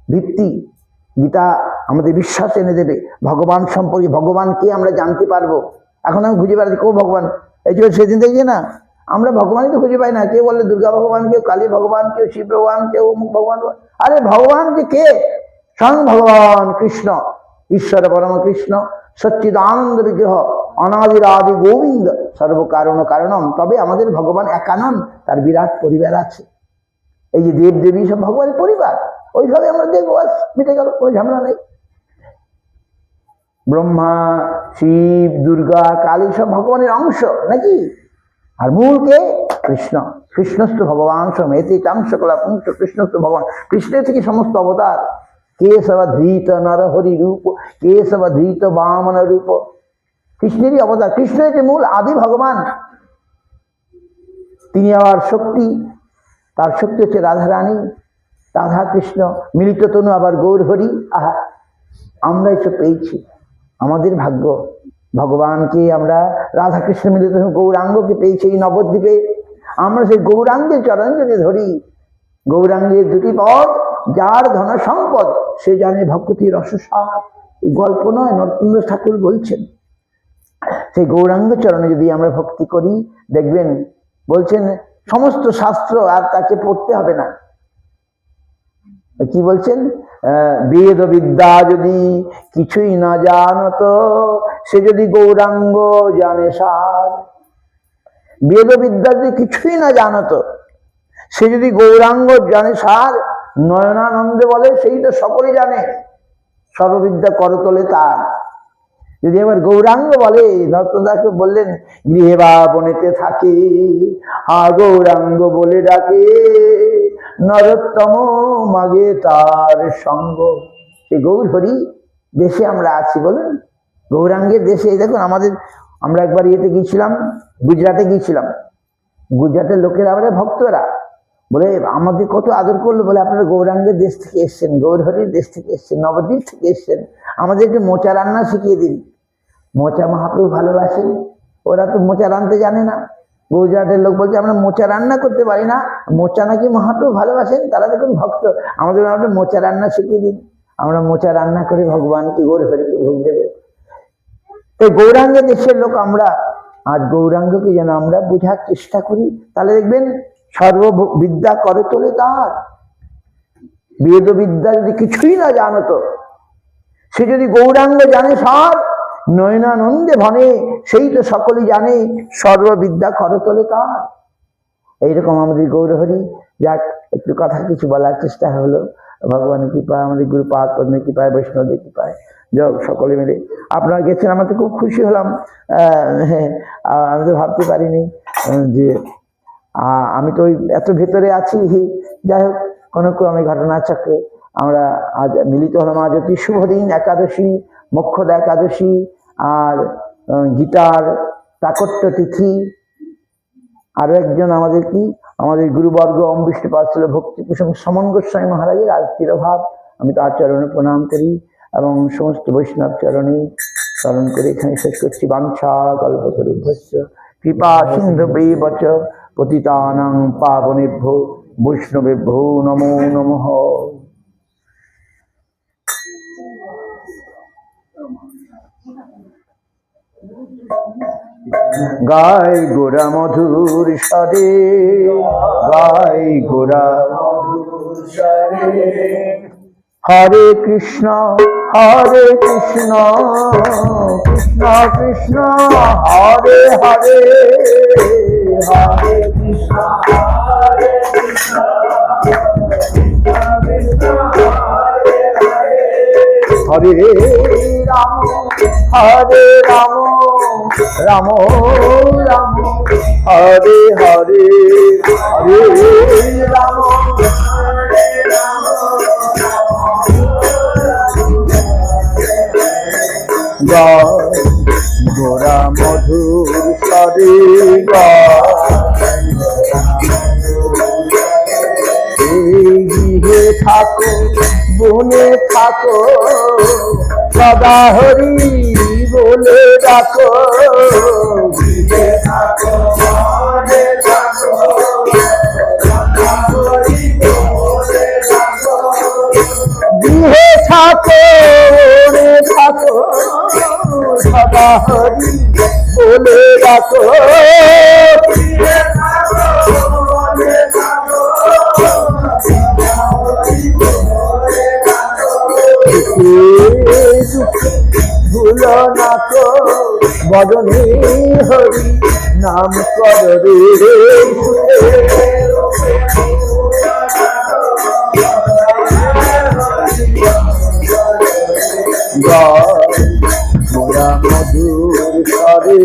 ভিত্তি। গীতা আমাদের বিশ্বাস এনে দেবে ভগবান সম্পর্কে, ভগবানকে আমরা জানতে পারবো। এখন আমি খুঁজে বেড়াচ্ছি কেউ ভগবান, এই যে সেদিন দেখছি না, আমরা ভগবানই তো খুঁজে পাই না। কেউ বলে দুর্গা ভগবান, কেউ কালী ভগবান, কেউ শিব ভগবান, কেউ অমুক ভগবান। আরে ভগবান যে কে? স্বয়ং ভগবান কৃষ্ণ, ঈশ্বর পরম কৃষ্ণ, সচ্চিদানন্দ বিগ্রহ, অনাদির আদি গোবিন্দ, সর্বকারণ কারণম। তবে আমাদের ভগবান একা নন, তার বিরাট পরিবার আছে। এই যে দেব দেবী সব ভগবানের পরিবার, ওইভাবে আমরা দেখবো, মিটে গেল, কোনো ঝামেলা নেই। ব্রহ্মা, শিব, দুর্গা, কালী সব ভগবানের অংশ নাকি? আর মূল কে? কৃষ্ণ, কৃষ্ণস্থ ভগবান সমেতে চাংশ কলা পুংস কৃষ্ণস্থ ভগবান, কৃষ্ণের থেকে সমস্ত অবতার। কেশব ধৃত নর হরি রূপ, কেশব ধৃত বামন রূপ, কৃষ্ণেরই অবতার। কৃষ্ণ হচ্ছে মূল আদি ভগবান। তিনি আবার শক্তি, তার শক্তি হচ্ছে রাধা রানী, রাধা কৃষ্ণ মিলিত তনু আবার গৌর হরি। আহা, আমরা এসব পেয়েছি, আমাদের ভাগ্য। ভগবানকে আমরা রাধা কৃষ্ণ মিলিত গৌরাঙ্গকে পেয়েছি এই নবদ্বীপে। আমরা সেই গৌরাঙ্গের চরণ যদি ধরি, গৌরাঙ্গের দুটি পদ, যার ধন সম্পদ সে জানে ভক্তি রসসার। গল্প নয়, নরোত্তম ঠাকুর বলছেন। সেই গৌরাঙ্গ চরণে যদি আমরা ভক্তি করি, দেখবেন বলছেন সমস্ত শাস্ত্র আর তাকে পড়তে হবে না। কি বলছেন? বেদ বিদ্যা যদি কিছুই না জানত, সে যদি গৌরাঙ্গ জানে সার। বেদ বিদ্যা যদি কিছুই না জানত, সে যদি গৌরাঙ্গ জানে সার, নয়নানন্দে বলে সেই তো সকলে জানে, সর্ববিদ্যা করতলে তার। যদি এবার গৌরাঙ্গ বলে, নরোত্তমদাসকে বললেন গৃহে বা বনেতে থাকে, গৌরাঙ্গ বলে ডাকে, নরোত্তম মাগে তার সঙ্গ। সেই গৌর হরি দেশে আমরা আছি, বলুন, গৌরাঙ্গের দেশে। দেখুন আমাদের, আমরা একবার ইয়েতে গিয়েছিলাম, গুজরাটে গিয়েছিলাম। গুজরাটের লোকেরা, আমরা ভক্তরা বলে আমাদের কত আদর করলো, বলে আপনারা গৌরাঙ্গের দেশ থেকে এসছেন, গৌর হরির দেশ থেকে এসছেন, নবদ্বীপ থেকে এসছেন, আমাদের একটু মোচা রান্না শিখিয়ে দিন। মোচা মহাপ্রভু ভালোবাসেন, ওরা তো মোচা রাঁধতে জানে না। গুজরাটের লোক বলছে আমরা মোচা রান্না করতে পারি না, মোচা নাকি মহাপ্রভু ভালোবাসেন। তারা দেখুন ভক্ত, আমাদের একটা মোচা রান্না শিখিয়ে দিন, আমরা মোচা রান্না করে ভগবানকে গৌর হরিকে ভোগ দেবে। তো গৌরাঙ্গের দেশের লোক আমরা। আজ গৌরাঙ্গকে যেন আমরা বোঝার চেষ্টা করি, তাহলে দেখবেন সর্ববিদ্যা করে তোলে তার। বেদ বিদ্যা যদি কিছুই না জানত, সে যদি গৌরাঙ্গ জানে সার, নয়নানন্দে ভনে সেই তো সকলেই জানে, সর্ববিদ্যা করে তোলে তার। এইরকম আমাদের গৌর হরি। যাক, একটু কথা কিছু বলার চেষ্টা হলো, ভগবানের কৃপায়, আমাদের গুরুপাদ পদ্মের কৃপায়, বৈষ্ণবদের কৃপায়, যাক সকলে মিলে। আপনারা গেছেন, আমাদের খুব খুশি হলাম। আমি তো ভাবতে পারিনি যে আমি তো ওই এত ভেতরে আছি। যাই হোক, কোনো ক্রমে ঘটনার চক্রে আমরা আজ মিলিত হলাম। আজ অতি শুভ দিন, একাদশী, মোক্ষদা একাদশী, আর গীতার প্রাকট্য তিথি। আরো একজন আমাদের আমাদের গুরুবর্গ ওম বিষ্ণুপাদ ছিল ভক্তি কুসুম সমন গোস্বামী মহারাজের আজ তিরোভাব। আমি তার চরণে প্রণাম করি এবং সমস্ত বৈষ্ণব চরণে স্মরণ করে এখানে শেষ করছি। বাঞ্ছা কল্পতরুভ্যশ্চ কৃপা সিন্ধুভ্যেব চ পতিতানাং পাবনেভ্যো বৈষ্ণবেভ্যো নমো নমঃ। গাই গোরা মধুর স্বরে, গাই গোরা মধুর স্বরে, হরে কৃষ্ণ হরে কৃষ্ণ, কৃষ্ণ কৃষ্ণ হরে হরে, হরে কৃষ্ণ হরে কৃষ্ণ, হরে রাম হরে রাম, রাম রাম হরে হরে, হরে রাম হরে রাম, গোরা মধুর স্বরে, গৃহে থাকো বনে থাকো, সদা হরি বলে ডাকো, গৃহে থাকো বনে থাকো, সদা হরি বলে ডাকো, গৃহে থাকো বনে থাকো, সদা হরি বলে ডাকো, গৃহে থাকো বনে থাকো, ভুল না তো বদনে হরি নাম কর রে, গোরা মধুর স্বরে।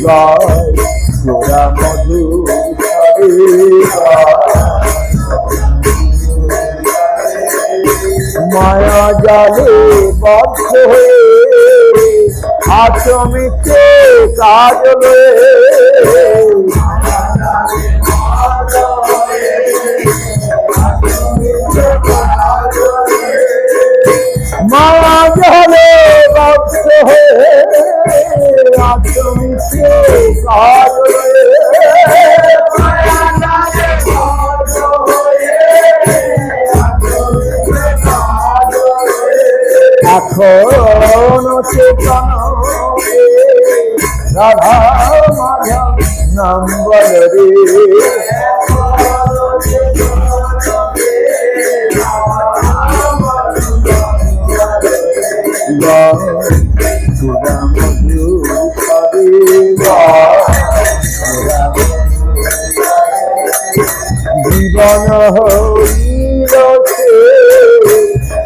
গায় গোরা মধুর মায়া জালে বদ্ধ হয়ে আচমিতে কাজল মায়া জালে বদ্ধ হয়ে আচমিতে কাজল এখন চেতন রাধা মাধব নাম বল রে গোরা মধুর পদে জীবন হইল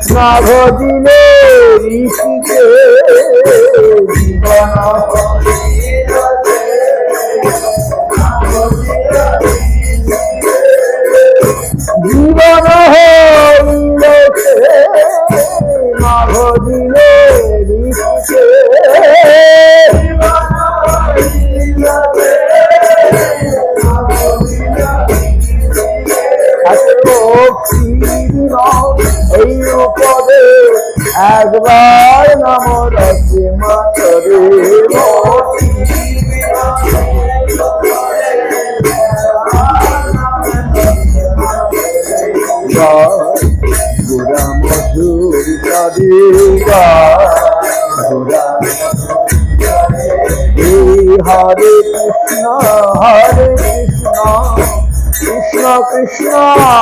নাভ দিলে ঋষিকে জীবন জীবন হইল নাভ দিলে ঋষিকে এই পদে একবার নাম রসে মাতরে গোরা মধুর পদে গোরা হরে কৃষ্ণ কৃষ্ণ কৃষ্ণ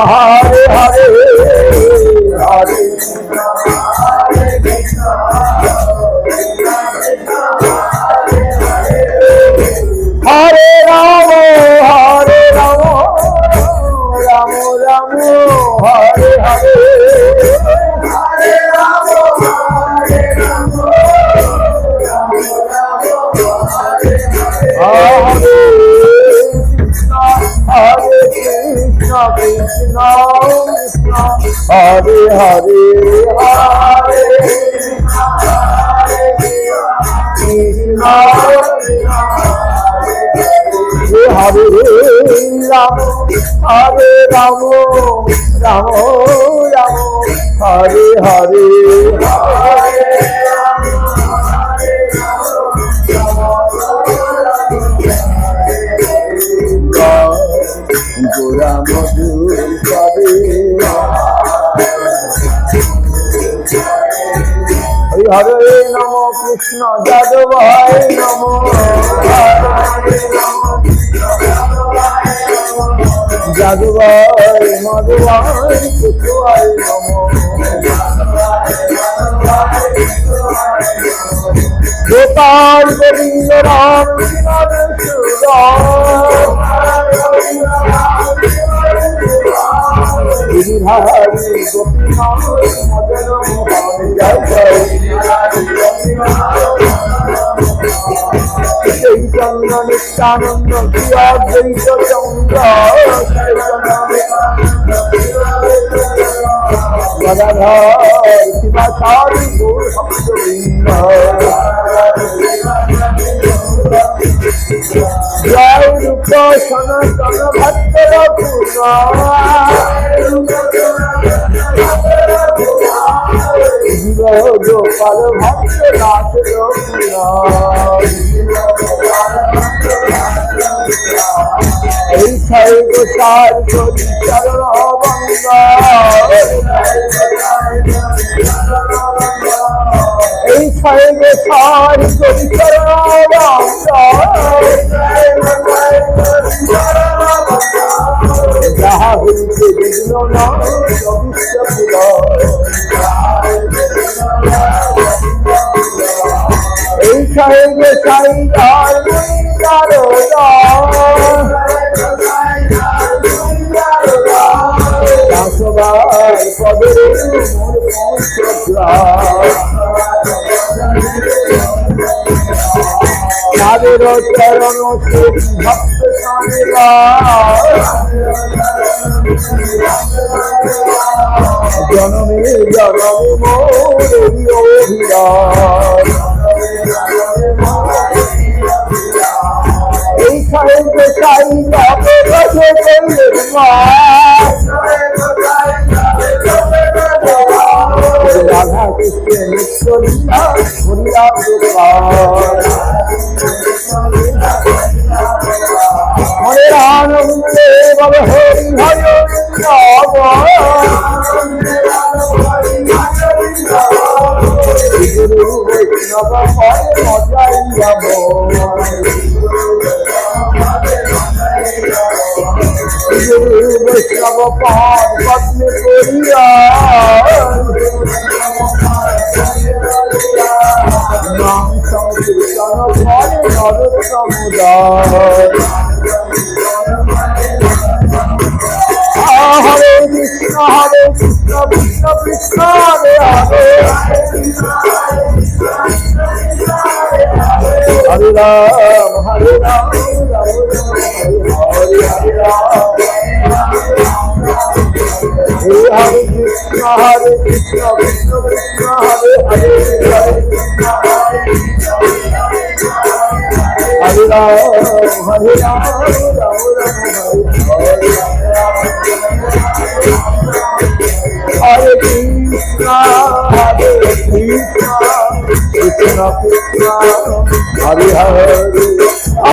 হরে হরে হরে হরে রাম রাম রাম হরে হরে হরে রাম হরে কৃষ্ণ কৃষ্ণ হরে হরে হরে কৃষ্ণ হরে রাম হরে রাম রাম রাম হরে হরে গোরা মধুর পদে হরে নম কৃষ্ণ যাদবায় নম যাদবায় মধুবায় কুতুয়ায় নম গোপাল গোবিন্দ রাম গিরিধারী গোপীনাথ মদন মোহন জয় জয় চৈতন্য নিত্যানন্দ প্রিয় দ্বৈত চন্দ্র গদাধর শিবাচারী গৌর ভক্তবৃন্দ জয় রূপ সনাতন ভক্তর পূর্ণ জীব গোপাল ভক্ত নাথের পূর্ণ এই ছয় গোসার চরি চরণ বঙ্গ এই ছয় গোসার চরি চরণ বঙ্গ যাহা হইতে বিঘ্ন নয় এই ছয় গোসাই আর দাসবার পদে মোর তাদের চরণ ভক্ত সামেরা জনমে জনমে মোর অভিলাষ এই সাহেব সাই যাবে বসে করলেন মা রাধা কৃষ্ণের নিত্য লীলা হরিয়া মনে আনন্দে বল হরি হরি গুরু বৈষ্ণব পরে মজাইয়া গুরু বৈষ্ণব পদ পদ্মে করিয়া নাম সংকীর্তন করে নর সমুদায় হরে কৃষ্ণ কৃষ্ণ কৃষ্ণ হরে হরে হরে রাম হরে রাম হরে হরে রাম হরে কৃষ্ণ কৃষ্ণ কৃষ্ণ হরে হরে হরে রাম হরে রাম রাম রাম হরে হরে কৃষ্ণ কৃষ্ণ কৃষ্ণ হরে হরে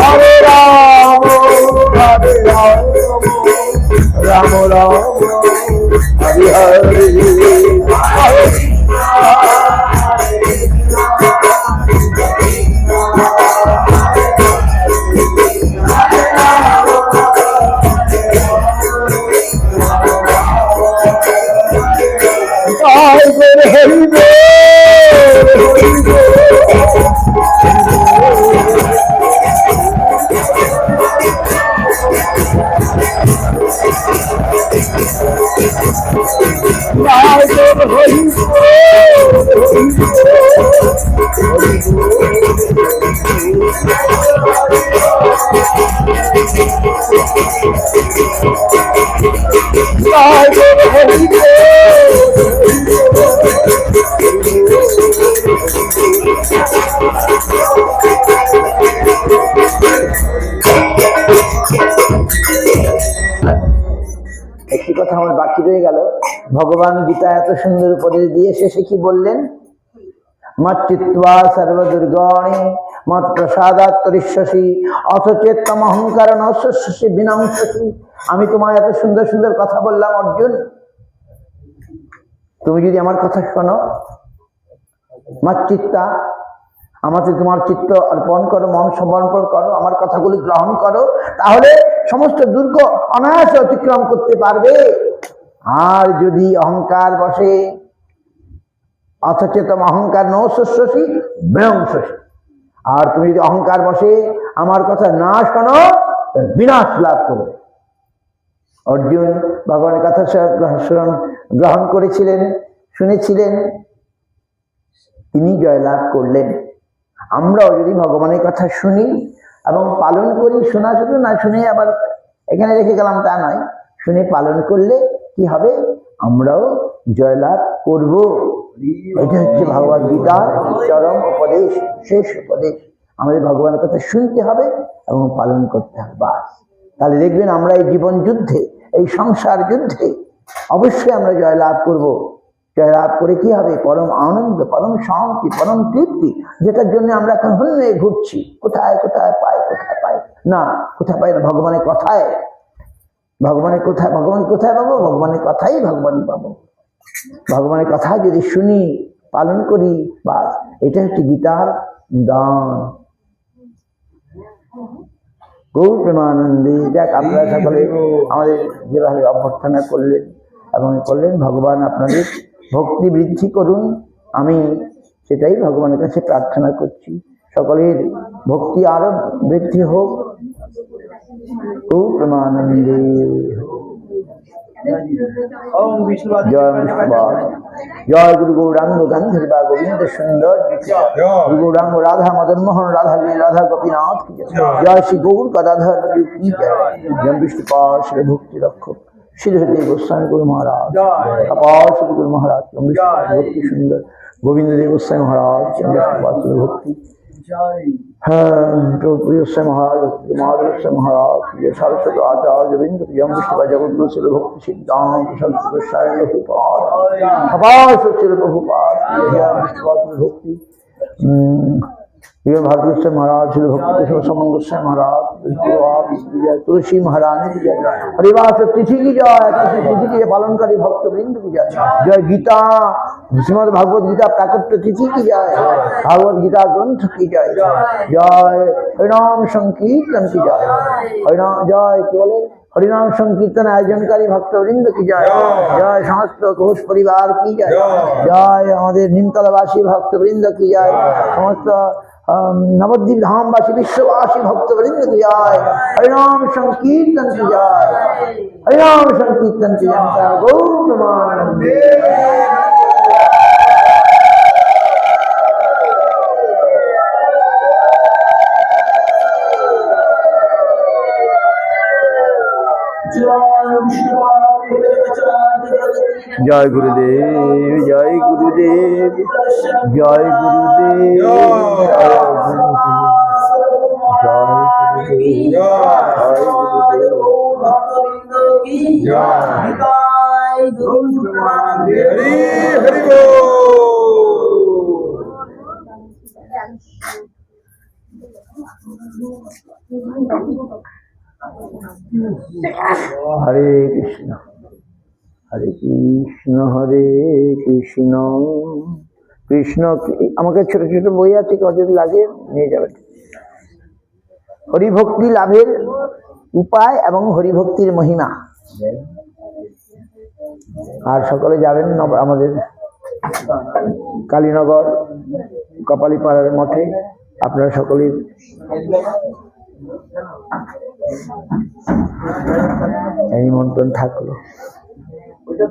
হরে রাম রাম রাম হরে হরে হরে একটি কথা আমার বাকি রয়ে গেল। ভগবান গীতা এত সুন্দর উপদেশ দিয়ে শেষে কি বললেন? মচ্চিত্বা সর্বদুর্গণে মত প্রসাদাৎ তরিষ্যসি অথচেত্তম অহংকার নশ্বসি বিনংসসি। আমি তোমায় এত সুন্দর সুন্দর কথা বললাম অর্জুন, তুমি যদি আমার কথা শোনো, মচ্চিত্তা আমাকে তোমার চিত্ত অর্পণ করো, মন সমর্পণ করো, আমার কথাগুলি গ্রহণ করো, তাহলে সমস্ত দুর্গ অনায়াসে অতিক্রম করতে পারবে। আর যদি অহংকার বসে, অথচেতম অহংকার নশ্বসি বিনংসসি, আর তুমি যদি অহংকার বসে আমার কথা না শোনো, বিনাশ লাভ করবে। অর্জুন ভগবানের কথা গ্রহণ করেছিলেন, শুনেছিলেন, তিনি জয়লাভ করলেন। আমরাও যদি ভগবানের কথা শুনি এবং পালন করি, শোনা শুধু না, শুনে আবার এখানে রেখে গেলাম তা নয়, শুনে পালন করলে কি হবে? আমরাও জয়লাভ করব। এটা হচ্ছে ভগবদ গীতার চরম উপদেশ, শেষ উপদেশ। আমাদের ভগবানের কথা শুনতে হবে এবং পালন করতে হবে, বাস। তাহলে দেখবেন আমরা এই জীবন যুদ্ধে, এই সংসার যুদ্ধে অবশ্যই আমরা জয়লাভ করব। জয়লাভ করে কি হবে? পরম আনন্দ, পরম শান্তি, পরম তৃপ্তি, যেটার জন্য আমরা এখন হন্যে ঘুরছি। কোথায় কোথায় পাই, কোথায় পাই না, কোথায় পাই না? ভগবানের কথায়। ভগবানের কোথায়, ভগবান কোথায় পাবো? ভগবানের কথাই ভগবানই পাবো। ভগবানের কথা যদি শুনি, পালন করি, বা এটা হচ্ছে গীতার দান। গৌর প্রেমানন্দে। যাক, আপনারা সকলে আমাদের যেভাবে অভ্যর্থনা করলেন এবং করলেন, ভগবান আপনাদের ভক্তি বৃদ্ধি করুন। আমি সেটাই ভগবানের কাছে প্রার্থনা করছি, সকলের ভক্তি আরো বৃদ্ধি হোক। গৌর প্রেমানন্দে। ओम विष्णुपाद जय विष्णुपाद जय गुरु गौरांग गंधर्वा गोविंद सुंदर गुरु गौरांग राधा मदन मोहन राधा ली राधा गोपीनाथ की जय जय श्री गौर गदाधर की जय जय विष्णुपाद श्री भक्ति रक्षक श्री हृदय गोस्वामी गुरु महाराज अपार श्री गुरु महाराज जय विष्णुपाद भक्ति सुंदर गोविंद देव गोस्वामी महाराज जय विष्णुपाद श्री भक्ति गोस्वामी महाराज गोस्वामी महाराज ये सरस्वत आचार्य बिंदु यम विष्णुपाद जगत गुरु श्री भक्ति सिद्धांत सरस्वती गोस्वामी प्रभुपाद अपार श्री प्रभुपाद जय विष्णुपाद श्री भक्ति ये भारत गोस्वामी महाराज श्री भक्ति कृष्ण समन गोस्वामी महाराज जय तुलसी महारानी की जय हरिवास तिथि की जय तिथि के पालनकारी भक्त वृंद की जय जय गीता श्रीमद् भागवत गीता प्राकट्य तिथि की जय भागवत गीता ग्रंथ की जय जय हरिनाम संकीर्तन की जय हरिनाम जय केवल हरिनाम संकीर्तन आयोजनकारी भक्तवृंद की जय जय समस्त घोष परिवार की जय जय हमारे निमतलवासी भक्तवृंद की जय समस्त नवद्वीप धामवासी विश्ववासी भक्तवृंद की जय हरिनाम संकीर्तन की जय हरिनाम संकीर्तन की जय गौर प्रेमानंदे जय गुरुदेव जय गुरुदेव जय गुरुदेव हरि हरि बोल। हरे कृष्ण हरे কৃষ্ণ কৃষ্ণ আমাকে ছোট ছোট বই আছে যদি লাগে নিয়ে যাবেন হরিভক্তি লাভের উপায় এবং হরিভক্তির মহিমা আর সকলে যাবেন আমাদের কালীনগর কপালীপাড়ার মঠে আপনারা সকলেই এই নিমন্ত্রণ থাকলো।